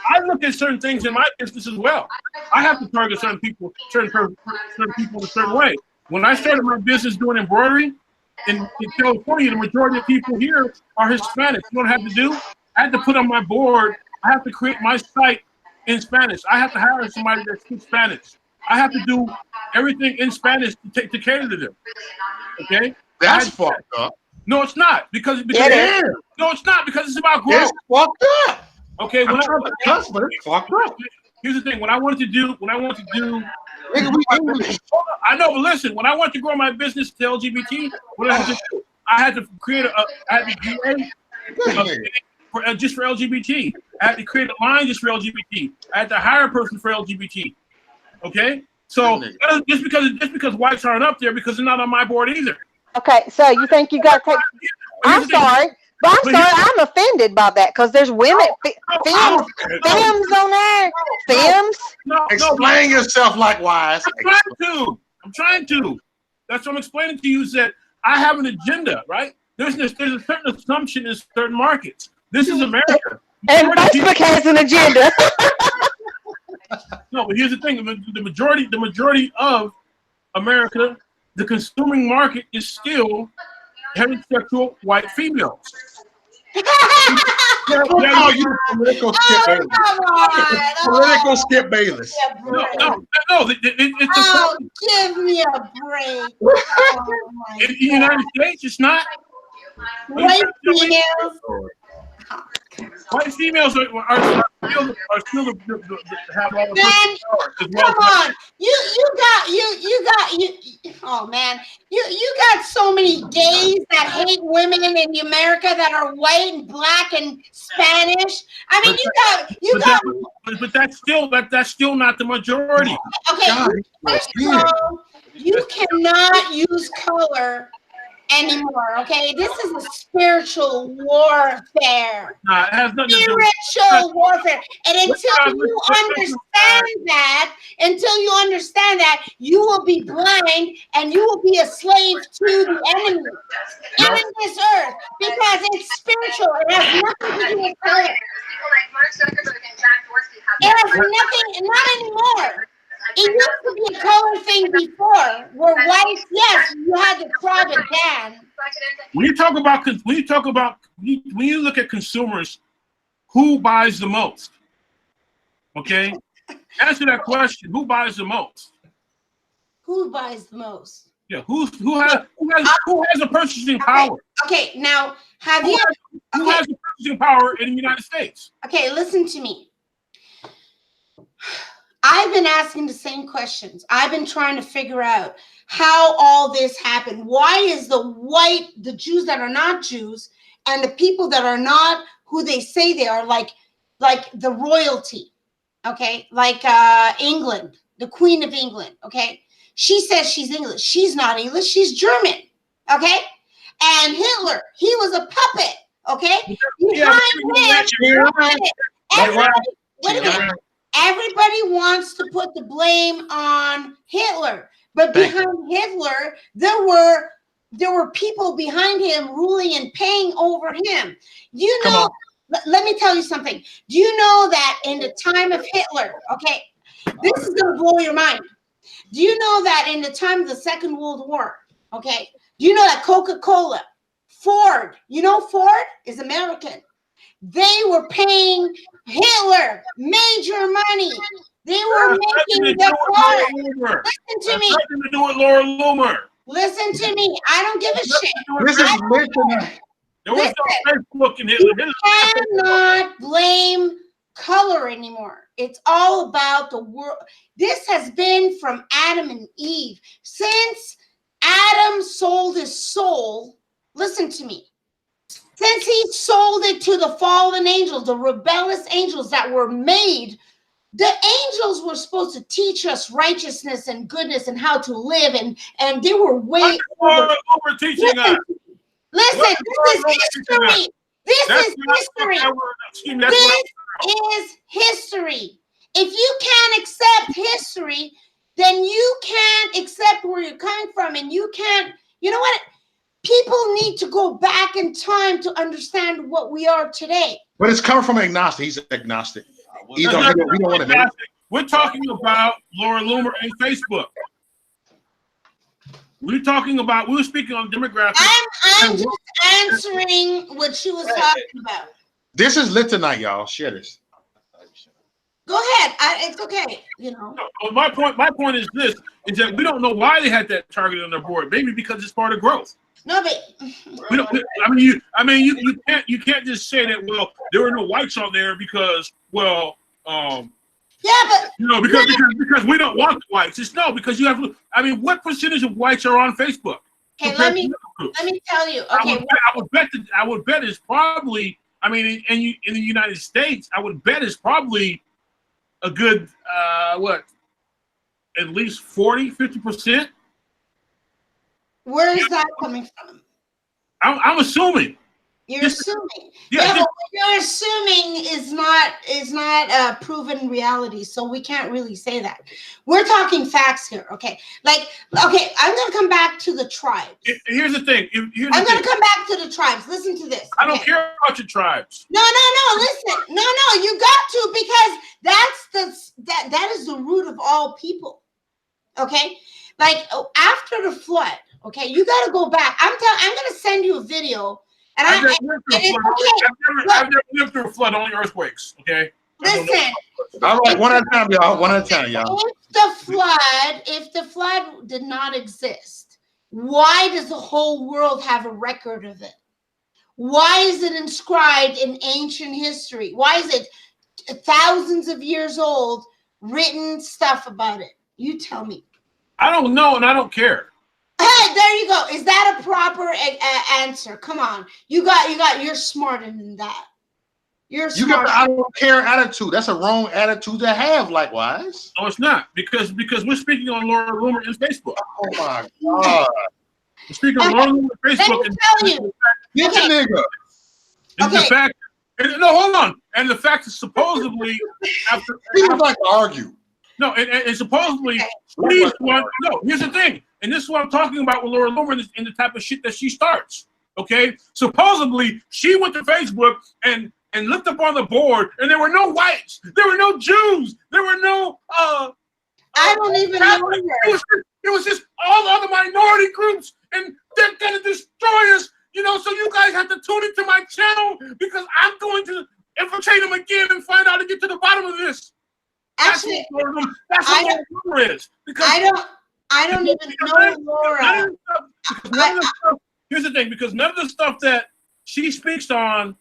I look at certain things in my business as well. I have to target certain people in a certain way. When I started my business doing embroidery in California, the majority of people here are Hispanic. You know what I have to do? I had to put on my board. I have to create my site in Spanish. I have to hire somebody that speaks Spanish. I have to do everything in Spanish to cater to them. Okay? That's fucked up. No, it's not because Yeah. no, it's not because it's about growth. It's fucked up. Okay, I'm trying to cuss, but it's fucked up. Here's the thing: when I wanted to do, Nigga, we English. I know, but listen, when I wanted to grow my business to LGBT, what I had to do, I had to create just for LGBT. I had to create a line just for LGBT. I had to hire a person for LGBT. Okay, so just because whites aren't up there because they're not on my board either. Okay, so you think you got to take? I'm sorry, but I'm offended by that because there's women, femmes on there, femmes. Explain yourself likewise. I'm trying to. That's what I'm explaining to you. Is that I have an agenda, right? There's a certain assumption in certain markets. This is America. And Facebook has an agenda. No, but here's the thing: the majority of America, the consuming market is still heterosexual white females. Political Skip Bayless. No. Give me a break. In the United States, it's not. White females. White females are still have all the Man, come on. Oh man, you got so many gays that hate women in America that are white and black and Spanish. I mean, but that's still not the majority. Okay, first of all, you cannot use color anymore, okay? This is a spiritual warfare. It has nothing to do with spiritual warfare. And until you understand that, you will be blind and you will be a slave to the enemy in this earth because it's spiritual. It has nothing to do with color. It has nothing, not anymore. It used to be a color thing before, where whites, yes, you had to crop it down. When you look at consumers, who buys the most? Okay, answer that question. Who buys the most? Who buys the most? Yeah, who has a purchasing power? Okay, now who has the purchasing power in the United States? Okay, listen to me. I've been asking the same questions. I've been trying to figure out how all this happened. Why is the Jews that are not Jews and the people that are not who they say they are, like the royalty, okay? Like England, the Queen of England, okay? She says she's English. She's not English. She's German, okay? And Hitler, he was a puppet, okay? Everybody wants to put the blame on Hitler, but behind Hitler, there were people behind him ruling and paying over him. You know, let me tell you something. Do you know that in the time of Hitler, okay, this is going to blow your mind. Do you know that in the time of the Second World War, okay, do you know that Coca-Cola, Ford, you know Ford is American. They were paying Hitler major money. They were making the cars. Listen to me. Nothing to do with Laura Loomer. Listen to me. I don't give a shit. This is mentioned. There was no Facebook in Hitler. You cannot blame color anymore. It's all about the world. This has been from Adam and Eve. Since Adam sold his soul, listen to me. Since he sold it to the fallen angels, the rebellious angels that were made, the angels were supposed to teach us righteousness and goodness and how to live, and they were way over teaching us. Listen, this is history. This is history. This is history. If you can't accept history, then you can't accept where you're coming from, and you can't. You know what? People need to go back in time to understand what we are today. But it's coming from an agnostic. He's agnostic. We don't want to know. We're talking about Laura Loomer and Facebook. We were speaking on demographics. I'm just answering what she was talking about. This is lit tonight, y'all. Share this. Go ahead. It's okay. You know. No, my point is this: is that we don't know why they had that target on their board. Maybe because it's part of growth. No, but we don't. You can't just say that. Well, there were no whites on there because yeah, but because we don't want the whites. It's no, because you have. I mean, what percentage of whites are on Facebook? Okay, let me tell you. Okay, I would bet it's probably. I mean, in the United States, I would bet it's probably a good at least 40-50%. Where is that coming from? I'm assuming. You're assuming. Yeah, but what you're assuming is not a proven reality, so we can't really say that. We're talking facts here, okay? I'm gonna come back to the tribes. Here's the thing. I'm gonna come back to the tribes. Listen to this. I don't care about your tribes. No. Listen. No. You got to, because that is the root of all people. Okay, like after the flood. Okay, you got to go back. I'm gonna send you a video. And I've never lived through a flood, only earthquakes. Okay. Listen. All right, one at a time, y'all. One at a time, y'all. If the flood did not exist, why does the whole world have a record of it? Why is it inscribed in ancient history? Why is it thousands of years old, written stuff about it? You tell me. I don't know, and I don't care. Hey, there you go. Is that a proper answer? Come on, you're smarter than that. You got the I don't care attitude. That's a wrong attitude to have. Likewise. No, it's not, because we're speaking on Laura Loomer and Facebook. Oh my God. We're speaking on Laura Loomer and Facebook. Let me tell you. Get the nigga. And the fact. No, hold on. And the fact is supposedly after. People like to argue. No, and supposedly he's one. No, here's the thing. And this is what I'm talking about with Laura Loomer and the type of shit that she starts. Okay? Supposedly, she went to Facebook and looked up on the board, and there were no whites. There were no Jews. There were no I don't even know. It was just all the other minority groups, and they're gonna destroy us. You know, so you guys have to tune into my channel, because I'm going to infiltrate them again and find out and get to the bottom of this. Actually, that's what Laura Loomer is. Because I don't even know Laura. Here's the thing, because none of the stuff that she speaks on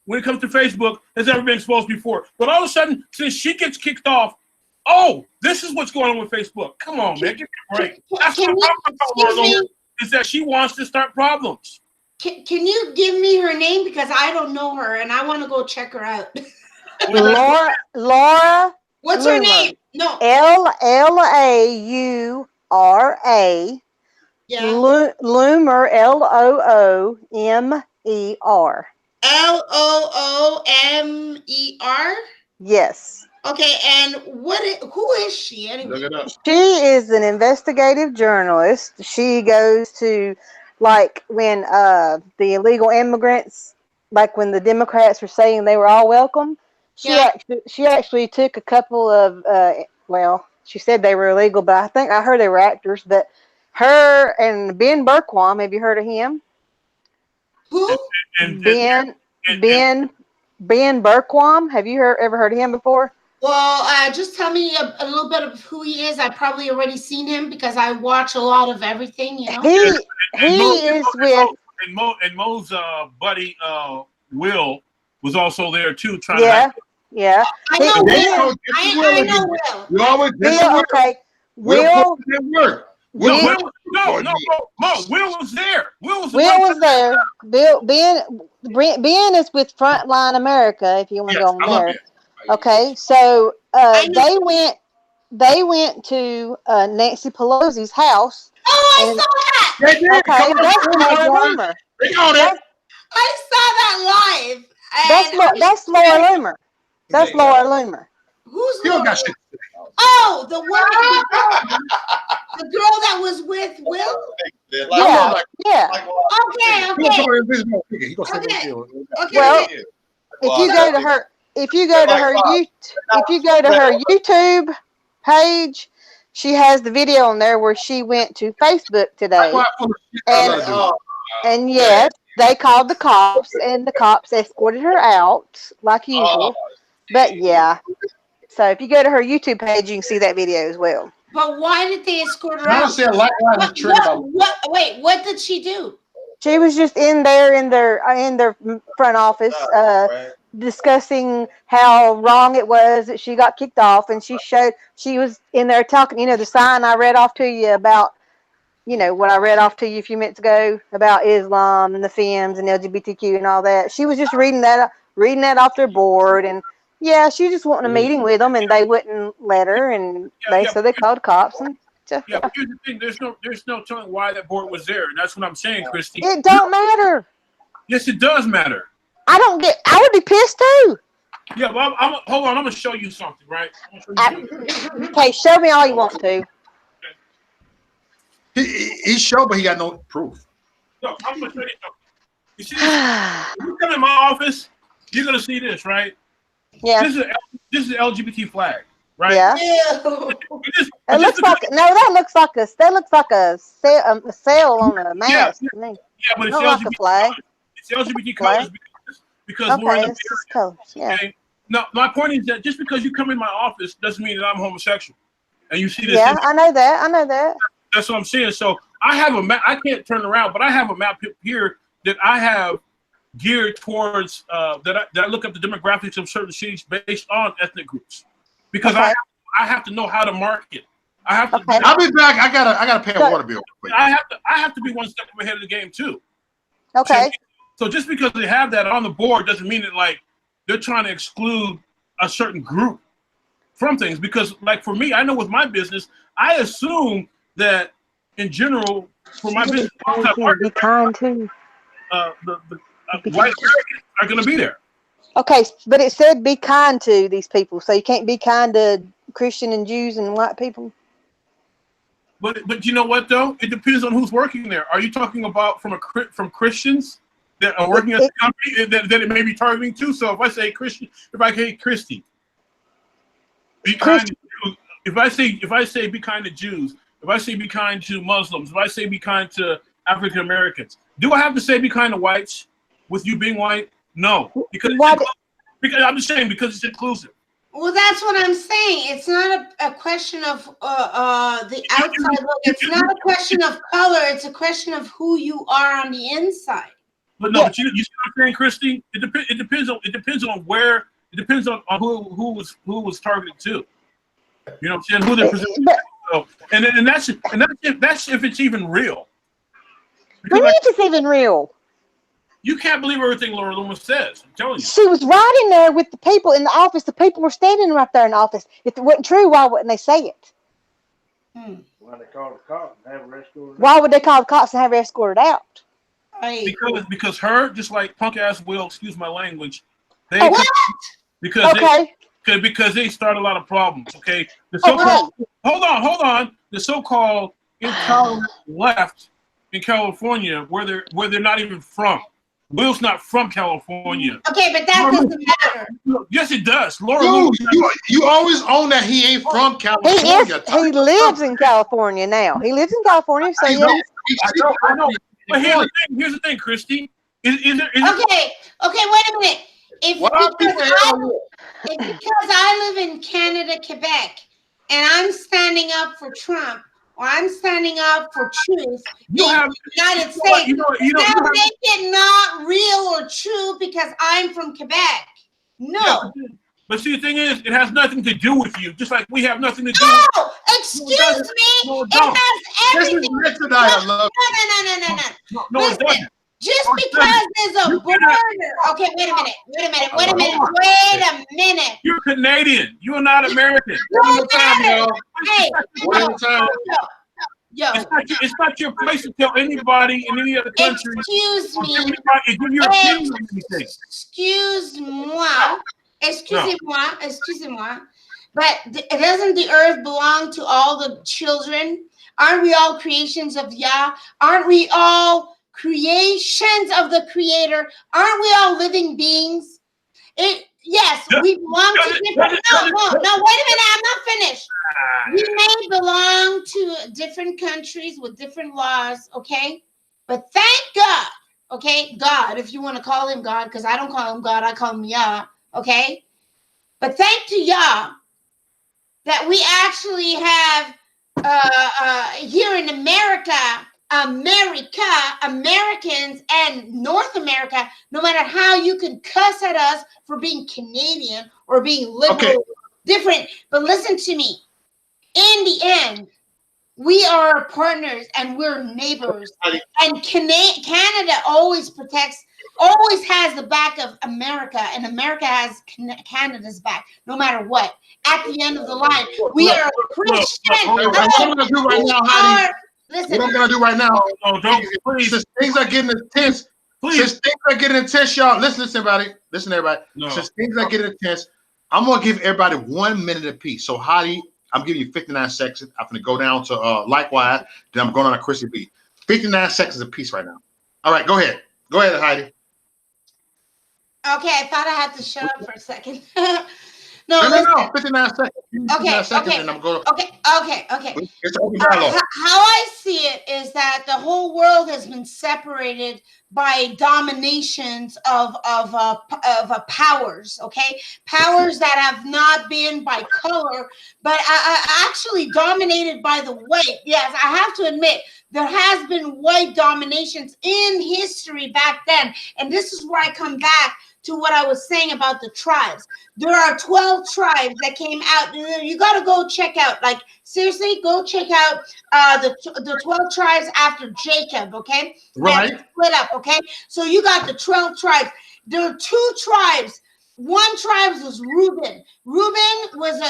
when it comes to Facebook has ever been exposed before. But all of a sudden, since she gets kicked off, this is what's going on with Facebook. Come on, man, give me a break. That's what I'm talking about, Laura Loomer, is that she wants to start problems. Can you give me her name, because I don't know her and I want to go check her out. Laura. What's Loomer. Her name? No. LAURA. Yeah. Loomer. LOOMER. LOOMER. Yes. Okay, and who is she anyway? Look it up. She is an investigative journalist. She goes to, like, when the illegal immigrants, like when the Democrats were saying they were all welcome. She actually took a couple of she said they were illegal, but I think I heard they were actors. But her and Ben Bergquam, have you heard of him? Who? Ben Bergquam. Have you ever heard of him before? Well, just tell me a little bit of who he is. I've probably already seen him because I watch a lot of everything. You know. He is with Mo's buddy Will was also there too, trying to. Yeah. I know Will. I know Will. You always okay. Will Will was there. Will was there. Ben is with Frontline America, if you want to go on there. Okay, so they went to Nancy Pelosi's house. Oh, I saw that. Okay, that's Laura Loomer. I saw that live. That's Laura Loomer. That's Laura Loomer. Who's You don't got shit to Oh, the one, the girl that was with Will. Yeah, yeah. Okay. Well, if you go to her, if you go to her YouTube page, she has the video on there where she went to Facebook today, and yes, they called the cops, and the cops escorted her out like usual. But yeah, so if you go to her YouTube page, you can see that video as well. But why did they escort her out? Wait, what did she do? She was just in their front office discussing how wrong it was that she got kicked off, and she was in there talking, the sign I read off to you about, what I read off to you a few minutes ago about Islam and the femmes and LGBTQ and all that. She was just reading that off their board, and yeah, she just wanted a meeting with them, and they wouldn't let her, and so they called cops. And but here's the thing: there's no telling why that board was there, and that's what I'm saying, Christy. It don't matter. Yes, it does matter. I would be pissed too. Yeah, well, hold on. I'm gonna show you something, right? Okay, show me all you want to. He showed, but he got no proof. No, I'm gonna show you something. You see this? If you come in my office, you're gonna see this, right? Yeah. This is an LGBT flag, right? Yeah. That looks like a sail on a mast. Yeah, but it's not like a flag. It's LGBT colors because we're in the colors. Yeah. Okay? No, my point is that just because you come in my office doesn't mean that I'm homosexual. And you see this. Yeah, I know that. That's what I'm saying. So I have a map. I can't turn around, but I have a map here that I have geared towards that I look up the demographics of certain cities based on ethnic groups, because I have to know how to market. I have to. Okay. I'll be back. I gotta pay a water bill. I have to be one step ahead of the game too. Okay. So just because they have that on the board doesn't mean that like they're trying to exclude a certain group from things. Because like for me, I know with my business, I assume that in general for my business, be kind too. White Americans are going to be there. Okay, but it said be kind to these people, so you can't be kind to Christian and Jews and white people. But you know what though? It depends on who's working there. Are you talking about from Christians that are working at the company that it may be targeting too? So if I say Christian, if I say Christy, be kind to Jews. If I say be kind to Jews, if I say be kind to Muslims, if I say be kind to African Americans, do I have to say be kind to whites? With you being white, no, because I'm just saying because it's inclusive. Well, that's what I'm saying. It's not a question of the outside look. It's not a question of color. It's a question of who you are on the inside. But no, but you see what I'm saying, Christy? It depends on where. It depends on who was targeted to. You know what I'm saying? Who they're presenting. So, and that's if it's even real. What do you mean if it's even real? You can't believe everything Laura Loomis says. I'm telling you. She was right in there with the people in the office. The people were standing right there in the office. If it wasn't true, why wouldn't they say it? Why they call the cops and have her escorted out? Why would they call the cops and have her escorted out? Because her, just like punk ass Will, excuse my language, because they start a lot of problems. Okay, the so-called hold on, the so-called intolerant left in California, where they're not even from. Will's not from California. Okay, but that doesn't matter. Yes, it does. Laura, you always own that he ain't from California. He lives in California now. He lives in California, so yes. I know. But here's the thing, Christy. Is there? Okay, wait a minute. Because I live in Canada, Quebec, and I'm standing up for Trump, or I'm standing up for truth in the United States. Now make it not real or true because I'm from Quebec. No. Yeah, but see, the thing is, it has nothing to do with you. Just like we have nothing to do. No, excuse me. It has everything. No, it doesn't. Just because there's a border. Okay, wait a minute. You're Canadian. You are not American. No, hey, yo. It's not your place to tell anybody in any other country. Excuse me. Excuse Excusez-moi. But doesn't the earth belong to all the children? Aren't we all creations of Yah? Aren't we all creations of the Creator? Aren't we all living beings? Yes, we belong to different. No, wait a minute, I'm not finished. We may belong to different countries with different laws, okay? But thank God, okay, God, if you want to call him God, because I don't call him God, I call him Yah, okay? But thank to Yah that we actually have here in Americans and North America, no matter how you can cuss at us for being Canadian or being liberal, different. But listen to me. In the end, we are partners and we're neighbors. And Canada always has the back of America, and America has Canada's back, no matter what. At the end of the line, we are Christian. What I'm gonna do right now, Heidi. Listen. What I'm gonna do right now, since things are getting intense, y'all. Listen, everybody. Since things are getting intense, I'm gonna give everybody 1 minute apiece. So, Heidi, I'm giving you 59 seconds. I'm gonna go down to Likewise. Then I'm going on a Chrissy beat. 59 seconds apiece right now. All right, go ahead. Go ahead, Heidi. Okay, I thought I had to shut up for a second. No, 59 seconds. 59 seconds, and I'm going. Okay. It's open dialogue. How I see it is that the whole world has been separated by dominations of powers. Okay, powers that have not been by color, but actually dominated by the white. Yes, I have to admit there has been white dominations in history back then, and this is where I come back to what I was saying about the tribes. There are 12 tribes that came out. You got to go check out, like, seriously, go check out the 12 tribes after Jacob, okay? Right. Split up, okay? So you got the 12 tribes. There are 2 tribes. One tribe was Reuben. Reuben was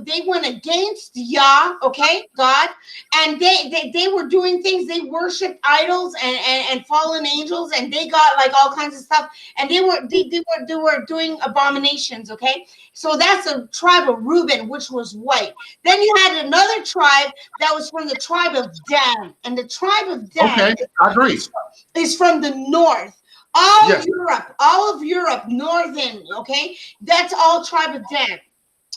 they went against Yah, okay, God, and they were doing things. They worshipped idols and fallen angels, and they got like all kinds of stuff, and they were doing abominations, okay. So that's a tribe of Reuben, which was white. Then you had another tribe that was from the tribe of Dan, and the tribe of Dan, okay, I agree, is from the north. All of Europe, northern, okay? That's all tribe of Dan.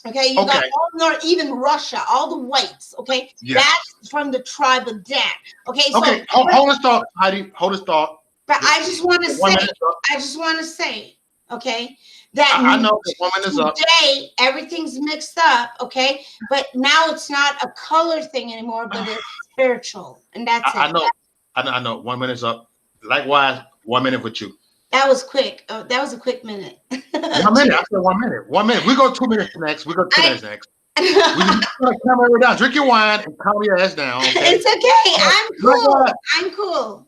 Okay, you got all north, even Russia, all the whites, okay? Yes. That's from the tribe of Dan. Okay, so hold this thought, Heidi. Hold this thought. But I just want to say, okay, that I know the woman is up. Today everything's mixed up, okay? But now it's not a color thing anymore, but it's spiritual, and that's it. I know. 1 minute's up. Likewise. 1 minute with you. That was quick. That was a quick minute. 1 minute. I said 1 minute. 1 minute. We go 2 minutes next. We go 2 minutes next. We just calm everyone down. Drink your wine and calm your ass down. Okay? It's okay. I'm cool.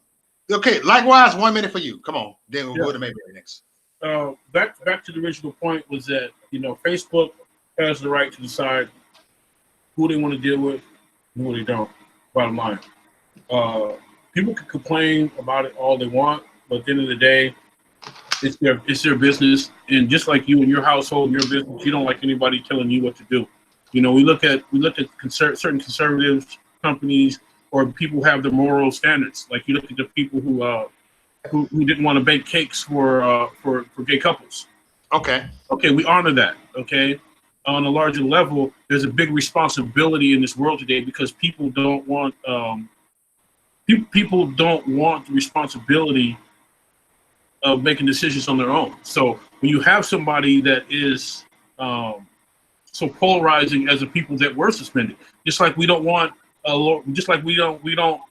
Okay. Likewise, 1 minute for you. Come on. Then we'll go to Mayberry next. Back to the original point was that Facebook has the right to decide who they want to deal with and who they don't. Bottom line, people can complain about it all they want. But at the end of the day, it's their business, and just like you and your household and your business, you don't like anybody telling you what to do. We look at certain conservative companies or people who have their moral standards. Like you look at the people who didn't want to bake cakes for gay couples. Okay, we honor that. Okay, on a larger level, there's a big responsibility in this world today because people don't want the responsibility of making decisions on their own. So when you have somebody that is so polarizing as the people that were suspended, just like we don't want, we don't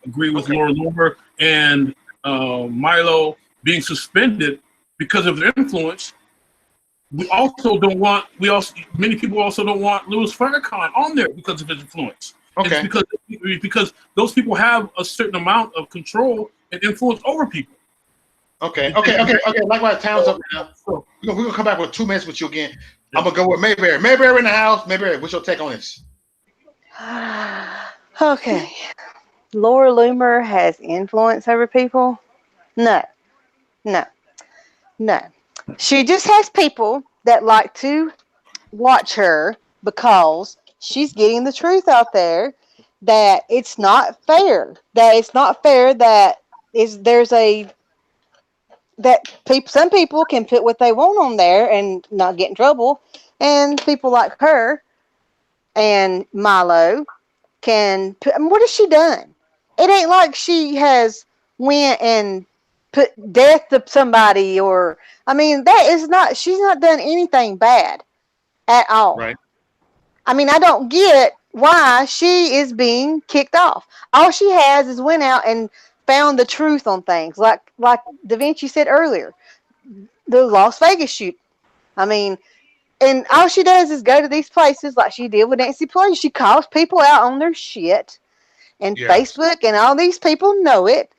agree with Laura Loomer and Milo being suspended because of their influence. Many people also don't want Louis Farrakhan on there because of his influence. Okay. It's because those people have a certain amount of control and influence over people. Okay. Likewise, time's up now. We're gonna come back with 2 minutes with you again. I'm gonna go with Mayberry. Mayberry in the house. Mayberry, what's your take on this? Okay. Laura Loomer has influence over people? No. She just has people that like to watch her because she's getting the truth out there that it's not fair. That it's not fair that some people can put what they want on there and not get in trouble, and people like her and Milo can put. I mean, what has she done? It ain't like she has went and put death to somebody, or I mean, she's not done anything bad at all. Right. I mean, I don't get why she is being kicked off. All she has is went out and found the truth on things, like Da Vinci said earlier, the Las Vegas shoot. I mean, and all she does is go to these places like she did with Nancy Pelosi. She calls people out on their shit, and Facebook and all these people know it.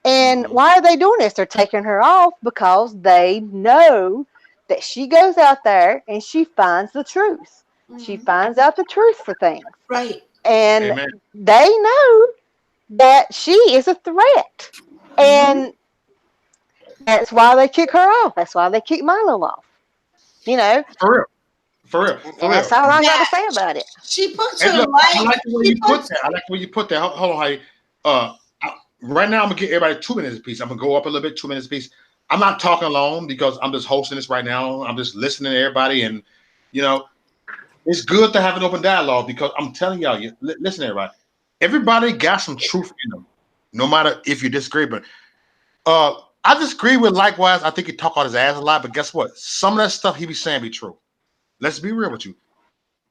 And why are they doing this? They're taking her off because they know that she goes out there and she finds the truth. She finds out the truth for things. Right. And Amen. they know that she is a threat. And that's why they kick her off. That's why they kick Milo off. You know? For real. And that's all I got to say about it. She puts Hey, her look, life. I like the way you put that. I like the way you put that. Hold on, Heidi. Right now, I'm gonna get everybody 2 minutes apiece. I'm gonna go up a little bit, 2 minutes apiece. I'm not talking long because I'm just hosting this right now. I'm just listening to everybody, and you know, it's good to have an open dialogue because I'm telling y'all, listen, everybody. Everybody got some truth in them, no matter if you disagree. But I disagree with Likewise. I think he talk out his ass a lot, but guess what? Some of that stuff he be saying be true. Let's be real with you.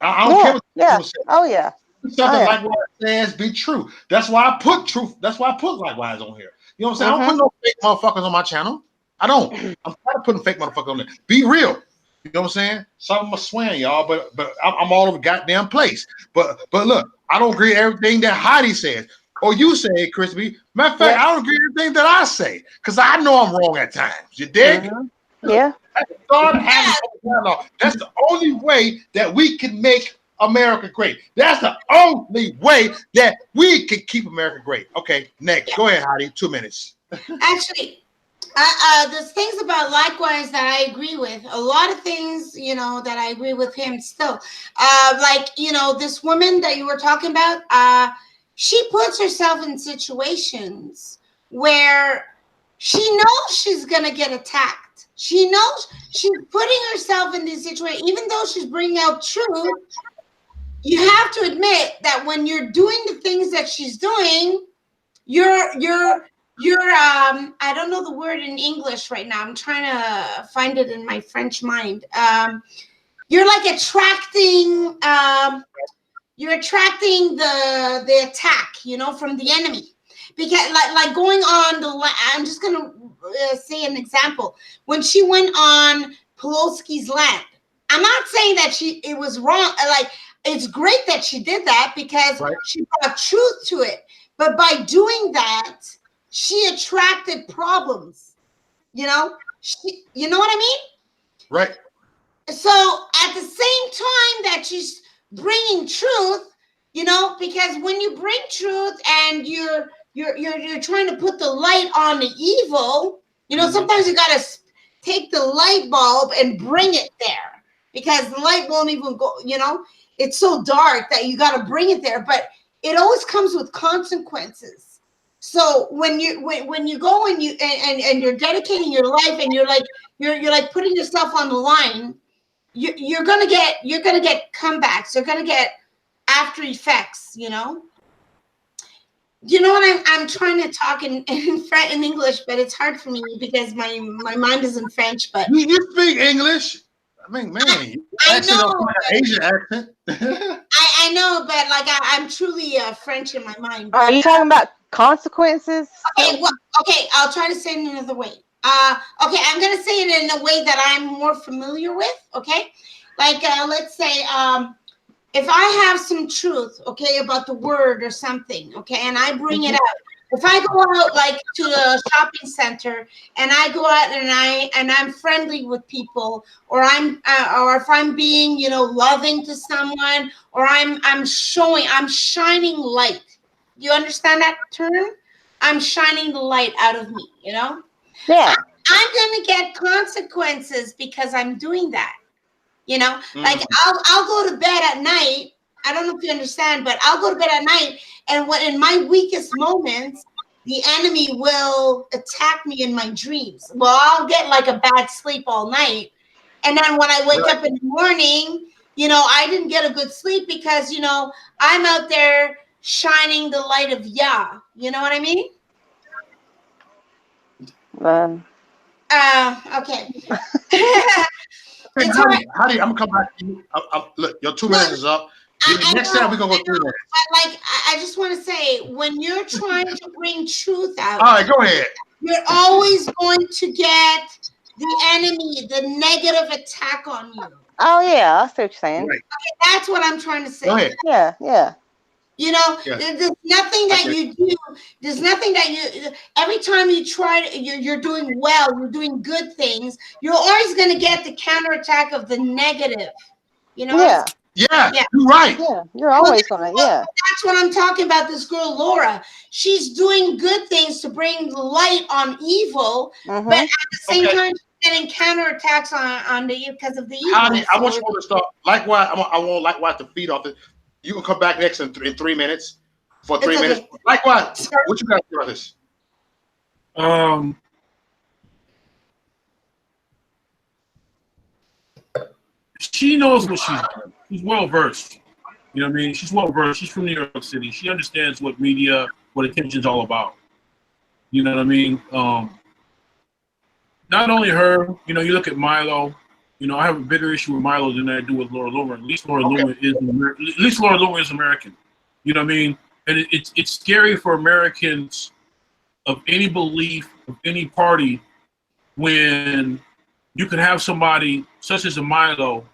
I don't care what people say. Oh yeah. Stuff that Likewise says be true. That's why I put truth. That's why I put Likewise on here. You know what I'm saying? I don't put no fake motherfuckers on my channel. I don't. I'm tired of putting fake motherfuckers on there. Be real. You know what I'm saying? Some of them are swearing, y'all, but I'm all over the goddamn place. But look, I don't agree with everything that Heidi says or you say, Crispy. Matter of fact, I don't agree with everything that I say because I know I'm wrong at times. You dig? Yeah. That's the only way that we can make America great. That's the only way that we can keep America great. Okay, next. Go ahead, Heidi. 2 minutes. Actually, there's things about Likewise that I agree with. A lot of things, you know, that I agree with him still. Like, you know, this woman that you were talking about, she puts herself in situations where she knows she's going to get attacked. She knows she's putting herself in this situation, even though she's bringing out truth. You have to admit that when you're doing the things that she's doing, you're I don't know the word in English right now. I'm trying to find it in my French mind. You're like attracting the attack, you know, from the enemy. Because like going on I'm just gonna say an example. When she went on Pelosi's land, I'm not saying that it was wrong. Like, it's great that she did that because she brought truth to it. But by doing that, she attracted problems. You know? You know what I mean? Right. So at the same time that she's bringing truth, you know, because when you bring truth and you're trying to put the light on the evil, you know, sometimes you got to take the light bulb and bring it there because the light won't even go, you know. It's so dark that you got to bring it there, but it always comes with consequences. So when you go and you're dedicating your life and you're like putting yourself on the line, you're gonna get comebacks. You're gonna get after effects. You know. You know what I'm trying to talk in English, but it's hard for me because my mind is in French. But you speak English. I mean, man, I know. Asian accent. I know, but like I'm truly French in my mind. Are you talking about consequences? Okay, well, okay, I'll try to say it in another way. Okay, I'm gonna say it in a way that I'm more familiar with. Okay, like let's say if I have some truth, okay, about the word or something, okay, and I bring it out. If I go out like to a shopping center and I go out and I'm friendly with people, or if I'm being, you know, loving to someone, or I'm shining light. You understand that term? I'm shining the light out of me, you know? Yeah. I'm gonna get consequences because I'm doing that. You know, like I'll go to bed at night. I don't know if you understand, but I'll go to bed at night, and when in my weakest moments, the enemy will attack me in my dreams. Well, I'll get like a bad sleep all night, and then when I wake up in the morning, you know, I didn't get a good sleep because, you know, I'm out there shining the light of Yah. You know what I mean? Okay. How do you, I'm gonna come back to you. Look, your 2 minutes is up. Next time we're gonna go through that. But like, I just want to say, when you're trying to bring truth out, all right, go ahead. You're always going to get the enemy, the negative attack on you. Oh yeah, I see what you're saying. Right. Okay, that's what I'm trying to say. Go ahead. Yeah. You know, there's nothing that you do. There's nothing that you. Every time you try, you're doing well. You're doing good things. You're always going to get the counterattack of the negative. You know. Yeah, you're right. Yeah, you're always gonna. Yeah. That's what I'm talking about. This girl Laura, she's doing good things to bring light on evil, but at the same time, she's getting counterattacks on the because of the evil. I want you to start. Likewise, I want Likewise to feed off it. You can come back next in 3 minutes for 3 minutes. Likewise, what you got to do this? She knows what she's doing. She's well versed. You know what I mean? She's well versed. She's from New York City. She understands what media, what attention's all about. You know what I mean? Not only her, you know, you look at Milo. You know, I have a bigger issue with Milo than I do with Laura Loomer. At least Laura Loomer is American. You know what I mean? And it's scary for Americans of any belief, of any party, when you can have somebody such as a Milo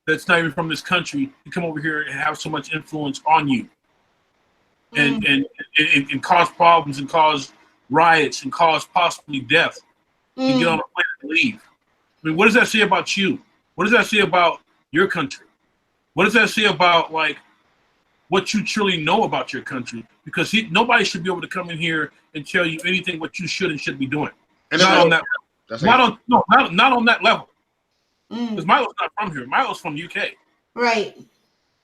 that's not even from this country to come over here and have so much influence on you, and cause problems and cause riots and cause possibly death, and get on a plane and leave. I mean, what does that say about you? What does that say about your country? What does that say about like what you truly know about your country? Because nobody should be able to come in here and tell you anything what you should and should be doing. And not on that level. Not on that level. Because Milo's not from here. Milo's from UK. Right.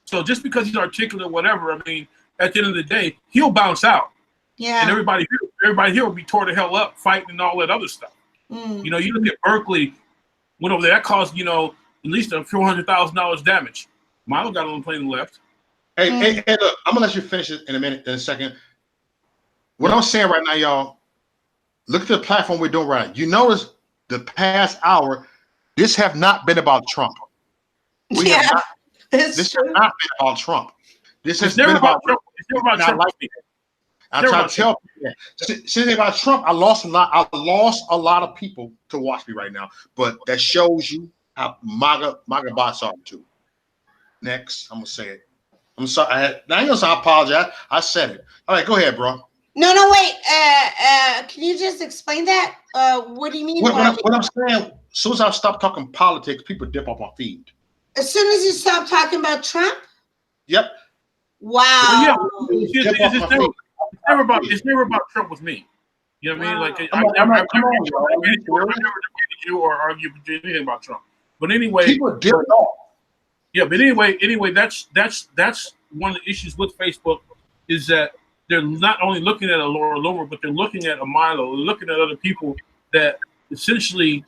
So just because he's articulate or whatever, I mean, at the end of the day, he'll bounce out. Yeah. And everybody here will be tore the hell up, fighting and all that other stuff. You know, you look at Berkeley, went over there, that caused, you know, at least a few $100,000 damage. Milo got on the plane and left. Hey, look, I'm gonna let you finish it in a second. What I'm saying right now, y'all, look at the platform we're doing right now. You notice the past hour, this have not been about Trump. This has not been about Trump. This has been about Trump. It's never about Trump. I'm trying to tell people that. Since it's about Trump, I lost a lot of people to watch me right now. But that shows you how MAGA bots are too. Next, I'm gonna say it. I'm sorry. I ain't gonna say I apologize. I said it. All right, go ahead, bro. No, wait. Can you just explain that? What do you mean? What I'm saying, as soon as I stop talking politics, people dip off my feed. As soon as you stop talking about Trump? Yep. Wow. It's never about Trump with me. You know what I mean? Like I've never debated you or argued anything about Trump. But anyway, people dip off. Yeah, but anyway, that's one of the issues with Facebook is that they're not only looking at a Laura Loomer, but they're looking at a Milo, they're looking at other people that essentially,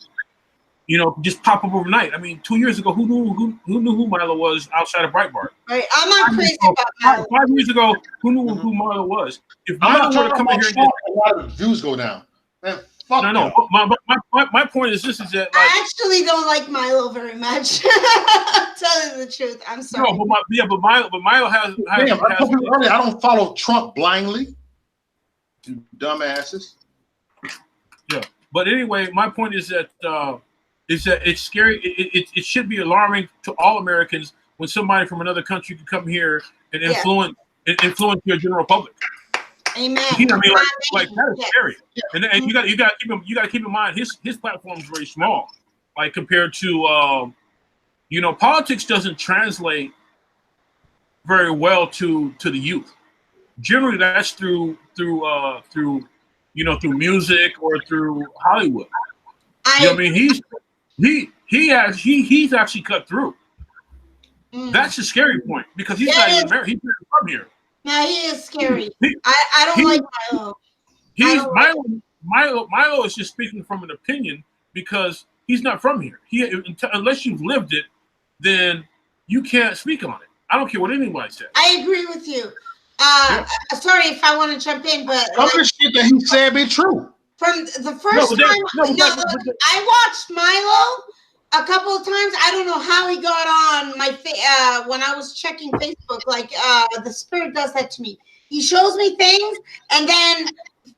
you know, just pop up overnight. I mean, 2 years ago, who knew who Milo was outside of Breitbart? Right, I'm not crazy about Milo. 5 years ago, who knew who Milo was? If Milo were to come in here and a lot of views go down. Man, fuck no. My point is this: is that like, I actually don't like Milo very much. Telling the truth, I'm sorry. No, but Milo has. I don't follow Trump blindly. You dumbasses. Yeah, but anyway, my point is that it's scary. It should be alarming to all Americans when somebody from another country can come here and influence your general public. Amen. You know what I mean? Like that is scary. Yeah. And you got to keep in mind his platform is very small, like compared to you know, politics doesn't translate very well to the youth. Generally, that's through music or through Hollywood. You know what I mean? He's actually cut through. That's the scary point because he's not even married. He's not from here. No, he is scary. I don't like Milo. Milo is just speaking from an opinion because he's not from here. Unless you've lived it, then you can't speak on it. I don't care what anybody says. I agree with you. Sorry if I want to jump in, but some of the shit that he said be true. From the first time, I watched Milo a couple of times. I don't know how he got on my when I was checking Facebook. Like the spirit does that to me. He shows me things, and then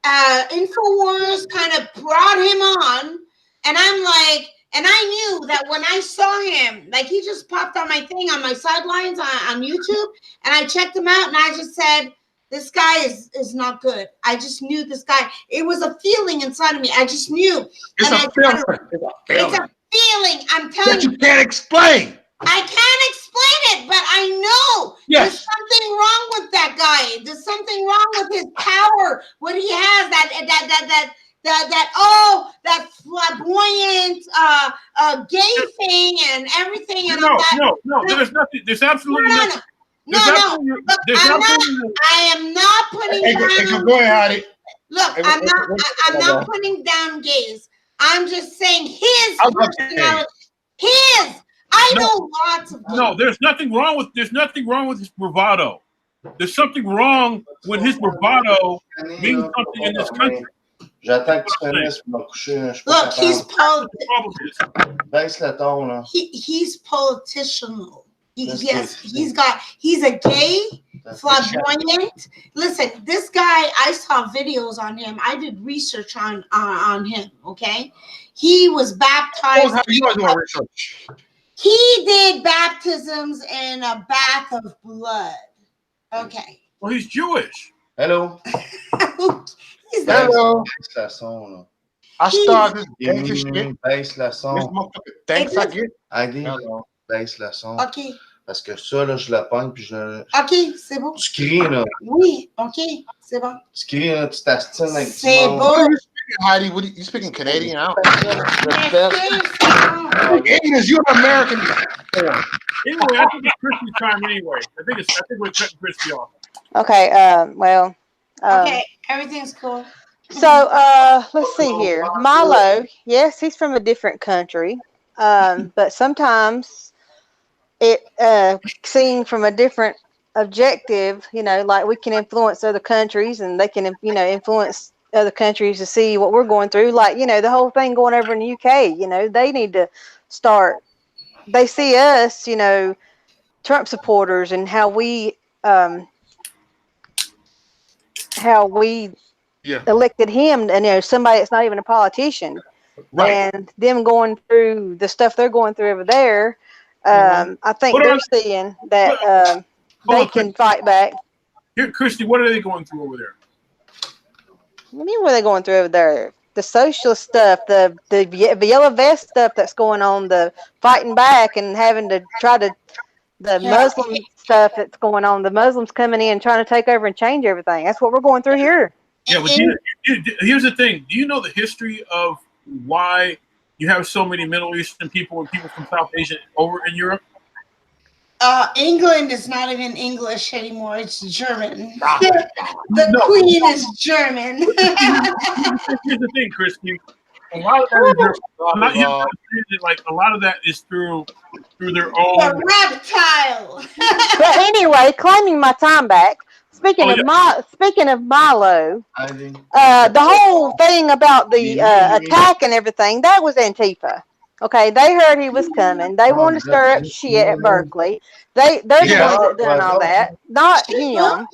InfoWars kind of brought him on, and I'm like, and I knew that when I saw him, like he just popped on my thing on my sidelines on YouTube, and I checked him out, and I just said, this guy is not good. I just knew this guy. It was a feeling inside of me. I just knew. It's a feeling. It's a feeling. I'm telling you. That you can't explain. I can't explain it, but I know there's something wrong with that guy. There's something wrong with his power. What he has, that flamboyant gay thing and everything and all that. No, there's nothing. There's absolutely nothing. No. Look, I am not putting down. Go ahead, Heidi. Look, I'm not putting down gays. I'm just saying his personality. I know lots of gays. No, there's nothing wrong with his bravado. There's something wrong when his bravado means something in this country. J'attends que tu finisses pour me coucher. Look, he's Baisse le ton, là. He's political. He's a gay, flamboyant. Listen, this guy, I saw videos on him. I did research on him, okay? He was baptized. You guys doing research? He did baptisms in a bath of blood. Okay. Well, he's Jewish. Hello. Hello. Baisse le son, là. I started this shit. Baisse le son. Thanks, I get. Heidi, baisse le son. OK. Parce que ça, là, je le pogne, puis je le... OK, c'est bon. Tu cries, là. Oui, OK, c'est bon. Tu cries, là, tu t'astines avec C'est tout bon. Heidi, what are you speaking Canadian? English, you're an American. Anyway, I think it's Christy's time anyway. I think we're cutting Christy off. Okay, Okay, everything's cool. So let's see here. Milo, yes, he's from a different country. But sometimes seeing from a different objective, like we can influence other countries and they can, influence other countries to see what we're going through. Like, the whole thing going over in the UK, they need to start, they see us, Trump supporters and how we elected him, and somebody that's not even a politician, right? And them going through the stuff they're going through over there, I think they're seeing that they can fight back. Here, Christy, what are they going through over there? What do you mean, what are they going through over there? The socialist stuff, the yellow vest stuff that's going on, the fighting back and having to try to, the Muslim stuff that's going on, the Muslims coming in trying to take over and change everything. That's what we're going through here. Yeah, but here's the thing. Do you know the history of why you have so many Middle Eastern people and people from South Asia over in Europe? England is not even English anymore. It's German. The Queen is German. Here's the thing, Christy. A lot of that is through their own. The reptile. But anyway, claiming my time back. Speaking of Milo, the whole thing about the attack and everything, that was Antifa. Okay, they heard he was coming. They wanted to stir up shit at Berkeley. They're the ones that done all that, not him.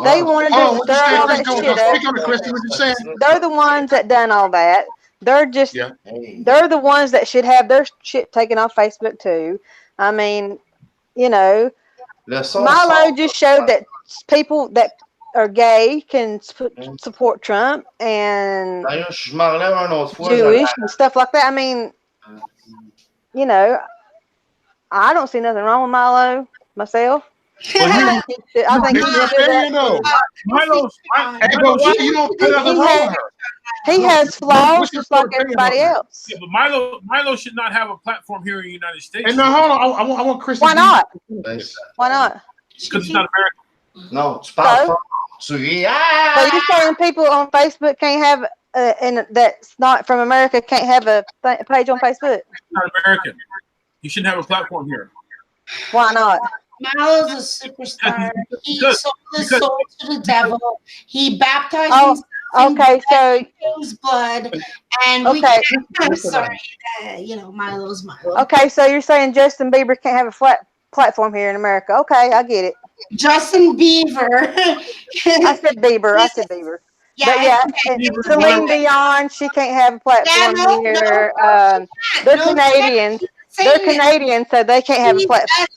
They wanted to stir all that shit up. They're the ones that done all that. They're just, they're the ones that should have their shit taken off Facebook too. I mean, Milo just showed that people that are gay can support Trump and Jewish and stuff like that. I mean, I don't see nothing wrong with Milo myself. I think he should. I think he It's should your do that. opinion, though. Milo's. Hey, but why you don't put nothing wrong with her? He has flaws What's your just like opinion everybody on that? else. Yeah, but Milo should not have a platform here in the United States. Hey, no, hold on. I want Chris. Why not? Why not? Because he's not American. Non, tu parles So? pas. Tu ris. So you're saying people on Facebook can't have, and that's not from America, can't have a page on Facebook? He's not American. He shouldn't have a platform here. Why not? Milo's a superstar. He sold his soul to the devil. He baptized Oh, himself okay, so his blood, and we okay. can't, I'm sorry, Milo's Milo. Okay, so you're saying Justin Bieber can't have a flat platform here in America? Okay, I get it. Justin Bieber. I said Bieber. I said Bieber. Yeah, But yeah, okay. and Celine Dion, she can't have a platform here. They're No, Canadians. They're Canadians, so they can't have a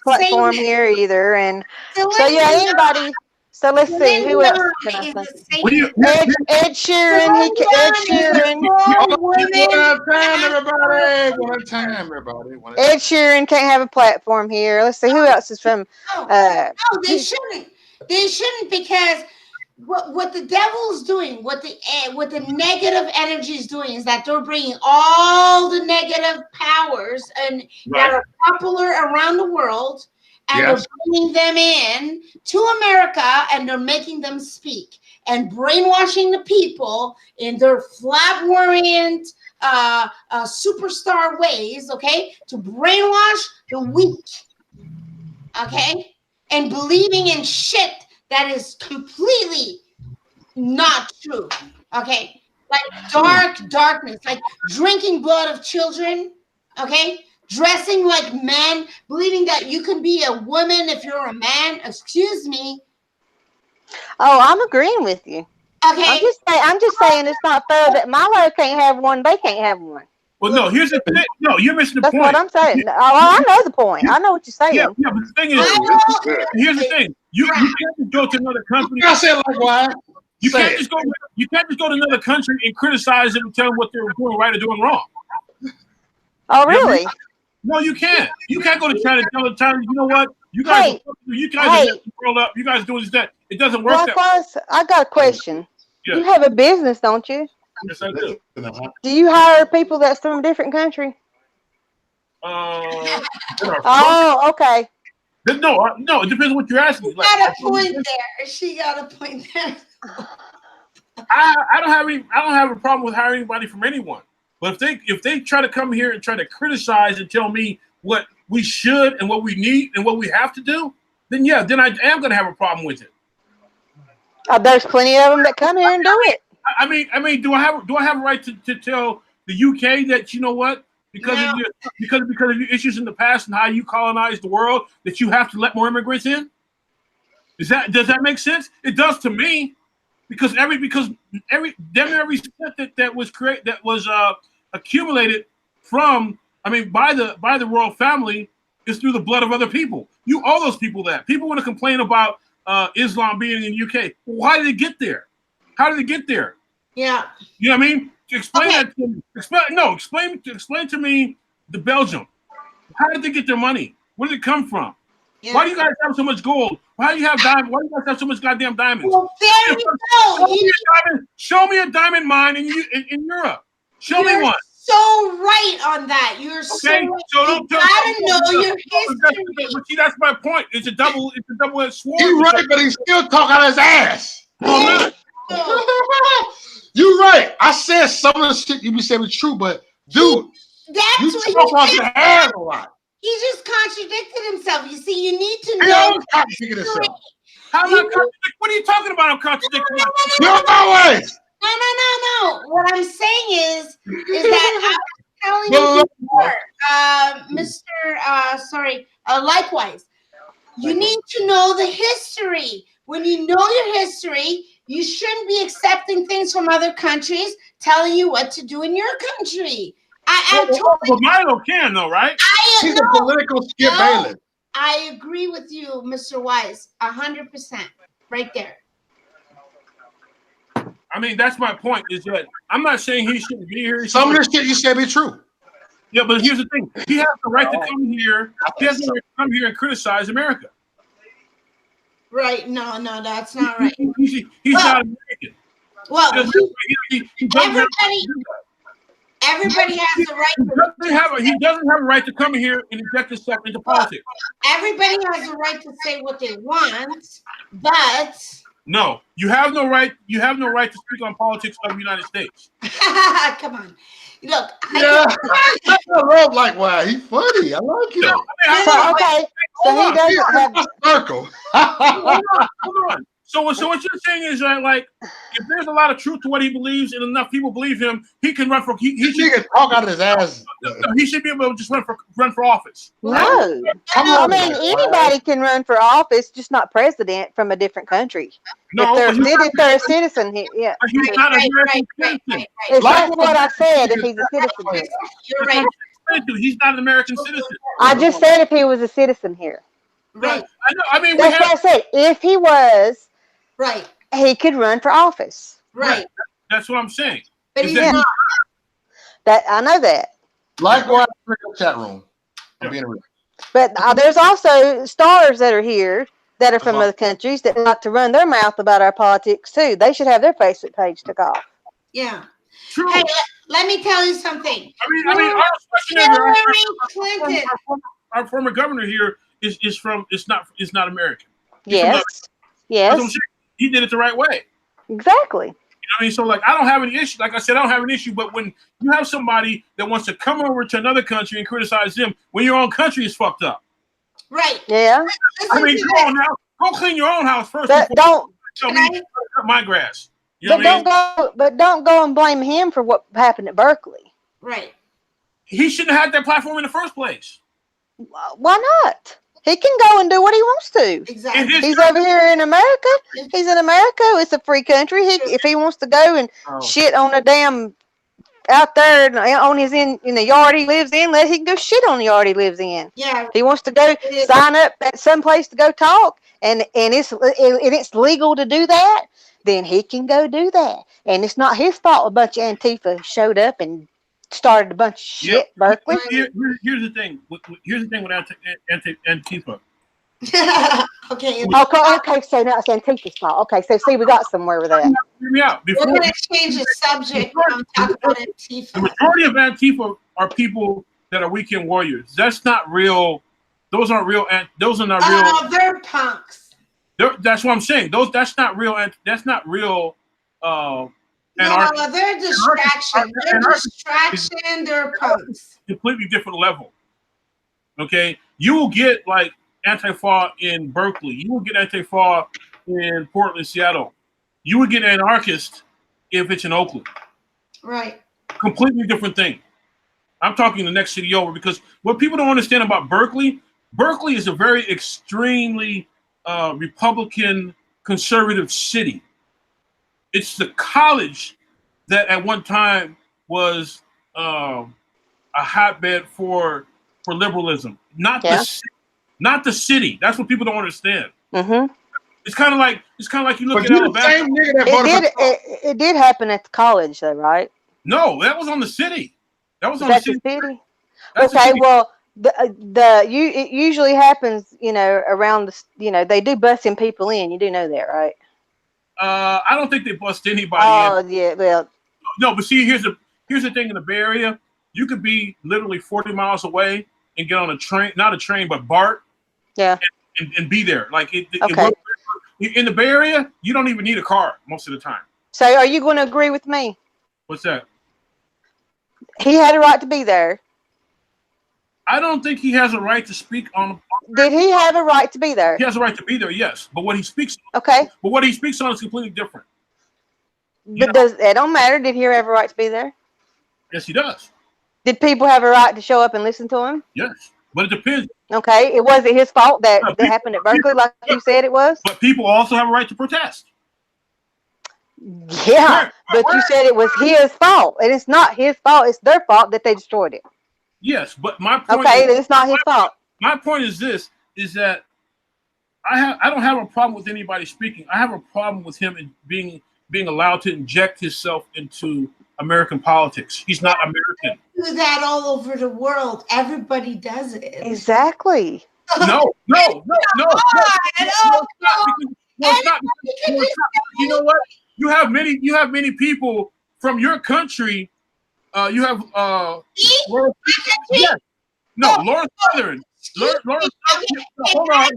platform here either. And so yeah, anybody. So let's see who else can I think? Ed Sheeran. Ed Sheeran. One time, everybody. Ed Sheeran can't have a platform here. Let's see who else is from. No, they shouldn't. They shouldn't, because what the devil's doing, what the negative energy is doing, is that they're bringing all the negative powers and that are popular around the world, and they're bringing them in to America, and they're making them speak and brainwashing the people in their flamboyant superstar ways, okay, to brainwash the weak, okay, and believing in shit that is completely not true, okay, like darkness, like drinking blood of children, okay, dressing like men, believing that you can be a woman if you're a man. Excuse me. Oh, I'm agreeing with you. Okay. I'm just saying it's not fair that Milo can't have one, they can't have one. Well, no, here's the thing. No, you're missing the point. That's what I'm saying. Oh, I know the point. I know what you're saying. Yeah, but the thing is, here's the thing. You can't just go to another country. I said likewise. You can't just go to another country and criticize them and tell them what they're doing right or doing wrong. Oh, really? No, you can't. You can't go to China and tell them, you know what? You guys are rolled up. You guys doing this, that. It doesn't work that way. I got a question. Yeah. You have a business, don't you? Yes, I do. Do you hire people that's from a different country? Oh, okay. No, it depends on what you're asking. She got a point there. She got a point there. I don't have a problem with hiring anybody from anyone. But if they try to come here and try to criticize and tell me what we should and what we need and what we have to do, then I am going to have a problem with it. There's plenty of them that come here and do it. I mean, do I have a right to tell the UK that, you know what, because of your issues in the past and how you colonized the world, that you have to let more immigrants in? Does that make sense? It does to me, because every cent that was accumulated by the royal family is through the blood of other people. You owe those people that. People want to complain about Islam being in the UK. Well, why did it get there? How did it get there? Yeah. You know what I mean? Explain that to me. Explain to me the Belgium. How did they get their money? Where did it come from? Yeah. Why do you guys have so much gold? Why do you guys have so much goddamn diamonds? Well, there you go. Show me a diamond mine in Europe. Show me one. So right on that. You're so right. So you gotta know your history. But see, that's my point. It's a double-edged sword. You're right, but he's still talking out his ass. You're right. I said some of the shit you be saying was true, but dude, you talk off your ass a lot. He just contradicted himself. You see, you need to know. He always contradicted himself. How am I contradicting? What are you talking about? I'm contradicting. You're always. No. What I'm saying is that I was telling you before, likewise, you need to know the history. When you know your history, you shouldn't be accepting things from other countries telling you what to do in your country. But Milo can, though, right? He's a political Skip Bayless. I agree with you, Mr. Wise, 100%, right there. I mean, that's my point. Is that I'm not saying he shouldn't be here. Some of this shit you said be true. Yeah, but here's the thing: he has the right to come here. He has the right to come here and criticize America. Right. No, that's not right. He's not American. Well, He doesn't have- everybody has the right. He doesn't have a right to come here and inject himself into politics. Everybody has the right to say what they want, but no, you have no right. You have no right to speak on politics of the United States. Come on, look. I love like wow, he's funny. I like him. So, okay, so he doesn't have circle. Hold on. So what you're saying is that, like, if there's a lot of truth to what he believes and enough people believe him, he can run for. He can talk out of his ass. He should be able to just run for office. No, I mean anybody can run for office, just not president from a different country. No, if they're a citizen here, yeah. He's not an American citizen. That's what I said. If he's a citizen here, you're right. He's not an American citizen. I just said if he was a citizen here. Right. I know. I mean, that's what I said. If he was, right, he could run for office. Right. That's what I'm saying. But he's not. That I know that. Likewise, chat room. I'm being real. But there's also stars that are here that are from other countries that like to run their mouth about our politics too. They should have their Facebook page took off. Yeah. True. Hey, let me tell you something. I mean, Hillary Clinton. Our former governor here is not American. Yes. Yes. He did it the right way. Exactly. You know what I mean? So, like, I don't have any issue. Like I said, I don't have an issue. But when you have somebody that wants to come over to another country and criticize them, when your own country is fucked up. Right. Yeah. I mean, come on now. Go clean your own house first. Don't tell me to cut my grass. You know don't go and blame him for what happened at Berkeley. Right. He shouldn't have had that platform in the first place. Why not? He can go and do what he wants to. Exactly. He's over here in America. He's in America. It's a free country. If he wants to go and shit on a damn out there on his in the yard he lives in, let him go shit on the yard he lives in. Yeah. If he wants to go sign up at some place to go talk, and it's legal to do that, then he can go do that. And it's not his fault a bunch of Antifa showed up and started a bunch of shit, Berkeley. Here's the thing. Here's the thing with Antifa. Okay. Okay. So now it's Antifa's fault. Okay. So see, we got somewhere with that. Hear me out. We're going to change the subject. I'm talking about Antifa. The majority of Antifa are people that are weekend warriors. That's not real. Those aren't real. Those are not real. They're punks. That's what I'm saying. That's not real. That's not real. No, they're distraction. They're distraction. They're punks. Completely different level. Okay, you will get like Antifa in Berkeley. You will get Antifa in Portland, Seattle. You would get anarchist if it's in Oakland. Right. Completely different thing. I'm talking the next city over, because what people don't understand about Berkeley is a very extremely Republican conservative city. It's the college that at one time was a hotbed for liberalism, not the city. That's what people don't understand. Mm-hmm. It's kind of like you look at Alabama. It did happen at the college, though, right? No, that was on the city. That was on the city. Okay, well, it usually happens, around the, they do busing people in. You do know that, right? I don't think they bust anybody in. Oh, yeah, well. No, but see, here's the thing in the Bay Area. You could be literally 40 miles away and get on a train, not a train, but BART. Yeah. And be there. Like in the Bay Area, you don't even need a car most of the time. So are you going to agree with me? What's that? He had a right to be there. I don't think he has a right to speak on. Did he have a right to be there? He has a right to be there, yes. But what he speaks. Okay. But what he speaks on is completely different. But it don't matter? Did he have a right to be there? Yes, he does. Did people have a right to show up and listen to him? Yes, but it depends. Okay, it wasn't his fault that happened at Berkeley, like you said it was. But people also have a right to protest. Yeah, but you said it was his fault, and it's not his fault. It's their fault that they destroyed it. Yes, but my point. Okay, then it's not his fault. My point is this: is that I don't have a problem with anybody speaking. I have a problem with him being allowed to inject himself into American politics. He's not American. Do that all over the world. Everybody does it. Exactly. No. No, it's not. No, it's not. You know what? You have many people from your country. You have yes. No, Laura Southern. Laura Southern. Hold on. I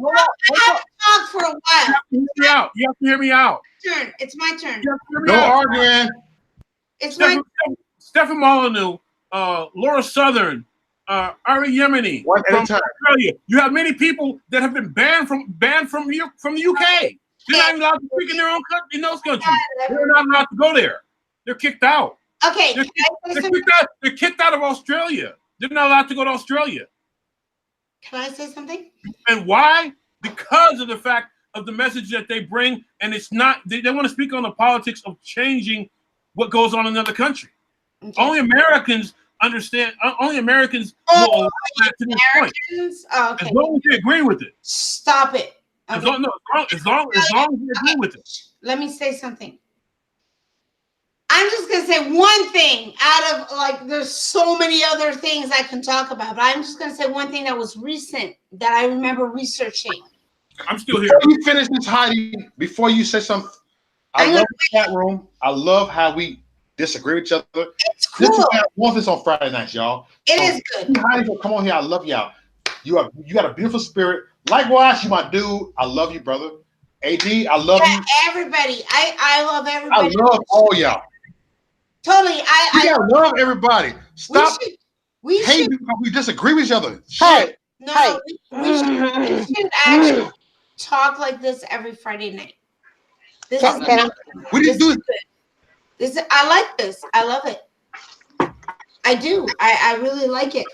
have to talk for a while. You have to hear me out. It's my turn. No arguing. It's my turn. Stephen Molyneux, Laura Southern, Ari Yemeni from Australia. You have many people that have been banned from the UK. They're not even allowed to speak in their own country, in those countries. They're not allowed to go there. They're kicked out. Okay. They're kicked out of Australia. They're not allowed to go to Australia. Can I say something? And why? Because of the fact of the message that they bring, and it's not. They want to speak on the politics of changing what goes on in another country. Okay. Only Americans understand. Only Americans will that to this point. Oh, okay. As long as they agree with it. Stop it. Okay. As long as they agree with it. Let me say something. I'm just gonna say one thing out of like. There's so many other things I can talk about, but I'm just gonna say one thing that was recent that I remember researching. I'm still here. Before you finish this, Heidi, before you say something, I love the chat room. I love how we disagree with each other. It's cool. This is I want this on Friday nights, y'all. It is good. Heidi, come on here. I love y'all. You got a beautiful spirit. Likewise, you my dude. I love you, brother. AD, I love you. Everybody. I love everybody. I love all y'all. Totally. I love everybody. Stop. We should we disagree with each other. Hey. No, we should actually talk like this every Friday night. We just do it. I like this. I love it. I do. I really like it.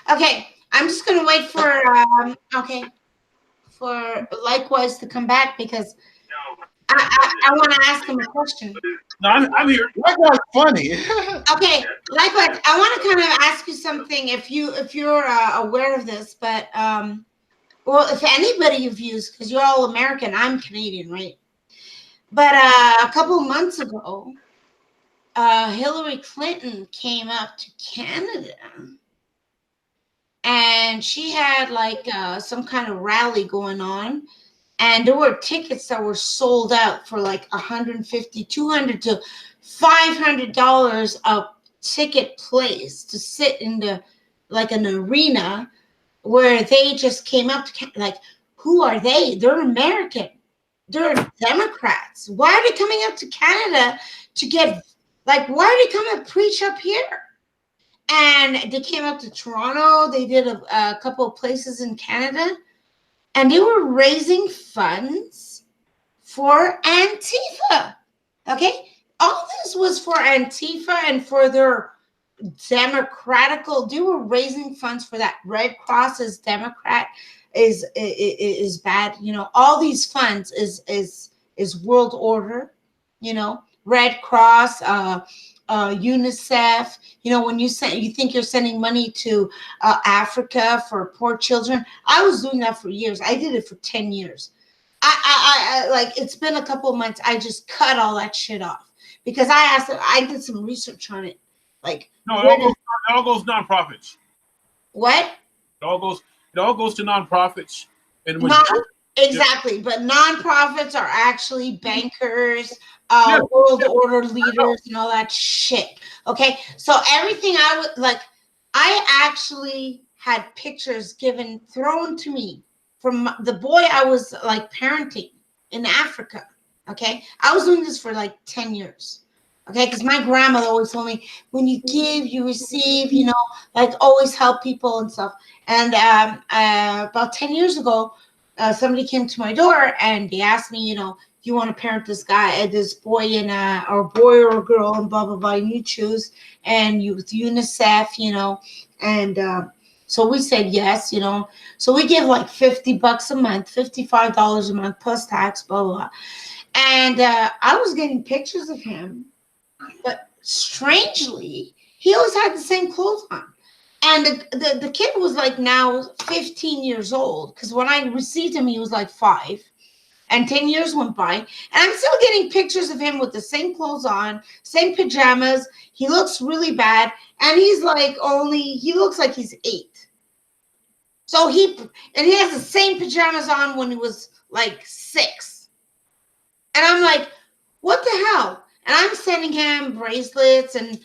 Okay, I'm just gonna wait for for Likewise to come back because I want to ask him a question. No, I'm here. Likewise, funny. Okay, Likewise, I want to kind of ask you something. If you're aware of this, but well, if anybody of you, because you're all American, I'm Canadian, right? But a couple months ago, Hillary Clinton came up to Canada, and she had like some kind of rally going on. And there were tickets that were sold out for like $150, $200 to $500 a ticket place to sit in the like an arena where they just came up to like, who are they? They're American. They're Democrats. Why are they coming up to Canada to get like? Why are they coming to preach up here? And they came up to Toronto. They did a couple of places in Canada. And they were raising funds for Antifa. Okay? All this was for Antifa and for their democratical. They were raising funds for that. Red Cross is Democrat, is bad. You know, all these funds is world order, you know, Red Cross, UNICEF. You know, when you think you're sending money to Africa for poor children. I was doing that for years. I did it for 10 years. I like, it's been a couple of months. I just cut all that shit off because I did some research on it. Like, no, it all goes nonprofits. What? It all goes to nonprofits. And exactly, but nonprofits are actually bankers, world order leaders, and all that shit. Okay, so everything I actually had pictures thrown to me from the boy I was like parenting in Africa. Okay, I was doing this for like 10 years. Okay, because my grandmother always told me, when you give, you receive, you know, like always help people and stuff. And about 10 years ago, somebody came to my door and they asked me, you know, you want to parent this boy or boy or a girl, and blah, blah, blah, and you choose, and you with UNICEF, you know, and so we said yes, you know, so we give like $50 a month, $55 a month plus tax, blah, blah, blah. And I was getting pictures of him, but strangely, he always had the same clothes on. And the kid was like now 15 years old, because when I received him, he was like 5. And 10 years went by, and I'm still getting pictures of him with the same clothes on, same pajamas. He looks really bad, and he's like he looks like he's 8. So he has the same pajamas on when he was like 6. And I'm like, what the hell? And I'm sending him bracelets and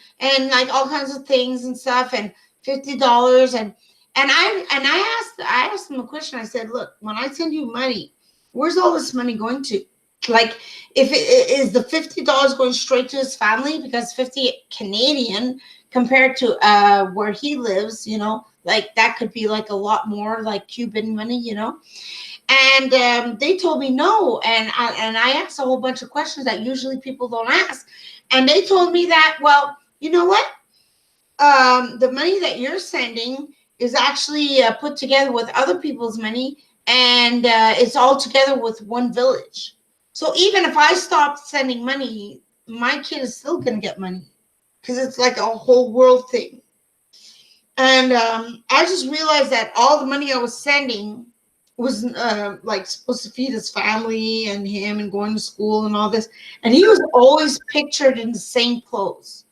like all kinds of things and stuff, and $50. And I asked him a question. I said, look, when I send you money, where's all this money going to? Like, if it is the $50 going straight to his family, because 50 Canadian compared to where he lives, you know, like that could be like a lot more like Cuban money, you know. And they told me no. And I asked a whole bunch of questions that usually people don't ask. And they told me that, well, you know what? The money that you're sending is actually put together with other people's money, and it's all together with one village. So even if I stopped sending money, my kid is still going to get money because it's like a whole world thing. And I just realized that all the money I was sending was like supposed to feed his family and him and going to school and all this. And he was always pictured in the same clothes.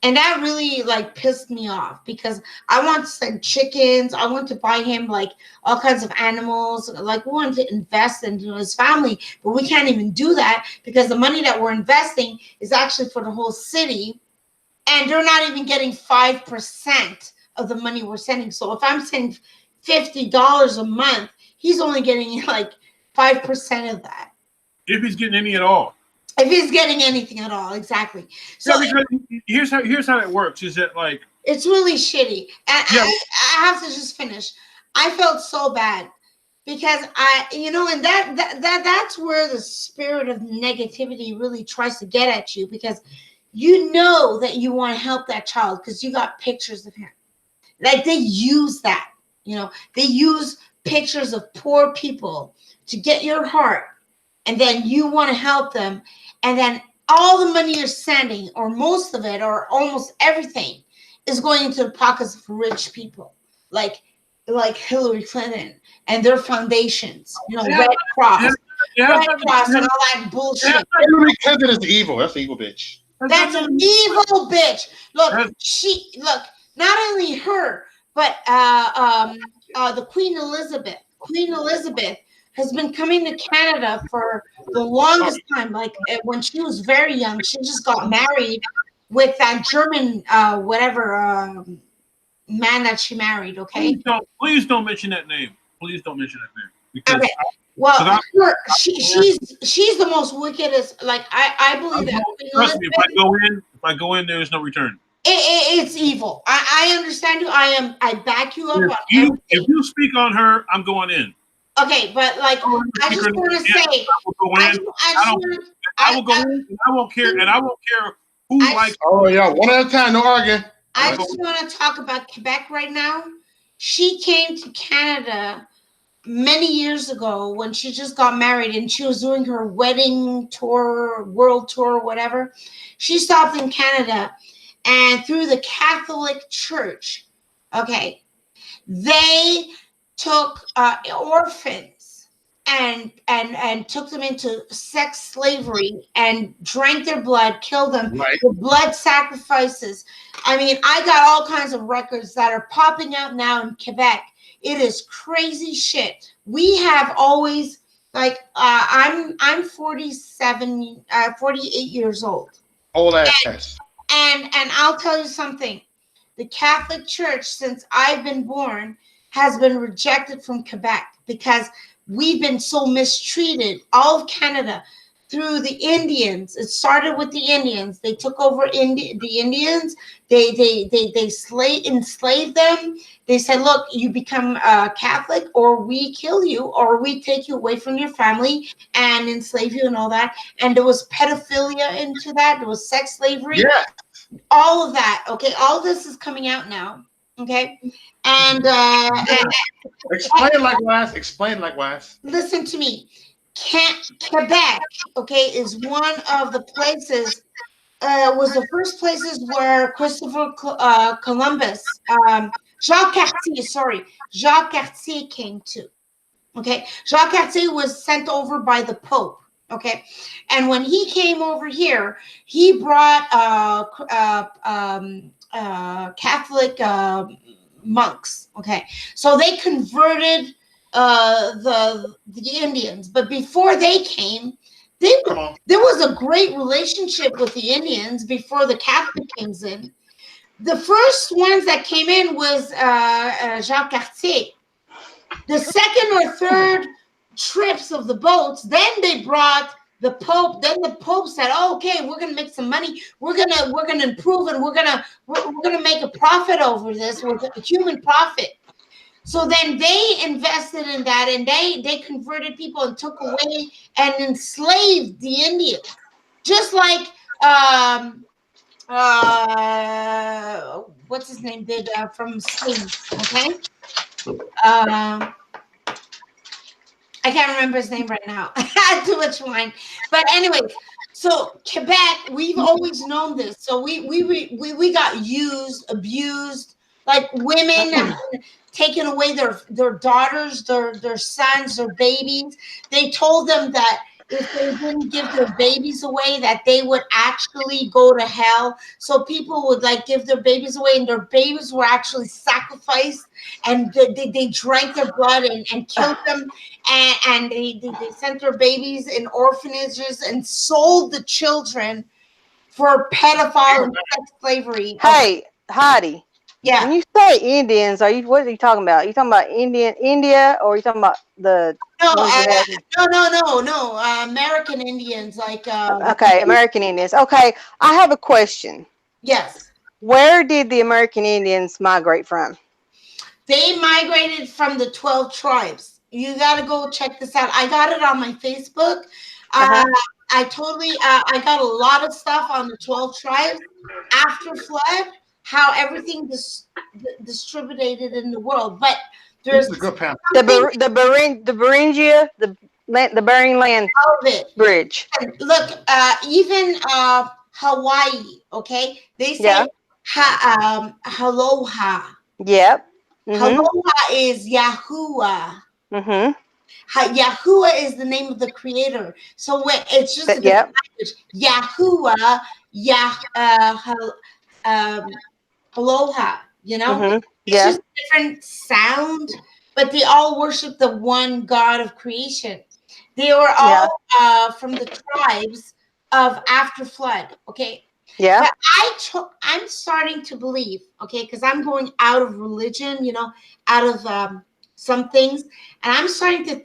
And that really like pissed me off because I want to send chickens. I want to buy him like all kinds of animals. Like we want to invest into his family, but we can't even do that because the money that we're investing is actually for the whole city. And they're not even getting 5% of the money we're sending. So if I'm sending $50 a month, he's only getting like 5% of that. If he's getting any at all. If he's getting anything at all, exactly. So yeah, because here's how it works. Is that like it's really shitty. And yeah. I have to just finish. I felt so bad because and that's where the spirit of negativity really tries to get at you, because you know that you want to help that child because you got pictures of him. Like they use that, they use pictures of poor people to get your heart, and then you want to help them. And then all the money you're sending, or most of it, or almost everything, is going into the pockets of rich people, like Hillary Clinton and their foundations, Red Cross, Red Cross, and all that bullshit. Hillary Clinton is evil. That's the evil bitch. That's an evil bitch. Look, not only her, but the Queen Elizabeth. Queen Elizabeth has been coming to Canada for the longest time. Like when she was very young, she just got married with that German man that she married. Okay. Please don't mention that name. Please don't mention that name. Because okay. Well, she's the most wickedest. Like I believe that. Trust me, if I go in, there is no return. It's evil. I understand you. I back you up. If you speak on her, I'm going in. Okay, but like I just want to say, I will go in. I won't care, and I won't care who likes. Oh yeah, one at a time, no arguing. I just want to talk about Quebec right now. She came to Canada many years ago when she just got married, and she was doing her wedding tour, world tour, whatever. She stopped in Canada, and through the Catholic Church, okay, they took orphans and took them into sex slavery and drank their blood, killed them, with blood sacrifices. I mean, I got all kinds of records that are popping up now in Quebec. It is crazy shit. We have always, like, I'm 48 years old. Old ass. And I'll tell you something. The Catholic Church, since I've been born, has been rejected from Quebec because we've been so mistreated. All of Canada, through the Indians. It started with the Indians. They took over the Indians. They enslaved them. They said, look, you become Catholic or we kill you, or we take you away from your family and enslave you and all that. And there was pedophilia into that. There was sex slavery. Yeah. All of that. Okay. All this is coming out now. Okay. And explain likewise. Listen to me. Quebec, okay, is one of the places, was the first places where Christopher Columbus, Jacques Cartier came to. Okay. Jacques Cartier was sent over by the Pope. Okay. And when he came over here, he brought Catholic monks. Okay. So they converted the Indians, but before they came, There was a great relationship with the Indians before the Catholic came in. The first ones that came in was Jacques Cartier. The second or third trips of the boats, then they brought the Pope. Then the Pope said, oh, "Okay, we're gonna make some money. We're gonna improve, and we're gonna make a profit over this, with a human profit." So then they invested in that, and they converted people and took away and enslaved the Indians, just like what's his name did from Spain. Okay. I can't remember his name right now. I had too much wine. But anyway, so Quebec, we've always known this. So we got used, abused, like women taking away their daughters, their sons, their babies. They told them that if they didn't give their babies away, that they would actually go to hell. So people would like give their babies away, and their babies were actually sacrificed, and they drank their blood and killed them, and they sent their babies in orphanages and sold the children for pedophile and sex slavery. Hey, Heidi. Yeah. When you say Indians, what are you talking about? Are you talking about India, or are you talking about the? No. American Indians, like. Okay, American Indians. Okay, I have a question. Yes. Where did the American Indians migrate from? They migrated from the 12 tribes. You got to go check this out. I got it on my Facebook. I got a lot of stuff on the 12 tribes after flood. How everything distributed in the world, but there's a good panel. The Beringia, the Bering Land Bridge. Look, even Hawaii, okay, they say aloha. Yep. Aloha is Yahuwah. Yahuwah is the name of the creator. So when it's just a different language. Yahuwah, aloha, you know? It's just a different sound, but they all worship the one God of creation. They were all from the tribes of after flood, okay? Yeah. But I'm starting to believe, okay, because I'm going out of religion, you know, out of some things, and I'm starting to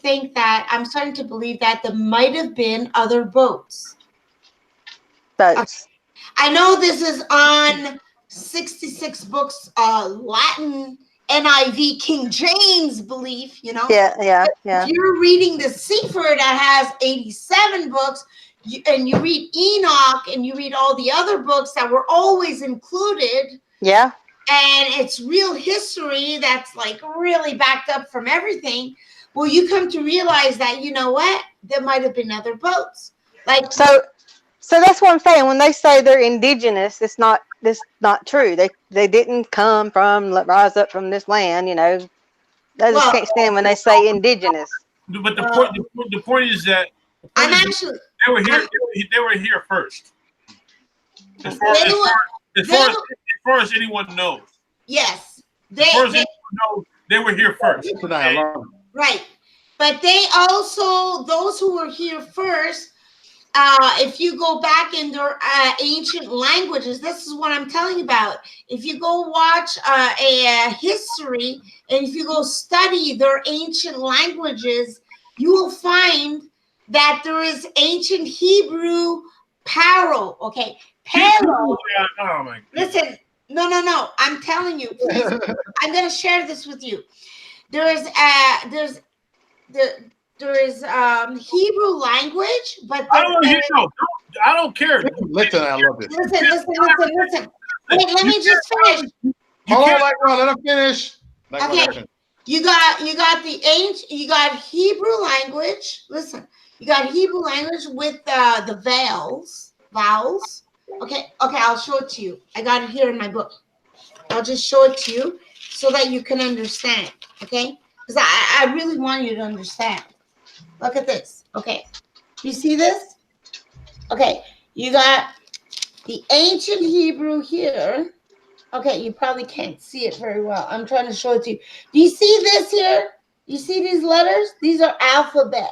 believe that there might have been other boats. Boats. I know this is on 66 books, Latin, NIV, King James belief, you know? Yeah. If you're reading the Sefer that has 87 books, and you read Enoch, and you read all the other books that were always included. Yeah. And it's real history that's like really backed up from everything. Well, you come to realize that, you know what? There might have been other boats. Like So that's what I'm saying. When they say they're indigenous, it's not true. They didn't rise up from this land, you know. I just can't stand when they say indigenous. But the point is that they were here first. As far as anyone knows. Yes. As far as anyone knows, they were here first. Right. But they also, those who were here first, if you go back in their ancient languages, this is what I'm telling you about. If you go watch a history, and if you go study their ancient languages, you will find that there is ancient Hebrew paro. Okay, paro. Oh my God. Listen, no. I'm telling you. Please, I'm gonna share this with you. There is Hebrew language, but I don't care. Listen, I love it. Listen. Wait, let me just finish. Hold on, let him finish. Okay, you got Hebrew language. Listen, you got Hebrew language with the vowels. Okay, I'll show it to you. I got it here in my book. I'll just show it to you so that you can understand. Okay, because I really want you to understand. Look at this. Okay. You see this? Okay. You got the ancient Hebrew here. Okay. You probably can't see it very well. I'm trying to show it to you. Do you see this here? You see these letters? These are alphabet.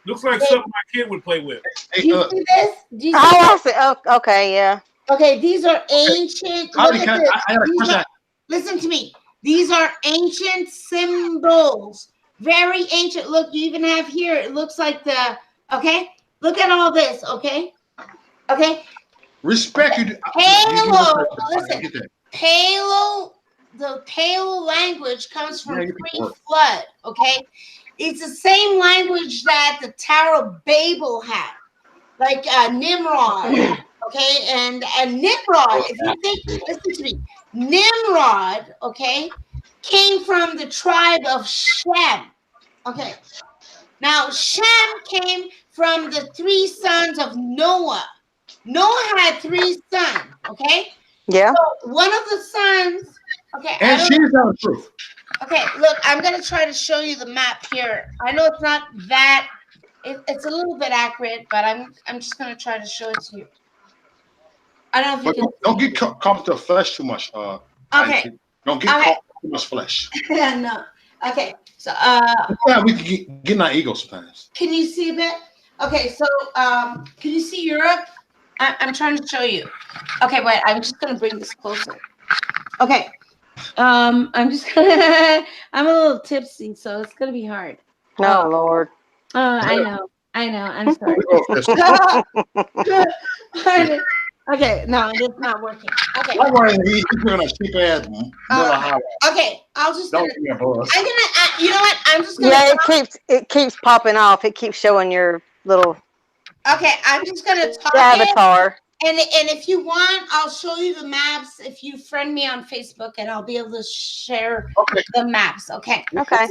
Looks like something my kid would play with. Do you see this? Do you see Oh, I see. Oh, okay, yeah. Okay, these are ancient. Look Heidi, at this. I got a question. Listen to me. These are ancient symbols. Very ancient. Look, you even have here. It looks like the. Okay, look at all this. Okay, okay. Respect you. Palo. Listen, Palo. The Palo language comes from pre-flood. Okay, it's the same language that the Tower of Babel had, like Nimrod. Okay, and Nimrod. If you think, listen to me. Nimrod, okay, came from the tribe of Shem. Okay, now Shem came from the 3 sons of Noah. Noah had 3 sons. Okay. Yeah. So one of the sons. Okay. And she's telling the truth. Okay, look, I'm gonna try to show you the map here. I know it's not that. It's a little bit accurate, but I'm just gonna try to show it to you. I don't know if you can. Don't get caught to the flesh too much. Okay. Don't get caught too much flesh. No. Okay. So yeah, we can get in our ego sometimes. Can you see a bit? Okay. So can you see Europe? I'm trying to show you. Okay. Wait. I'm just gonna bring this closer. Okay. I'm just gonna. I'm a little tipsy, so it's gonna be hard. Oh Lord. I know. I'm sorry. Okay, no, it's not working. Okay. Why are you doing a cheap ass okay, I'll just. I'm gonna. You know what? I'm just gonna. Yeah, it keeps popping off. It keeps showing your little. Okay, I'm just gonna talk. Avatar. And if you want, I'll show you the maps if you friend me on Facebook, and I'll be able to share the maps. Okay. Okay.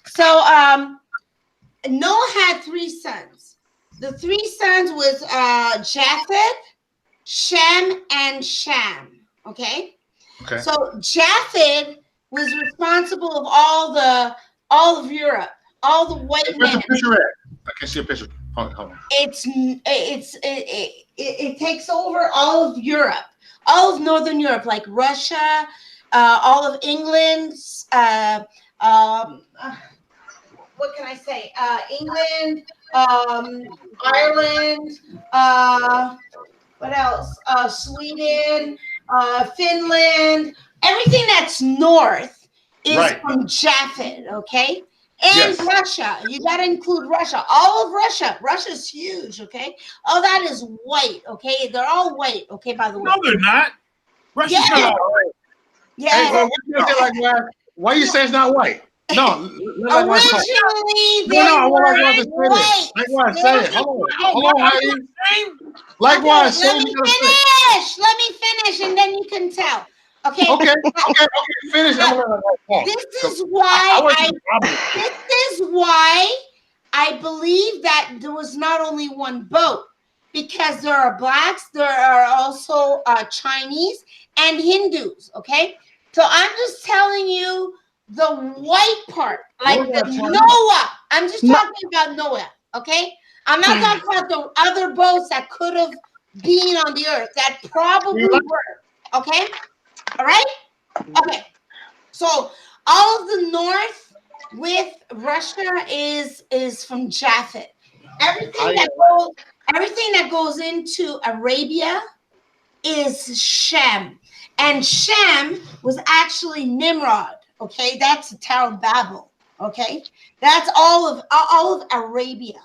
So Noah had 3 sons. The 3 sons was Japheth, Shem, and Sham. Okay. Okay. So Japheth was responsible of all of Europe, all the white men. I can see a picture. Hold on. It takes over all of Europe, all of Northern Europe, like Russia, all of England. What can I say? England, Ireland. What else? Sweden, Finland. Everything that's north is from Japheth. Okay. And Russia, you got to include Russia. All of Russia. Russia's huge, okay? All that is white, okay? They're all white, okay, by the way. No, they're not. Russia's not white. Yeah. Hey, why you say it's not white? No. Originally, they were white. Likewise, say it. Hold on. Likewise, let me finish, and then you can tell. Okay. Finish. This is why I believe that there was not only one boat, because there are blacks, there are also Chinese and Hindus. Okay, so I'm just telling you the white part, like the Noah. I'm just talking about Noah. Okay, I'm not talking about the other boats that could have been on the earth that probably were. Okay. All right. Okay. So all of the north with Russia is from Japheth. Everything that goes into Arabia is Shem, and Shem was actually Nimrod. Okay, that's the Tower of Babel. Okay, that's all of Arabia.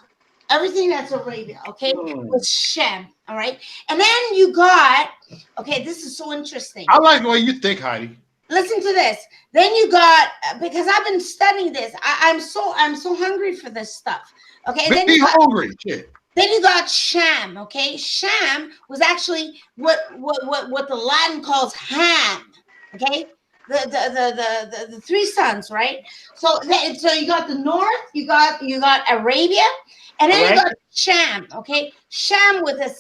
Everything that's Arabia, okay, was Shem. All right, and then you got. Okay, this is so interesting. I like the way you think, Heidi. Listen to this. Then you got, because I've been studying this. I'm so hungry for this stuff. Okay. Then you got Sham. Okay. Sham was actually what the Latin calls Ham. Okay. The 3 sons, right? So you got the north, you got Arabia, and then you got Sham. Okay. Sham with a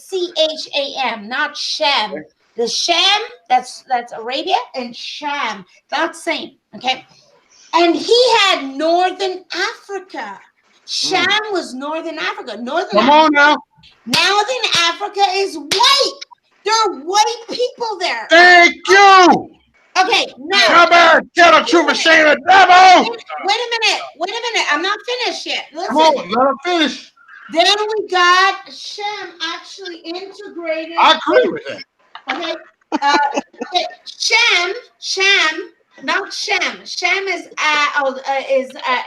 Cham, not Shem. The Shem, that's Arabia, and Sham, not same, okay? And he had Northern Africa. Sham was Northern Africa. Northern Africa is white. There are white people there. Thank you. Okay, now. Come here, tell the truth and shame the devil. Wait a minute. I'm not finished yet. Listen. Come on, let him finish. Then we got Shem actually integrated. I agree with that. Okay. Okay. Shem, not Shem. Shem is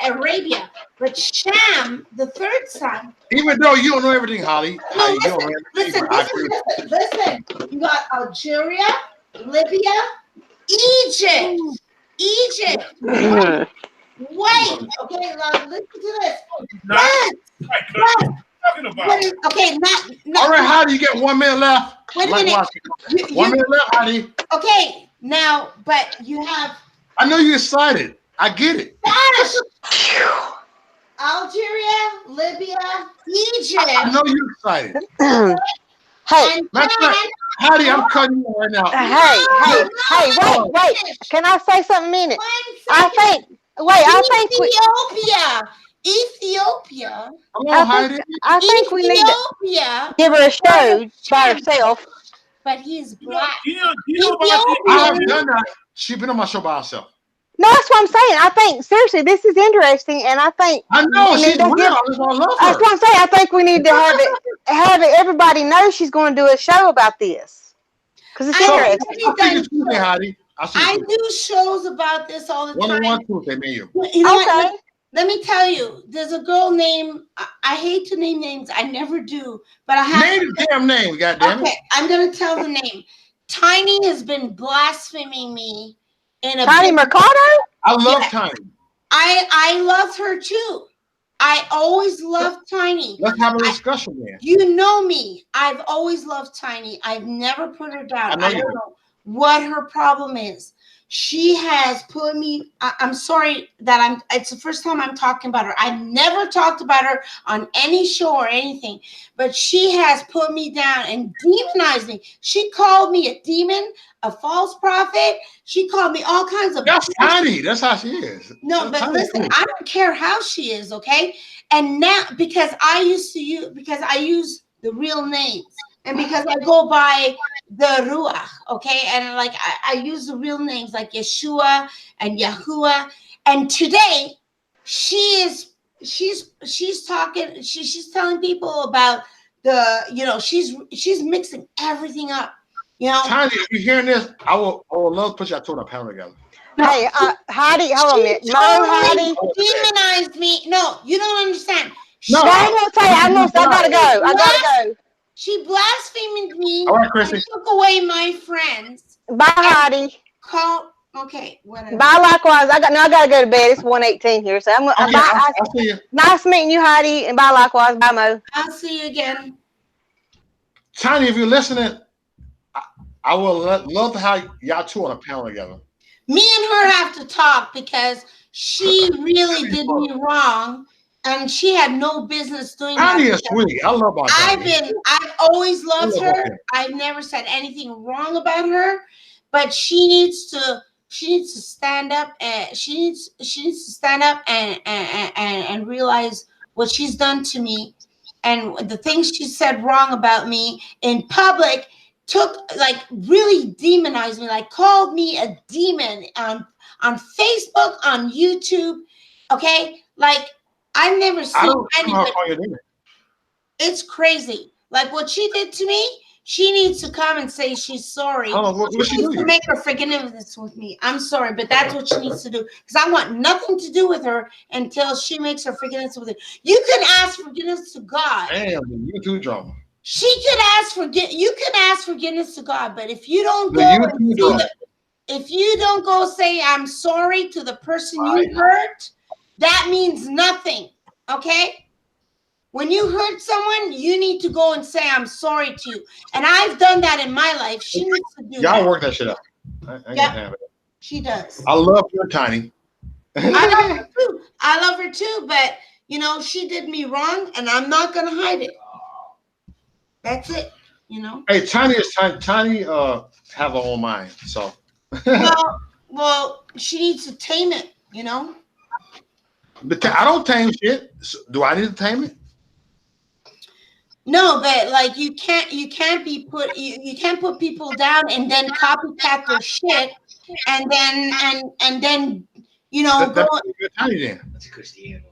Arabia, but Shem, the third son. Even though you don't know everything, Holly. No, listen. You got Algeria, Libya, Egypt. Wait. Okay. Listen to this. Okay. Not. All right, Holly. You get 1 minute left. Wait a minute. 1 minute left, Holly. Okay. Now, but you have. I know you're excited. I get it. Algeria, Libya, Egypt. I know you're excited. Hey, Hattie, I'm cutting you right now. Hey, wait. Can I say something a minute? I think Ethiopia. I think we need to give her a show by herself. But he's black. I have done that. She's been on my show by herself. No, that's what I'm saying. I think seriously, this is interesting, and I think I know she's real. I love her. That's what I'm saying. I think we need to have it. Everybody knows she's going to do a show about this because it's interesting. I do shows about this all the time. One-on-one truth, they made you. You know what? Let me tell you. There's a girl named. I hate to name names. I never do, but I have. Name the damn name, goddamn it. Okay, I'm gonna tell the name. Tiny has been blaspheming me. Tiny Mercado? I love Tiny. I love her too. I always loved Tiny. Let's have a discussion there. You know me. I've always loved Tiny. I've never put her down. I don't know what her problem is. She has put me. I'm sorry that it's the first time I'm talking about her. I've never talked about her on any show or anything, but she has put me down and demonized me. She called me a demon, a false prophet. She called me all kinds of. That's Tiny. That's how she is. No, but listen, I don't care how she is. Okay, and now because I use the real names. And because I go by the Ruach, okay, and like I use the real names like Yeshua and Yahuwah, and today she's talking, she's telling people about she's mixing everything up, you know. Tiny, if you're hearing this, I will love to put you on a panel together. Hey, Heidi, hold on a minute. Heidi demonized me. No, you don't understand. No, I'm gonna tell you. I gotta go. I gotta go. She blasphemed me. All right, Chrissy. Took away my friends. Bye, Heidi. Okay, whatever. Bye, likewise. I gotta go to bed. It's 1:18 here, so I'm gonna. I'll see you. Nice meeting you, Heidi, and bye, likewise. Bye, Mo. I'll see you again. Tiny, if you're listening, I will love to have y'all two on a panel together. Me and her have to talk because she really did me wrong. And she had no business doing that. Tiny is sweet. I love her. I've always loved her. I've never said anything wrong about her, but she needs to stand up and she needs to stand up and realize what she's done to me and the things she said wrong about me in public really demonized me, like called me a demon on Facebook, on YouTube. Okay, like I've never seen anybody. It's crazy. Like what she did to me, she needs to come and say she's sorry. She needs to make her forgiveness with me. I'm sorry, but that's what she needs to do. Because I want nothing to do with her until she makes her forgiveness with it. You can ask forgiveness to God. Damn, you too drama. You can ask forgiveness to God, but if you don't go if you don't go say I'm sorry to the person you hurt, that means nothing, okay? When you hurt someone, you need to go and say, I'm sorry to you. And I've done that in my life. She needs to do that. Y'all work that shit out. She does. I love your Tiny. I love her too, but, she did me wrong, and I'm not going to hide it. That's it, Hey, Tiny have her own mind, so. well, she needs to tame it, But I don't tame shit. Do I need to tame it? No, but like you can't put people down and then copycat their shit and then you know go. That's a Christian.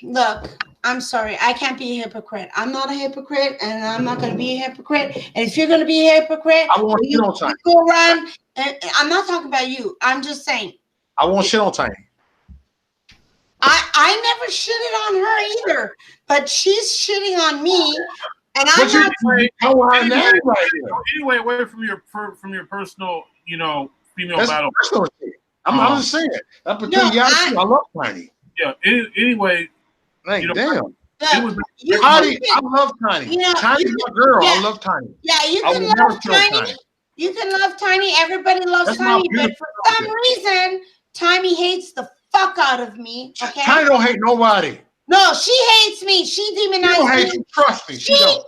Look, I'm sorry. I can't be a hypocrite. I'm not a hypocrite, and I'm not going to be a hypocrite. And if you're going to be a hypocrite, I won't shit on Tiny. You go around. And I'm not talking about you. I'm just saying. I won't shit on Tiny. I never shitted on her either, but she's shitting on me, and I'm not. Anyway, away from your personal, female That's battle. Personal shit. I'm just saying. I love Tiny. Yeah. Anyway, damn. Tiny, I love Tiny. Tiny's my girl. Yeah. I love Tiny. Yeah, you can love Tiny. You can love Tiny. Everybody loves Tiny, but for some reason, Tiny hates the fuck out of me. Okay. Tiny don't hate nobody. No, she hates me. She demonized me. Trust me. She don't.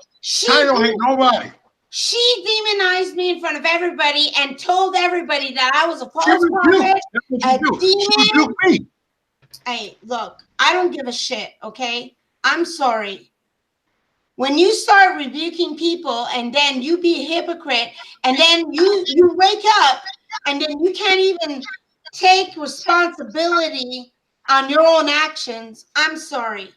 Tiny don't hate nobody. She demonized me in front of everybody and told everybody that I was a false prophet, a demon. Hey, look, I don't give a shit, okay? I'm sorry. When you start rebuking people and then you be a hypocrite and then you wake up and then you can't even take responsibility on your own actions, I'm sorry.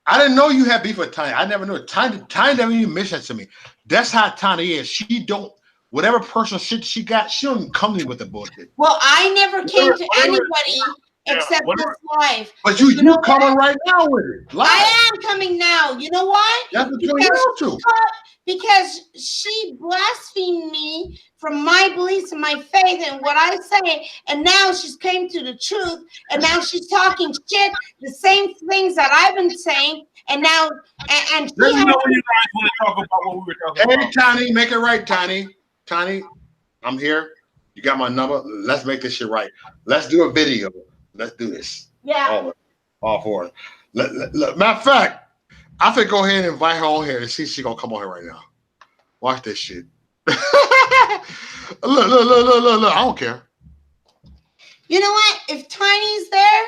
I didn't know you had beef with Tiny. I never knew it. Tiny never even mentioned that to me. That's how Tiny is. She don't, whatever personal shit she got, she don't even come to me with the bullshit. Well, I never came to anybody except this wife. But you coming right now with it. Live. I am coming now. You know why? That's what you want to. Because she blasphemed me from my beliefs and my faith and what I say, and now she's came to the truth, and now she's talking shit, the same things that I've been saying, and now and let me know when you guys want to talk about what we were talking about. Hey, Tiny, make it right, Tiny. Tiny, I'm here. You got my number. Let's make this shit right. Let's do a video. Let's do this. Yeah. All for it. Matter of fact, I think go ahead and invite her on here and see if she's gonna come on here right now. Watch this shit. look. I don't care. You know what? If Tiny's there,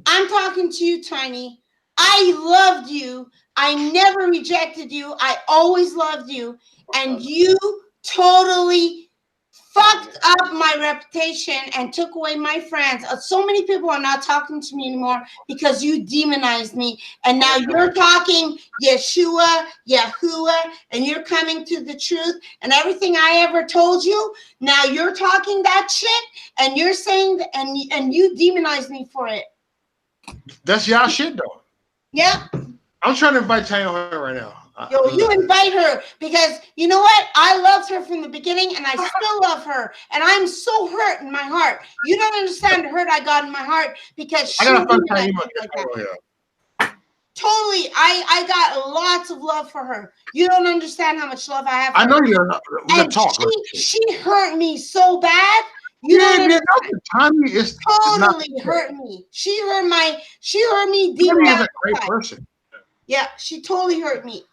I'm talking to you, Tiny. I loved you. I never rejected you. I always loved you. And you totally fucked up my reputation and took away my friends. So many people are not talking to me anymore because you demonized me. And now you're talking Yeshua, Yahuwah, and you're coming to the truth. And everything I ever told you, now you're talking that shit and you're saying that, and you demonized me for it. That's y'all shit though. Yeah. I'm trying to invite Tanya on here right now. Yo, you invite her because you know what? I loved her from the beginning and I still love her. And I'm so hurt in my heart. You don't understand the hurt I got in my heart because she like that. Totally. I got lots of love for her. You don't understand how much love I have for her. I know you don't. We're gonna talk. She hurt me so bad. You know, Tanya is totally hurt me. She hurt me deep down. She's a great person. Yeah, she totally hurt me.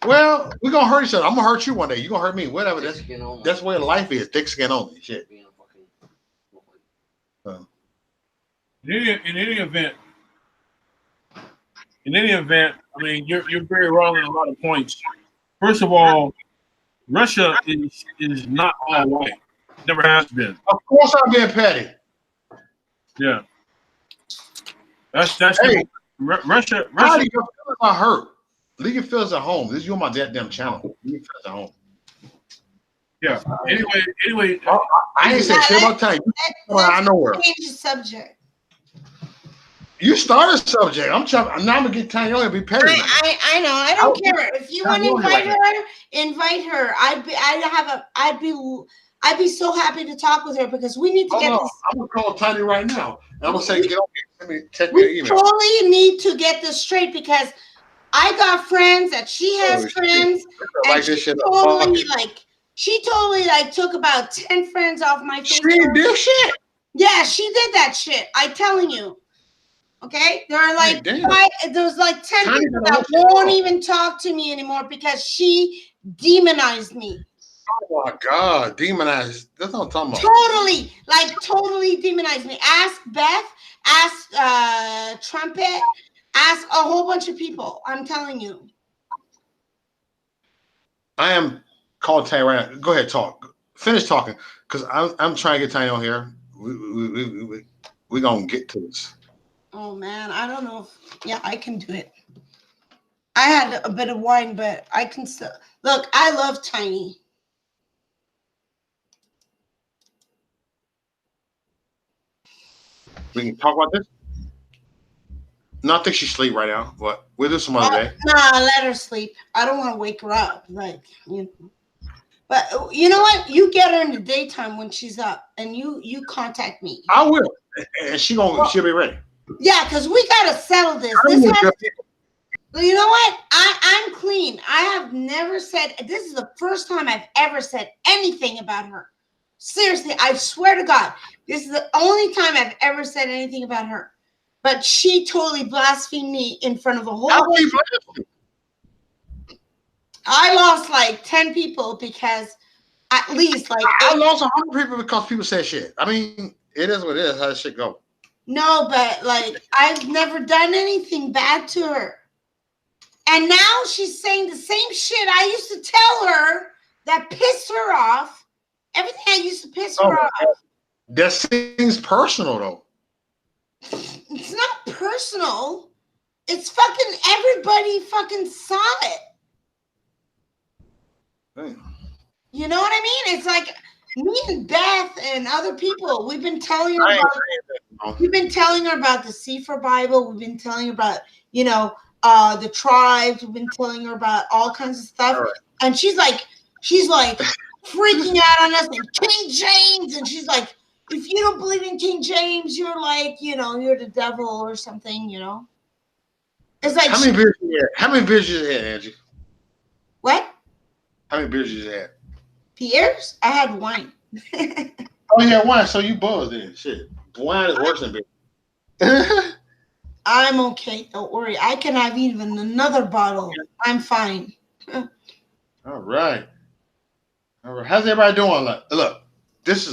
Well, we're gonna hurt each other. I'm gonna hurt you one day. You're gonna hurt me. Whatever. That's where life is. Thick skin only. Shit. In any event, I mean, you're very wrong on a lot of points. First of all, Russia is not all white. Never has been. Of course, I'm being petty. Yeah. That's hey, Russia. Your feelings are hurt. Leave your feelings at home. This is your my damn channel. Leave your feelings at home. Yeah. Anyway. I ain't say shit about time. I know where. Change the subject. You started the subject. I'm trying. Now I'm gonna get Tanya on and be petty. I know. I don't care. If you want to invite her. I'd be so happy to talk with her because we need to get this. I'm gonna call Tanya right now. And I'm gonna say, get on here. Let me check your email. We totally need to get this straight because I got friends that she has friends, and she totally took about 10 friends off my Facebook. She did shit. Yeah, she did that shit. I'm telling you. Okay, there are there's 10 people that won't even talk to me anymore because she demonized me. Oh my God, demonized. That's what I'm talking about. Totally demonized me. Ask Beth, ask Trumpet, ask a whole bunch of people. I'm telling you. I am calling Tanya right now. Go ahead, talk. finish talking, because I'm trying to get Tiny on here. We gonna get to this. Oh man, I don't know if I can do it. I had a bit of wine, but I can still look. I love Tiny. We can talk about this. No, I think she's asleep right now, but we'll do some other day. Nah, let her sleep. I don't want to wake her up. Like, you know. But you know what? You get her in the daytime when she's up, and you contact me. I will, and she'll be ready. Yeah, because we gotta settle this. You know what? I'm clean. I have never said. This is the first time I've ever said anything about her. Seriously, I swear to God, this is the only time I've ever said anything about her. But she totally blasphemed me in front of a whole bunch of people. I lost like 10 people because at least like I lost 100 people because people said shit. I mean, it is what it is. How does shit go? No, but like I've never done anything bad to her. And now she's saying the same shit I used to tell her that pissed her off. Everything I used to piss her off. That seems personal though. It's not personal. It's fucking everybody fucking saw it. Damn. You know what I mean? It's like me and Beth and other people. We've been telling her about the Sefer Bible. We've been telling her about, you know, the tribes. We've been telling her about all kinds of stuff. Right. And she's like freaking out on us and King James. And she's like, if you don't believe in King James, you're like, you know, you're the devil or something, you know? It's like How many beers you had, Angie? What? How many beers you had? Beers? I had wine. Oh, yeah, wine. So you buzzed then. Shit. Wine is worse than beer. I'm okay. Don't worry. I can have even another bottle. I'm fine. All right. How's everybody doing? Look,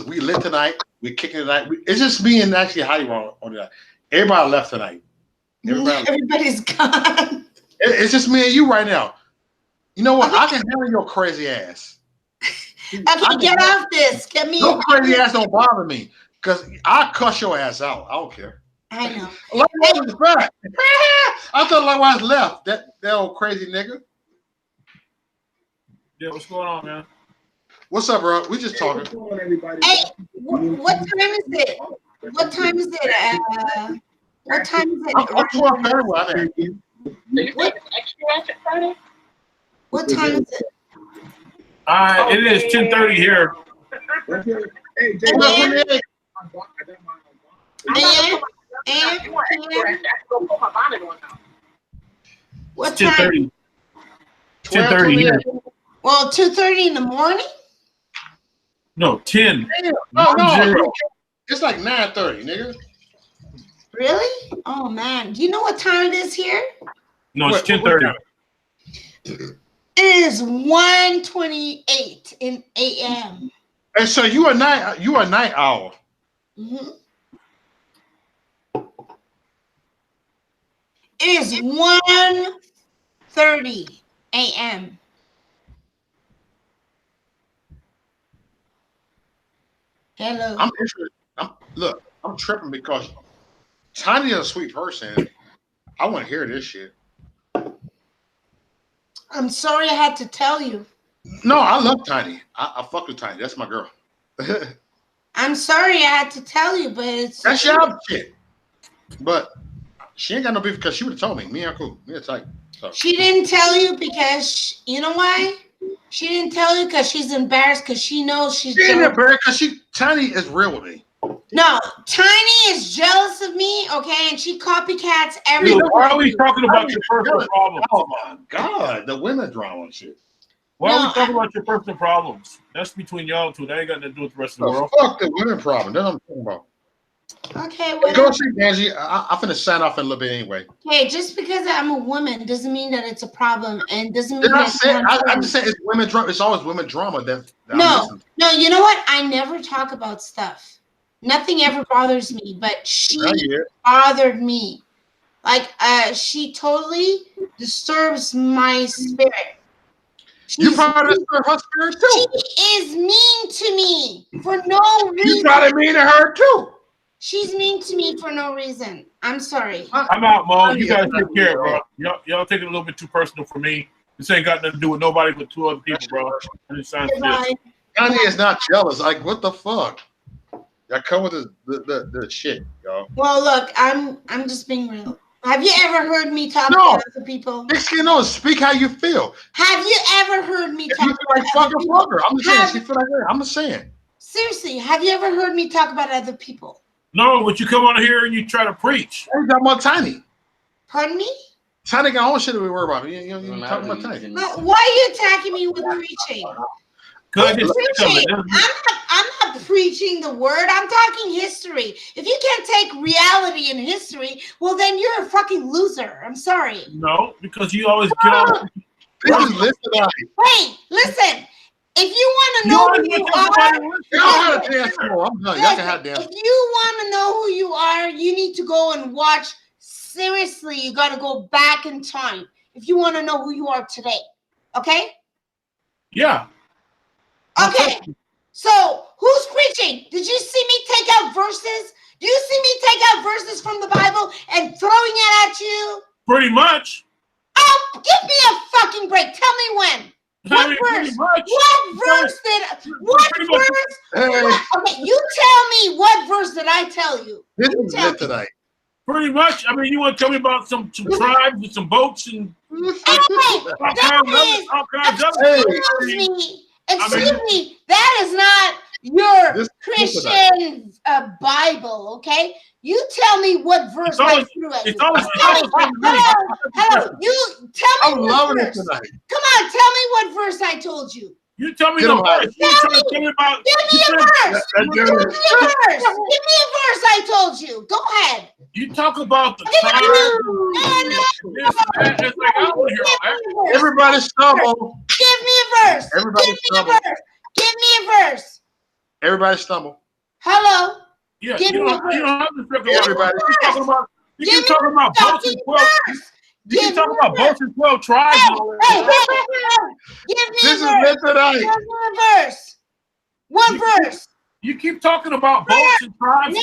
we lit tonight. We kicking tonight. It's just me and actually Heidi on tonight. Everybody left tonight. Everybody's gone. It's just me and you right now. You know what? I can handle your crazy ass. Okay, get off this. Get me. Your crazy ass don't bother me because I cuss your ass out. I don't care. I know. Likewise is back. I thought Likewise left. That old crazy nigga. Yeah, what's going on, man? What's up, bro? We just talking. Hey, what time is it? What time is it? What time is it? I'm 12:30. What time is it? It is 10:30 here. What time? 10:30 here. Well, 2:30 in the morning? No, 10. No. It's like 9:30, nigga. Really? Oh man. Do you know what time it is here? No, it's 10:30. It is 1:28 in a.m. And so you a night owl. Mm-hmm. It is 1:30 a.m. Hello. I'm interested. I'm tripping because Tiny is a sweet person. I want to hear this shit. I'm sorry I had to tell you. No, I love Tiny. I fuck with Tiny. That's my girl. I'm sorry I had to tell you, but it's that's your shit. But she ain't got no beef because she would have told me. Me and her cool. Me and tight. So. She didn't tell you because you know why? She didn't tell you because she's embarrassed because she knows she's embarrassed because Tiny is real with me. No, Tiny is jealous of me, okay, and she copycats everything. Why are we talking about your personal problems? Oh my God, the women drama and shit. Why are we talking about your personal problems? That's between y'all two. That ain't got nothing to do with the rest of the world. Fuck the women problem. That's what I'm talking about. Okay, go see Angie. I'm finna sign off in a little bit anyway. Okay, just because I'm a woman doesn't mean that it's a problem, and doesn't mean I'm just saying it's women drama. It's always women drama. That no. You know what? I never talk about stuff. Nothing ever bothers me, but she bothered me. Like she totally disturbs my spirit. You probably hurt her spirit too. She is mean to me for no reason. You probably mean to her too. She's mean to me for no reason. I'm sorry. I'm out, Mo. You guys take care, bro. Y'all take it a little bit too personal for me. This ain't got nothing to do with nobody but two other people, bro. And it sounds Kanye is not jealous. Like, what the fuck? Y'all come with the shit, y'all. Well, look, I'm just being real. Have you ever heard me talk about other people? Speak how you feel. Have you ever heard me talk about other people? I'm just saying. She feel like that. I'm just saying. Seriously, have you ever heard me talk about other people? No, but you come on here and you try to preach. You talking about Tiny? Pardon me? Tiny got all shit that we worry about. You talking about Tiny? Why are you attacking me with preaching? I'm not preaching the word. I'm talking history. If you can't take reality and history, well, then you're a fucking loser. I'm sorry. No, because you always go. Wait, listen. If you want to know who you are, if you want to know who you are, you need to go and watch. Seriously, you got to go back in time if you want to know who you are today. Okay? Yeah. Okay. So who's preaching? Did you see me take out verses? Do you see me take out verses from the Bible and throwing it at you? Pretty much. Oh, give me a fucking break. Tell me when. What verse? What verse? Okay, you tell me what verse did I tell you? This is it tonight. Pretty much. I mean, you want to tell me about some tribes with some boats and Excuse me, that is not your Christian Bible, okay? You tell me what verse I threw at you. Hello, you tell me what verse. Come on, tell me what verse I told you. You tell me the verse. Give me a verse. Give me a verse. Give me a verse I told you. Go ahead. You talk about the Everybody stumble. Give me a verse. Give me a verse. Everybody stumble. Hello. Yeah, give me a verse. You don't have to struggle everybody. You keep talking about boats and 12. You keep talking about boats and 12 tribes. Give me a verse. One verse. You keep talking about boats and tribes. No.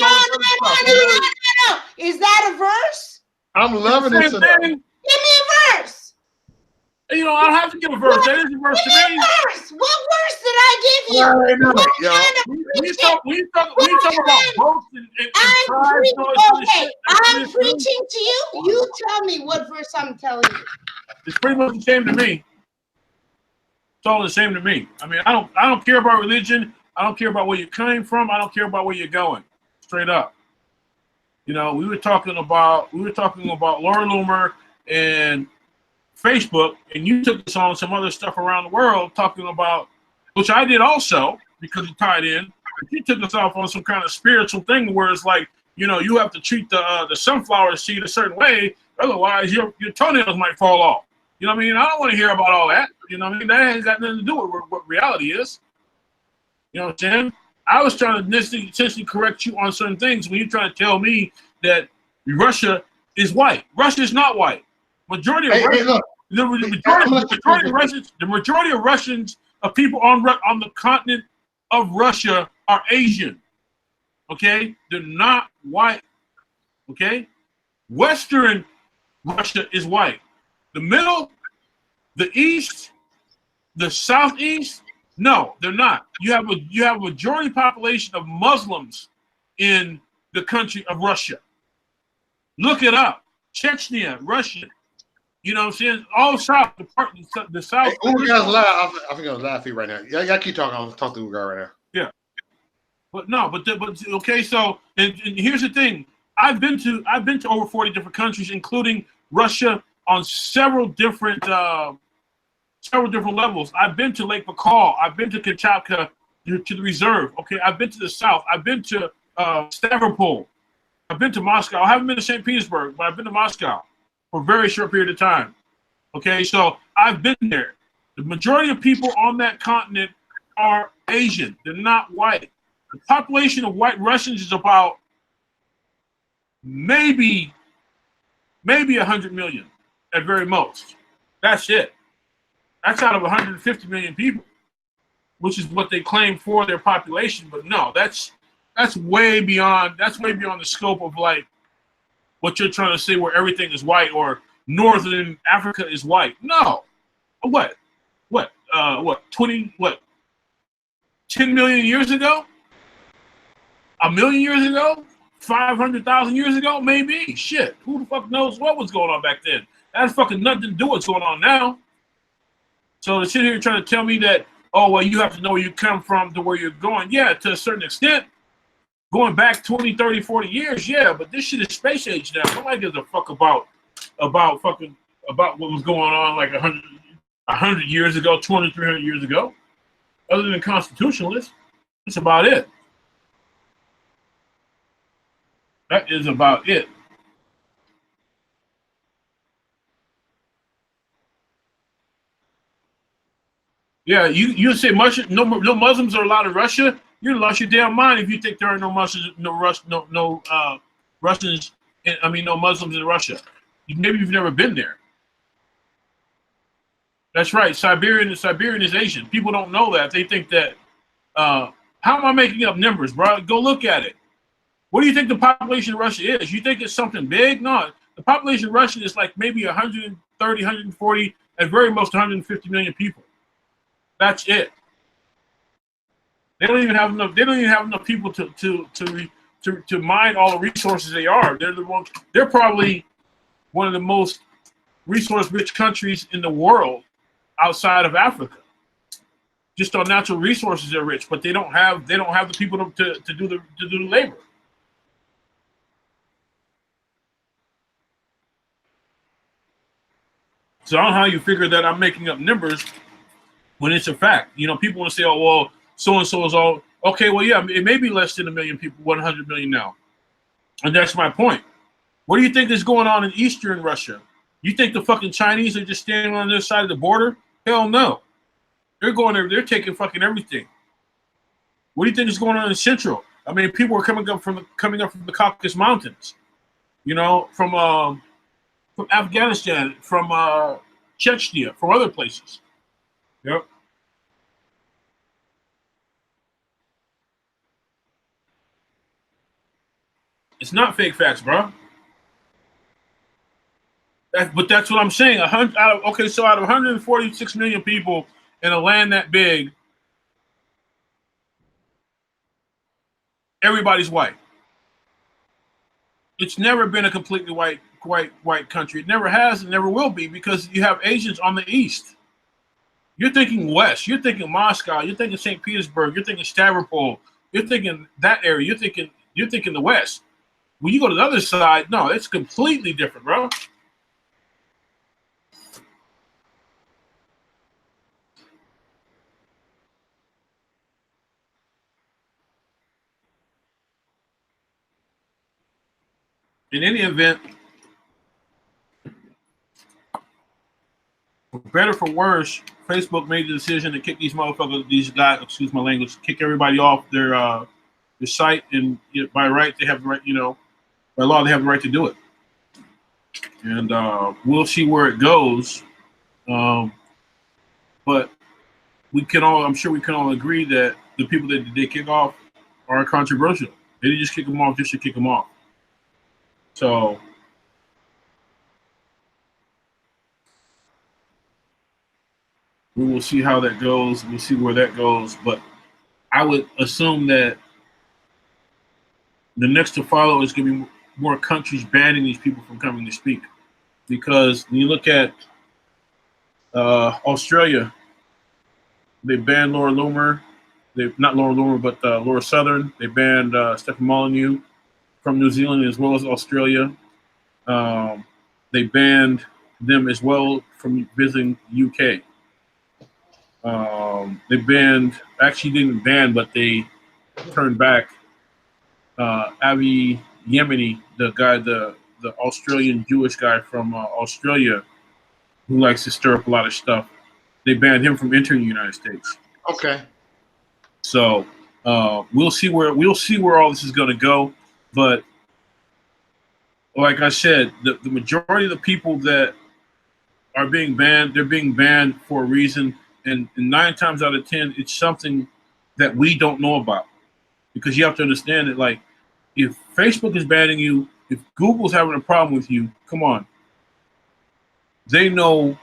Is that a verse? I'm loving it. Give me a verse. You know, I don't have to give a verse. That is a verse to me. What verse did I give you? We talk about boats and tribes. Okay, I'm preaching to you. You tell me what verse I'm telling you. It's pretty much the same to me. It's all the same to me. I mean, I don't care about religion. I don't care about where you came from. I don't care about where you're going. Straight up. You know, we were talking about Laura Loomer and Facebook, and you took us on some other stuff around the world, talking about, which I did also because it tied in. You took us off on some kind of spiritual thing where it's like, you know, you have to treat the sunflower seed a certain way, otherwise your toenails might fall off. You know what I mean? I don't want to hear about all that. You know what I mean? That ain't got nothing to do with what reality is. You know what I'm saying? I was trying to essentially correct you on certain things when you're trying to tell me that Russia is white. Russia is not white. Majority of Russians, of people on the continent of Russia are Asian. Okay, they're not white. Okay, Western Russia is white. The middle, the east, the southeast. No, they're not. You have a majority population of Muslims in the country of Russia. Look it up. Chechnya, Russia. You know what I'm saying? All south, the south. Hey, Ugar's live. I think I'm live feed right now. Y'all keep talking. I'll talk to Ugar right now. Yeah. But okay, so and here's the thing. I've been to over 40 different countries, including Russia, on several different levels. I've been to Lake Baikal. I've been to Kamchatka, to the reserve. Okay, I've been to the south. I've been to Stavropol. I've been to Moscow. I haven't been to St. Petersburg, but I've been to Moscow for a very short period of time. Okay, so I've been there. The majority of people on that continent are Asian. They're not white. The population of white Russians is about maybe 100 million at very most. That's it. That's out of 150 million people, which is what they claim for their population. But no, that's way beyond the scope of like what you're trying to say, where everything is white or Northern Africa is white. No, what 10 million years ago, a million years ago, 500,000 years ago, maybe. Shit, who the fuck knows what was going on back then? That has fucking nothing to do with what's going on now. So to sit here trying to tell me that, oh, well, you have to know where you come from to where you're going. Yeah, to a certain extent. Going back 20, 30, 40 years, yeah, but this shit is space age now. Nobody gives a fuck about what was going on like 100 years ago, 200, 300 years ago. Other than constitutionalists, that's about it. That is about it. Yeah, you say no Muslims are allowed in Russia. You lost your damn mind if you think there are no Muslims, no Russians. No Muslims in Russia. Maybe you've never been there. That's right. Siberian is Asian. People don't know that. They think that. How am I making up numbers, bro? Go look at it. What do you think the population of Russia is? You think it's something big? No. The population of Russia is like maybe 130, 140, at very most 150 million people. That's it. They don't even have enough. They don't even have enough people to mine all the resources they are. They're probably one of the most resource-rich countries in the world outside of Africa. Just on natural resources, they're rich, but they don't have the people to do the labor. So I don't know how you figure that I'm making up numbers when it's a fact. You know, people want to say, oh, well, so-and-so is all, okay, well, yeah, it may be less than 1 million people, 100 million now. And that's my point. What do you think is going on in Eastern Russia? You think the fucking Chinese are just standing on their side of the border? Hell no. They're going there, they're taking fucking everything. What do you think is going on in Central? I mean, people are coming up from the Caucasus Mountains, you know, from Afghanistan, from Chechnya, from other places. Yep. It's not fake facts, bro. But that's what I'm saying. So out of 146 million people in a land that big, everybody's white. It's never been a completely white country. It never has and never will be, because you have Asians on the east. You're thinking west. You're thinking Moscow. You're thinking St. Petersburg. You're thinking Stavropol. You're thinking that area. You're thinking the west. When you go to the other side, no, it's completely different, bro. In any event, for better for worse, Facebook made the decision to kick these guys, excuse my language, kick everybody off their site, and by right they have the right, by law they have the right to do it. And we'll see where it goes. But I'm sure we can all agree that the people that they kick off are controversial. They didn't just kick them off just to kick them off. So we will see how that goes. We'll see where that goes. But I would assume that the next to follow is going to be more countries banning these people from coming to speak. Because when you look at Australia, they banned Laura Loomer. Not Laura Loomer, but Laura Southern. They banned Stephen Molyneux from New Zealand as well as Australia. They banned them as well from visiting UK. They banned, actually didn't ban, but they turned back Avi Yemeni, the Australian Jewish guy from Australia who likes to stir up a lot of stuff. They banned him from entering the United States. Okay. So we'll see where all this is going to go. But like I said, the majority of the people that are being banned. They're being banned for a reason, and 9 times out of 10, it's something that we don't know about. Because you have to understand that, like, if Facebook is banning you, if Google's having a problem with you, come on, they know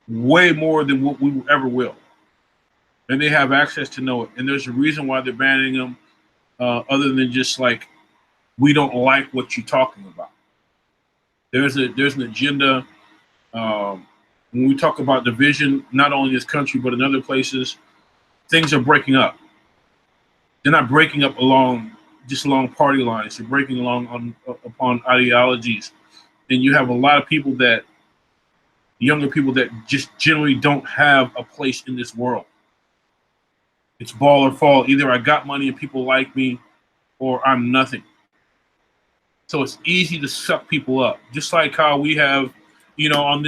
way more than what we ever will, and they have access to know it. And there's a reason why they're banning them, other than just like we don't like what you're talking about. There's an agenda. When we talk about division, not only in this country but in other places, things are breaking up. They're not breaking up along party lines. They're breaking along upon ideologies, and you have a lot of people that, younger people that just generally don't have a place in this world. It's ball or fall. Either I got money and people like me, or I'm nothing. So it's easy to suck people up, just like how we have, on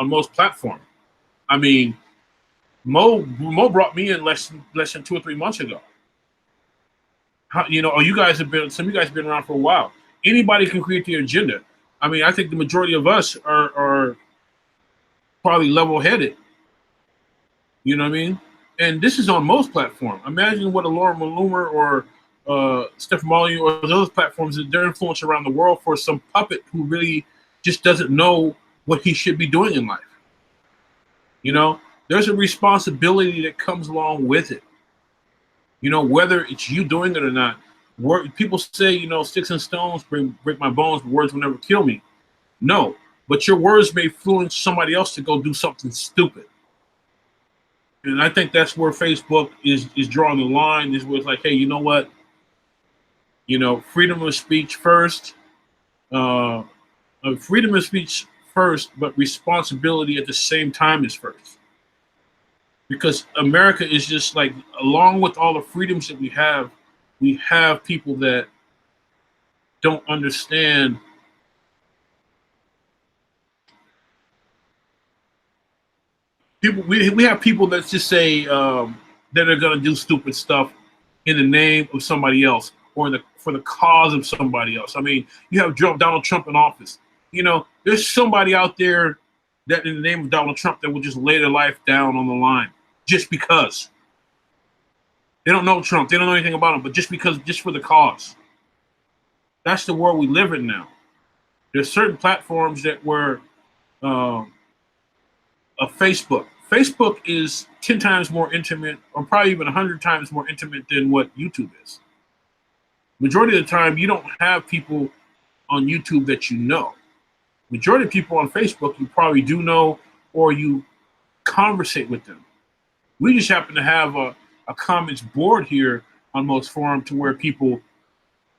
most platforms. I mean, Mo brought me in less than 2 or 3 months ago. Some of you guys have been around for a while. Anybody can create the agenda. I mean, I think the majority of us are probably level-headed. You know what I mean? And this is on most platforms. Imagine what a Laura Loomer or Stephen Molyneux or those platforms, that they're influenced around the world for some puppet who really just doesn't know what he should be doing in life. There's a responsibility that comes along with it. Whether it's you doing it or not. People say, sticks and stones break my bones, but words will never kill me. No, but your words may influence somebody else to go do something stupid. And I think that's where Facebook is drawing the line, is where it's like, hey, you know what? Freedom of speech first. Freedom of speech first, but responsibility at the same time is first. Because America is just like, along with all the freedoms that we have people that don't understand we have people that just say that are going to do stupid stuff in the name of somebody else, or for the cause of somebody else. I mean, you have Donald Trump in office. There's somebody out there that in the name of Donald Trump that will just lay their life down on the line just because. They don't know Trump. They don't know anything about him, but just for the cause. That's the world we live in now. There's certain platforms that were a Facebook. Facebook is 10 times more intimate, or probably even 100 times more intimate than what YouTube is. Majority of the time, you don't have people on YouTube that you know. Majority of people on Facebook, you probably do know, or you conversate with them. We just happen to have a comments board here on most forums, to where people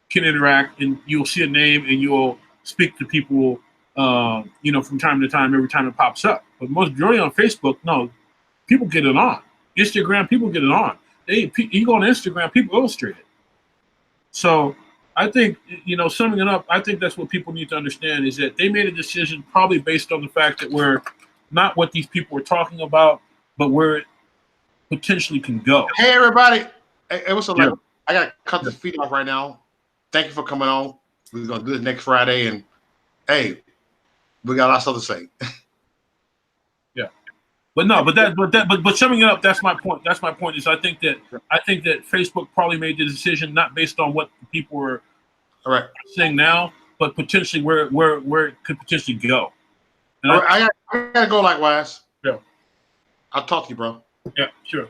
can interact, and you'll see a name and you'll speak to people, from time to time, every time it pops up. But most majority on Facebook, no, people get it on. Instagram, people get it on. You go on Instagram, people illustrate it. So I think, summing it up, I think that's what people need to understand, is that they made a decision probably based on the fact that we're not what these people were talking about, but where it potentially can go. Hey, everybody. Hey, what's up? Yeah. I got to cut the feed off right now. Thank you for coming on. We're going to do this next Friday. And, hey, we got lots of stuff to say. Yeah. But summing it up, that's my point. That's my point, is I think that Facebook probably made the decision not based on what people were saying now, but potentially where it could potentially go. And I got to go likewise. Yeah. I'll talk to you, bro. Yeah, sure.